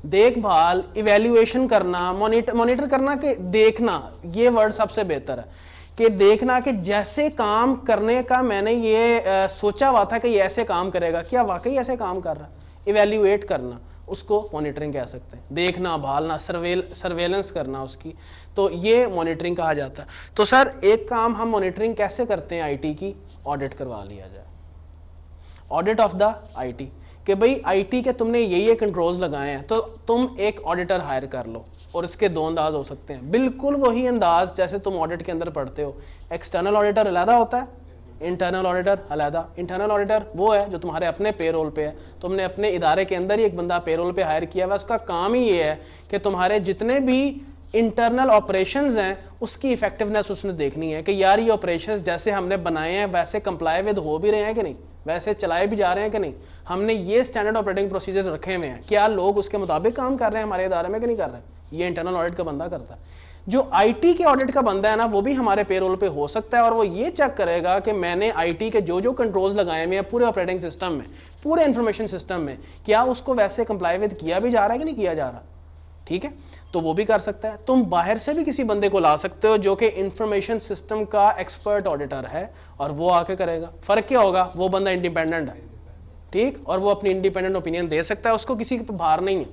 देखभाल, इवैल्यूएशन करना, मॉनिटर करना कि देखना, ये वर्ड सबसे बेहतर है कि देखना कि जैसे काम करने का मैंने ये सोचा हुआ था कि ये ऐसे काम करेगा, क्या वाकई ऐसे काम कर रहा है, इवैल्यूएट करना, उसको मॉनिटरिंग कह सकते हैं। देखना, भालना, सर्वेलेंस करना उसकी, तो ये मॉनिटरिंग कहा जाता है। तो सर एक काम हम मॉनिटरिंग कैसे करते हैं आईटी की, ऑडिट करवा लिया जाए, ऑडिट ऑफ द आईटी, कि भाई आईटी के तुमने ये कंट्रोल्स लगाए हैं तो तुम एक ऑडिटर हायर कर लो। और इसके दो अंदाज हो सकते हैं, बिल्कुल वही अंदाज जैसे तुम ऑडिट के अंदर पढ़ते हो। एक्सटर्नल ऑडिटर अलग होता है, इंटरनल ऑडिटर अलग। इंटरनल ऑडिटर वो है जो तुम्हारे अपने पेरोल पे है, तुमने अपने इदारे के अंदर ही एक बंदा पेरोल पे हायर किया हुआ, उसका काम ही ये है कि तुम्हारे जितने भी इंटरनल ऑपरेशंस हैं उसकी इफेक्टिवनेस उसने देखनी है कि यार ये ऑपरेशंस जैसे हमने बनाए हैं वैसे कंप्लाई विद हो भी रहे हैं कि नहीं, वैसे चलाए भी जा रहे हैं कि नहीं, हमने ये स्टैंडर्ड ऑपरेटिंग प्रोसीजर्स रखे हुए हैं, क्या लोग उसके मुताबिक काम कर रहे हैं हमारे इदारे में कि नहीं कर रहे हैं। ये इंटरनल ऑडिट का बंदा करता है। जो आईटी के ऑडिट का बंदा है ना, वो भी हमारे पेरोल पे हो सकता है और वो ये चेक करेगा कि मैंने आईटी के जो जो कंट्रोल्स लगाए हुए हैं पूरे ऑपरेटिंग सिस्टम में, पूरे इंफॉर्मेशन सिस्टम में, क्या उसको वैसे कंप्लाई विद किया भी जा रहा है कि नहीं किया जा रहा, ठीक है, तो वो भी कर सकता है। तुम बाहर से भी किसी बंदे को ला सकते हो जो कि इंफॉर्मेशन सिस्टम का एक्सपर्ट ऑडिटर है और वो आके करेगा। फर्क क्या होगा, वो बंदा इंडिपेंडेंट है, ठीक, और वो अपनी इंडिपेंडेंट ओपिनियन दे सकता है, उसको किसी के भार नहीं है,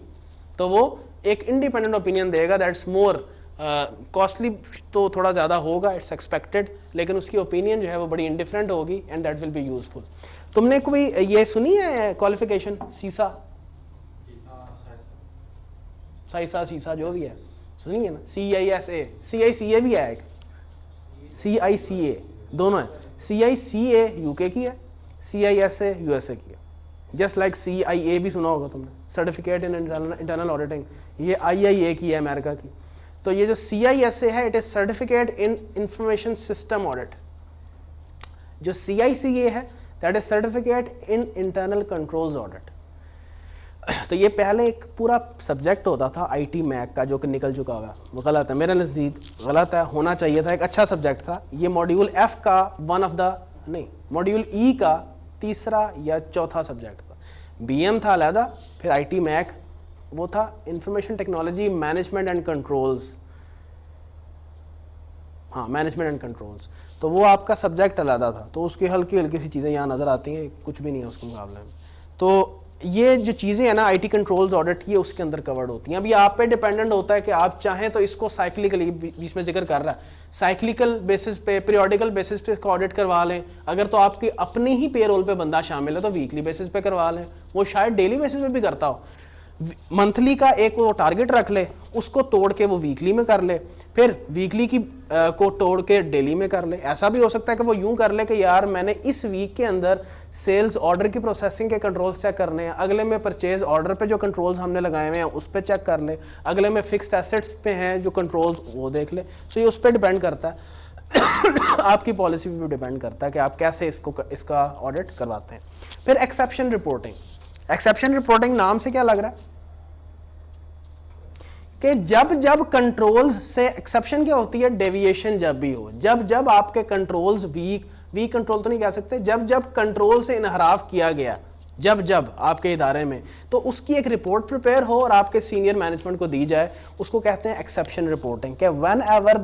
तो वो एक इंडिपेंडेंट ओपिनियन देगा। दैट्स मोर कॉस्टली, तो थोड़ा ज्यादा होगा, इट्स एक्सपेक्टेड, लेकिन उसकी ओपिनियन जो है वो बड़ी इंडिफरेंट होगी and that will be useful. तुमने कोई ये सुनी है क्वालिफिकेशन सीसा, साइसा सीसा जो भी है सुनी है ना, CISA, CICA भी है एक, CICA दोनों है, CICA यूके की है, CISA USA की है, जस्ट लाइक CIA भी सुना होगा तुमने, सर्टिफिकेट इन इंटरनल ऑडिटिंग, ये IIA की है अमेरिका की। तो ये जो CISA है it is certificate in information system audit, जो CICA है that is certificate in internal controls audit. तो ये पहले एक पूरा सब्जेक्ट होता था IT मैक का जो कि निकल चुका होगा, वो गलत है, मेरे नज़दीक गलत है, होना चाहिए था, एक अच्छा सब्जेक्ट था। ये मॉड्यूल F का वन ऑफ द नहीं, मॉड्यूल E का तीसरा या चौथा सब्जेक्ट था। BM था अलहदा, फिर IT मैक वो था information technology management and controls, हाँ मैनेजमेंट एंड कंट्रोल्स, तो वो आपका सब्जेक्ट अलहदा था। तो उसकी हल्की हल्की सी चीज़ें यहाँ नज़र आती हैं, कुछ भी नहीं है उसके मुकाबले में। तो ये जो चीज़ें हैं ना आईटी कंट्रोल्स ऑडिट, ये उसके अंदर कवर्ड होती हैं। अभी आप पे डिपेंडेंट होता है कि आप चाहें तो इसको साइक्लिकली, बीच में जिक्र कर रहा है, साइक्लिकल बेसिस पे, पीरियोडिकल बेसिस पे इसको ऑडिट करवा लें। अगर तो आपकी अपनी ही पेरोल पे बंदा शामिल है तो वीकली बेसिस पे करवा लें, वो शायद डेली बेसिस पे भी करता हो। मंथली का एक वो टारगेट रख ले, उसको तोड़ के वो वीकली में कर ले, फिर वीकली की को तोड़ के डेली में कर ले। ऐसा भी हो सकता है कि वो यूं कर ले कि यार मैंने इस वीक के अंदर सेल्स ऑर्डर की प्रोसेसिंग के कंट्रोल्स चेक करने हैं, अगले में परचेज ऑर्डर पे जो कंट्रोल्स हमने लगाए हुए हैं उस पे चेक कर ले, अगले में फिक्स्ड एसेट्स पे हैं जो कंट्रोल्स वो देख ले। सो ये उस पर डिपेंड करता है आपकी पॉलिसी पे भी डिपेंड करता है कि आप कैसे इसका ऑडिट करवाते हैं। फिर एक्सेप्शन रिपोर्टिंग। एक्सेप्शन रिपोर्टिंग नाम से क्या लग रहा है कि जब जब कंट्रोल से एक्सेप्शन क्या होती है, डेविएशन जब भी हो, जब जब आपके कंट्रोल्स वीक कंट्रोल तो नहीं कह सकते, जब जब कंट्रोल से इनहराफ किया गया, जब जब आपके इदारे में, तो उसकी एक रिपोर्ट प्रिपेयर हो और आपके सीनियर मैनेजमेंट को दी जाए, उसको कहते हैं एक्सेप्शन रिपोर्टिंग। कि when ever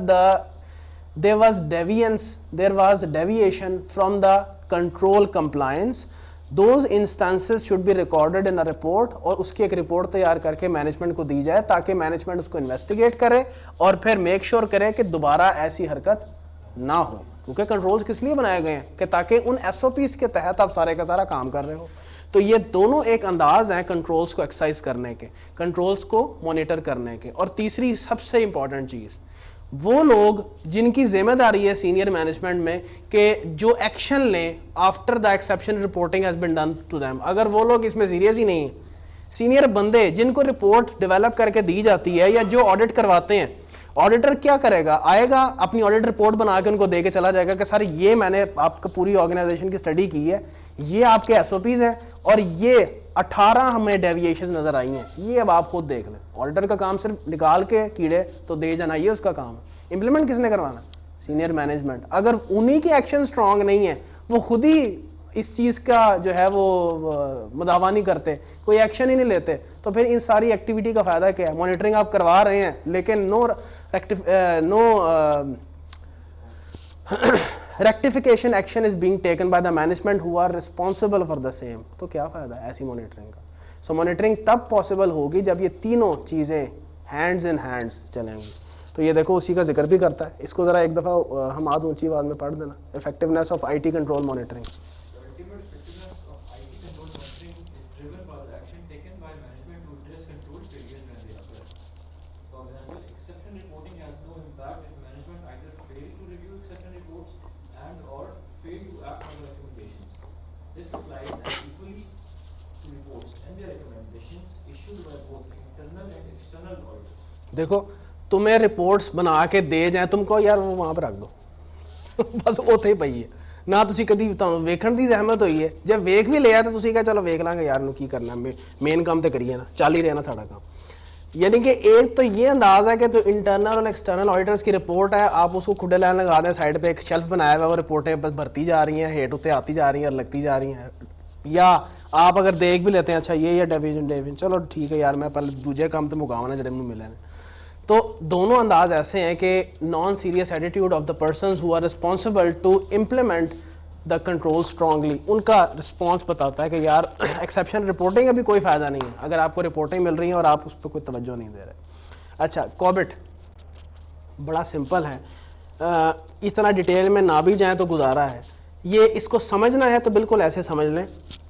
there was deviation from the control compliance, those instances should be recorded in a report, और उसकी एक रिपोर्ट तैयार करके मैनेजमेंट को दी जाए ताकि मैनेजमेंट उसको इन्वेस्टिगेट करे और फिर मेक श्योर करे कि दोबारा ऐसी हरकत ना हो। क्योंकि कंट्रोल्स किस लिए बनाए गए हैं कि ताकि उन एसओपीज के तहत आप सारे का सारा काम कर रहे हो। तो ये दोनों एक अंदाज हैं कंट्रोल्स को एक्सरसाइज करने के, कंट्रोल्स को मॉनिटर करने के। और तीसरी सबसे इंपॉर्टेंट चीज, वो लोग जिनकी जिम्मेदारी है सीनियर मैनेजमेंट में कि जो एक्शन लें after the exception reporting has been done to them, अगर वो लोग इसमें सीरियस ही नहीं है, सीनियर बंदे जिनको रिपोर्ट डेवलप करके दी जाती है या जो ऑडिट करवाते हैं, ऑडिटर क्या करेगा, आएगा अपनी ऑडिट रिपोर्ट बना के उनको दे के चला जाएगा कि सर ये मैंने आपका पूरी ऑर्गेनाइजेशन की स्टडी की है, ये आपके एसओपीज है और ये 18 हमें डेविएशन नजर आई हैं, ये अब आप खुद देख लें। ऑडिटर का काम सिर्फ निकाल के कीड़े तो दे जाना, ये उसका काम है। इंप्लीमेंट किसने करवाना? Senior management. अगर उन्हीं के एक्शन स्ट्रांग नहीं है, वो खुद ही इस चीज का जो है वो मुदावा नहीं करते, कोई एक्शन ही नहीं लेते, तो फिर इन सारी एक्टिविटी का फायदा क्या है? मॉनिटरिंग आप करवा रहे हैं लेकिन no rectification action is being taken by the management who are responsible for the same, तो क्या फायदा है ऐसी मॉनिटरिंग का? सो मॉनिटरिंग तब पॉसिबल होगी जब ये तीनों चीजें हैंड्स इन हैंड्स चलेंगी। तो ये देखो उसी का जिक्र भी करता है, इसको जरा एक दफा हम आध ऊंची आवाज में पढ़ देना। Effectiveness of IT control monitoring. This applies equally to reports and their recommendations issued by both internal and external auditors. देखो तुम्हें रिपोर्ट्स बना के दे जाए, तुमको यार वो वहां पर रख दो बस ਉੱਥੇ ਹੀ ਪਈ ਹੈ ਨਾ, ਤੁਸੀਂ ਕਦੀ ਤੁਹਾਨੂੰ ਵੇਖਣ ਦੀ ਜ਼ਹਿਮਤ ਹੋਈ ਹੈ? ਜੇ ਵੇਖ ਵੀ ਲਿਆ ਤਾਂ ਤੁਸੀਂ ਕਹੇ ਚਲੋ ਵੇਖ ਲਾਂਗੇ यार ਨੂੰ ਕੀ करना, मेन काम तो करिए ना, चल ही रहा ना सारा काम। यानी कि एक तो ये अंदाज है कि तो इंटरनल और एक्सटर्नल ऑडिटर्स की रिपोर्ट है, आप उसको खुले लाइन लगा दें, साइड पे एक शेल्फ बनाया हुआ है, वो रिपोर्टें बस भरती जा रही हैं, हेठ उते आती जा रही हैं और लगती जा रही हैं। या आप अगर देख भी लेते हैं अच्छा ये डिवीजन चलो ठीक है यार, मैं पहले दूजे काम तो मुकावना जड़े मैंने मिले। तो दोनों अंदाज ऐसे हैं कि non serious attitude of the persons who are responsible to implement the control strongly, उनका रिस्पॉन्स बताता है कि यार एक्सेप्शन रिपोर्टिंग का भी कोई फायदा नहीं है अगर आपको रिपोर्टिंग मिल रही है और आप उस पर कोई तवज्जो नहीं दे रहे। अच्छा, कॉबिट बड़ा सिंपल है, इतना डिटेल में ना भी जाए तो गुजारा है। ये इसको समझना है तो बिल्कुल ऐसे समझ लें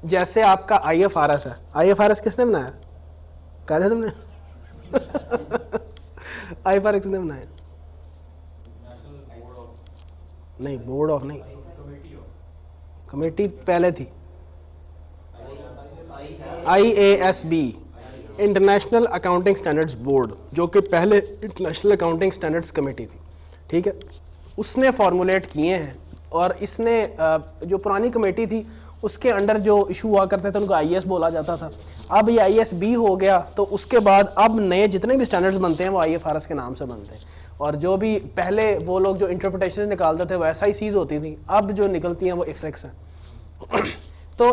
जैसे आपका IFRS है। IFRS किसने बनाया? कहा तुमने IFRS किसने बनाया? नहीं, बोर्ड ऑफ नहीं, कमेटी पहले थी, IASB international accounting standards board, जो कि पहले इंटरनेशनल अकाउंटिंग स्टैंडर्ड्स कमेटी थी, ठीक है, उसने फॉर्मुलेट किए हैं। और इसने जो पुरानी कमेटी थी उसके अंडर जो इशू हुआ करते थे उनको IAS बोला जाता था। अब ये IASB हो गया, तो उसके बाद अब नए जितने भी स्टैंडर्ड्स बनते हैं वो IFRS के नाम से बनते हैं। और जो भी पहले वो लोग जो इंटरप्रिटेशन निकालते थे वो SICs होती थी, अब जो निकलती हैं वो IFRICs हैं। तो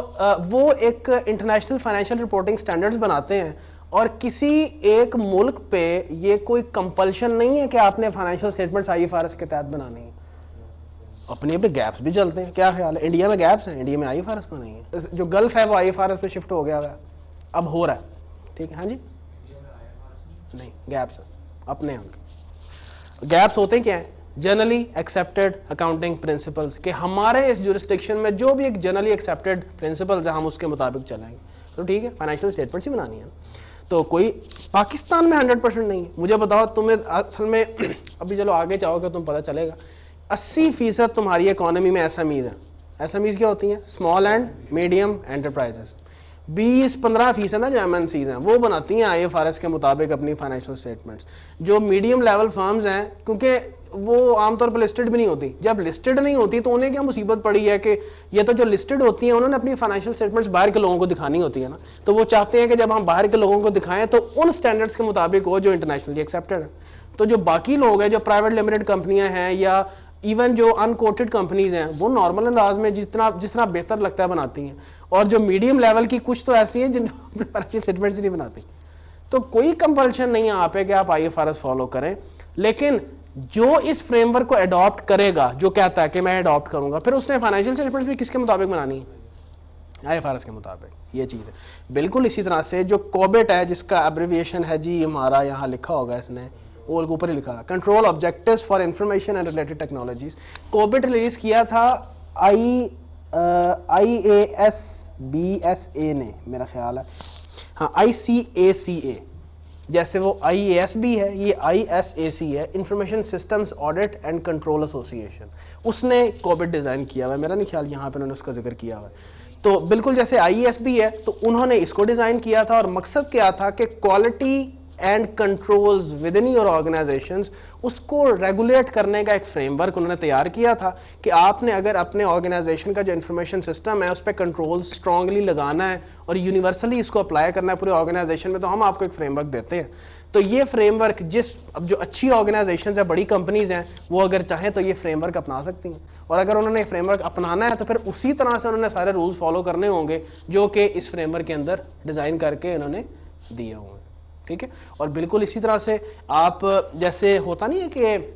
वो एक इंटरनेशनल फाइनेंशियल रिपोर्टिंग स्टैंडर्ड्स बनाते हैं और किसी एक मुल्क पे ये कोई कंपल्शन नहीं है कि आपने फाइनेंशियल स्टेटमेंट्स IFRS के तहत बनानी है। अपने अपने गैप्स भी चलते हैं। क्या ख्याल है? इंडिया में गैप्स हैं, इंडिया में IFRS में नहीं है। जो गल्फ है वो IFRS पे शिफ्ट हो गया है, अब हो रहा है, ठीक है। हाँ जी, नहीं गैप्स अपने हम गैप्स होते क्या हैं, जनरली एक्सेप्टेड अकाउंटिंग प्रिंसिपल्स के हमारे इस जुरिस्डिक्शन में जो भी एक जनरली एक्सेप्टेड प्रिंसिपल्स है हम उसके मुताबिक चलेंगे, तो ठीक है। फाइनेंशियल स्टेटमेंट्स ही बनानी है, तो कोई पाकिस्तान में 100% नहीं है। मुझे बताओ तुम्हें असल में अभी चलो आगे जाओगे तुम पता चलेगा 80% तुम्हारी इकोनॉमी में एसएमईज है। एसएमईज क्या होती हैं, स्मॉल एंड मीडियम एंटरप्राइजेस। 20-15% ना जो एमएनसीज हैं वो बनाती हैं आईएफआरएस के मुताबिक अपनी फाइनेंशियल स्टेटमेंट्स। जो मीडियम लेवल फर्म्स हैं, क्योंकि वो आमतौर पर लिस्टेड भी नहीं होती, जब लिस्टेड नहीं होती तो उन्हें क्या मुसीबत पड़ी है कि ये तो जो लिस्टेड होती हैं उन्होंने अपनी फाइनेंशियल स्टेटमेंट्स बाहर के लोगों को दिखानी होती है ना, तो वो चाहते हैं कि जब हम बाहर के लोगों को दिखाएं तो उन स्टैंडर्ड्स के मुताबिक हो जो इंटरनेशनली एक्सेप्टेड है। तो जो बाकी लोग हैं, जो प्राइवेट लिमिटेड कंपनियां हैं या इवन जो अनकोटेड कंपनीज हैं, वो नॉर्मल अंदाज में जितना बेहतर लगता है बनाती हैं, और जो मीडियम लेवल की कुछ तो ऐसी हैं जिनको फाइनेंशियल स्टेटमेंट्स नहीं बनाती। तो कोई कंपल्शन नहीं है आप पे कि आप आईएफआरएस फॉलो करें, लेकिन जो इस फ्रेमवर्क को अडॉप्ट करेगा, जो कहता है कि मैं अडॉप्ट करूंगा, फिर उसने फाइनेंशियल स्टेटमेंट्स भी किसके मुताबिक बनानी है, आईएफआरएस के मुताबिक। ये चीज है बिल्कुल इसी तरह से जो कोबेट है, जिसका एब्रिविएशन है जी हमारा यहाँ लिखा होगा, इसने और ऊपर ही लिखा है control objectives for information and related technologies. COBIT release किया था IASBSA ने, मेरा ख्याल है, हाँ ICACA, जैसे वो IASB है, ये ISAC है, information systems audit and control association. उसने कोबेट डिजाइन किया हुआ है, मेरा नहीं ख्याल यहाँ पे उन्होंने उसका जिक्र किया हुआ है। तो बिल्कुल जैसे IASB है, तो उन्होंने इसको डिजाइन किया था, और मकसद क्या था कि quality and controls with in your organisations, उसको रेगुलेट करने का एक फ्रेमवर्क उन्होंने तैयार किया था कि आपने अगर अपने ऑर्गेनाइजेशन का जो इंफॉर्मेशन सिस्टम है उस पर कंट्रोल स्ट्रांगली लगाना है और यूनिवर्सली इसको अप्लाई करना है पूरे ऑर्गेनाइजेशन में, तो हम आपको एक फ्रेमवर्क देते हैं। तो ये फ्रेमवर्क अब जो अच्छी ऑर्गेनाइजेशन है, बड़ी कंपनीज हैं, वो अगर चाहें तो ये फ्रेमवर्क अपना सकती हैं, और अगर उन्होंने फ्रेमवर्क अपनाना है तो फिर उसी तरह से उन्होंने सारे रूल्स फॉलो करने होंगे जो कि इस फ्रेमवर्क के अंदर डिजाइन करके उन्होंने दिए होंगे, ठीक है। और बिल्कुल इसी तरह से आप, जैसे होता नहीं है कि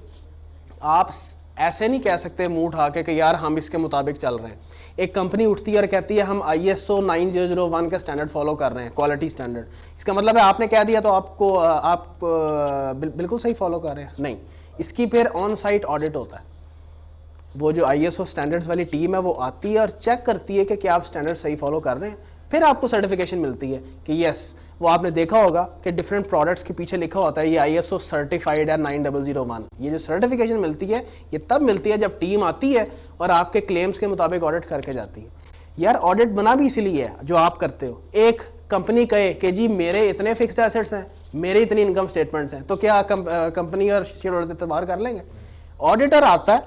आप ऐसे नहीं कह सकते मुंह उठा के कि यार हम इसके मुताबिक चल रहे हैं। एक कंपनी उठती है और कहती है हम ISO 9001 का स्टैंडर्ड फॉलो कर रहे हैं, क्वालिटी स्टैंडर्ड। इसका मतलब है आपने कह दिया तो आप बिल्कुल सही फॉलो कर रहे हैं, नहीं। इसकी फिर ऑन साइट ऑडिट होता है, वो जो ISO स्टैंडर्ड्स वाली टीम है वो आती है और चेक करती है कि क्या आप स्टैंडर्ड सही फॉलो कर रहे हैं, फिर आपको सर्टिफिकेशन मिलती है कि यस। वो आपने देखा होगा कि डिफरेंट प्रोडक्ट्स के पीछे लिखा होता है ये ISO सर्टिफाइड है 9001। ये जो सर्टिफिकेशन मिलती है ये तब मिलती है जब टीम आती है और आपके क्लेम्स के मुताबिक ऑडिट करके जाती है। यार ऑडिट बना भी इसीलिए है जो आप करते हो। एक कंपनी कहे कि जी मेरे इतने फिक्स्ड एसेट्स हैं, मेरे इतनी इनकम स्टेटमेंट्स हैं, तो क्या कंपनी और शेयर होल्डर एतबार कर लेंगे? ऑडिटर आता है,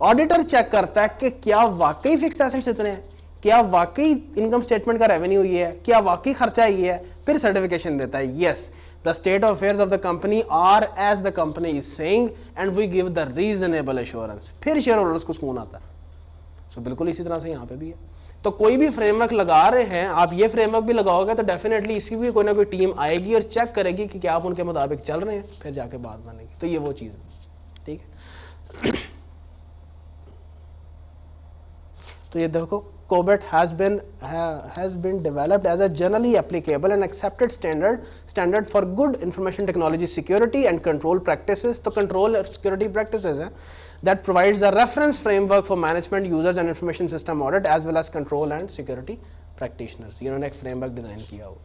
ऑडिटर चेक करता है कि क्या वाकई फिक्स्ड एसेट्स इतने हैं, क्या वाकई इनकम स्टेटमेंट का रेवेन्यू ये है, क्या वाकई खर्चा ये है, फिर सर्टिफिकेशन देता है yes the state of affairs of the company are as the company is saying and we give the reasonable assurance, फिर शेयर होल्डर्स को सुकून आता है। सो बिल्कुल इसी तरह से यहाँ पे भी है। तो कोई भी फ्रेमवर्क लगा रहे हैं, आप ये फ्रेमवर्क भी लगाओगे तो डेफिनेटली इसकी भी कोई ना कोई टीम आएगी और चेक करेगी कि क्या आप उनके मुताबिक चल रहे हैं, फिर जाके बात बनेगी। तो ये वो चीज है, ठीक है। तो ये देखो COBIT has been developed as a generally applicable and accepted standard for good information technology security and control practices. तो control और security practices है that provides a reference framework for management, users and information system audit as well as control and security practitioners. इन्होंने एक framework design किया हुआ।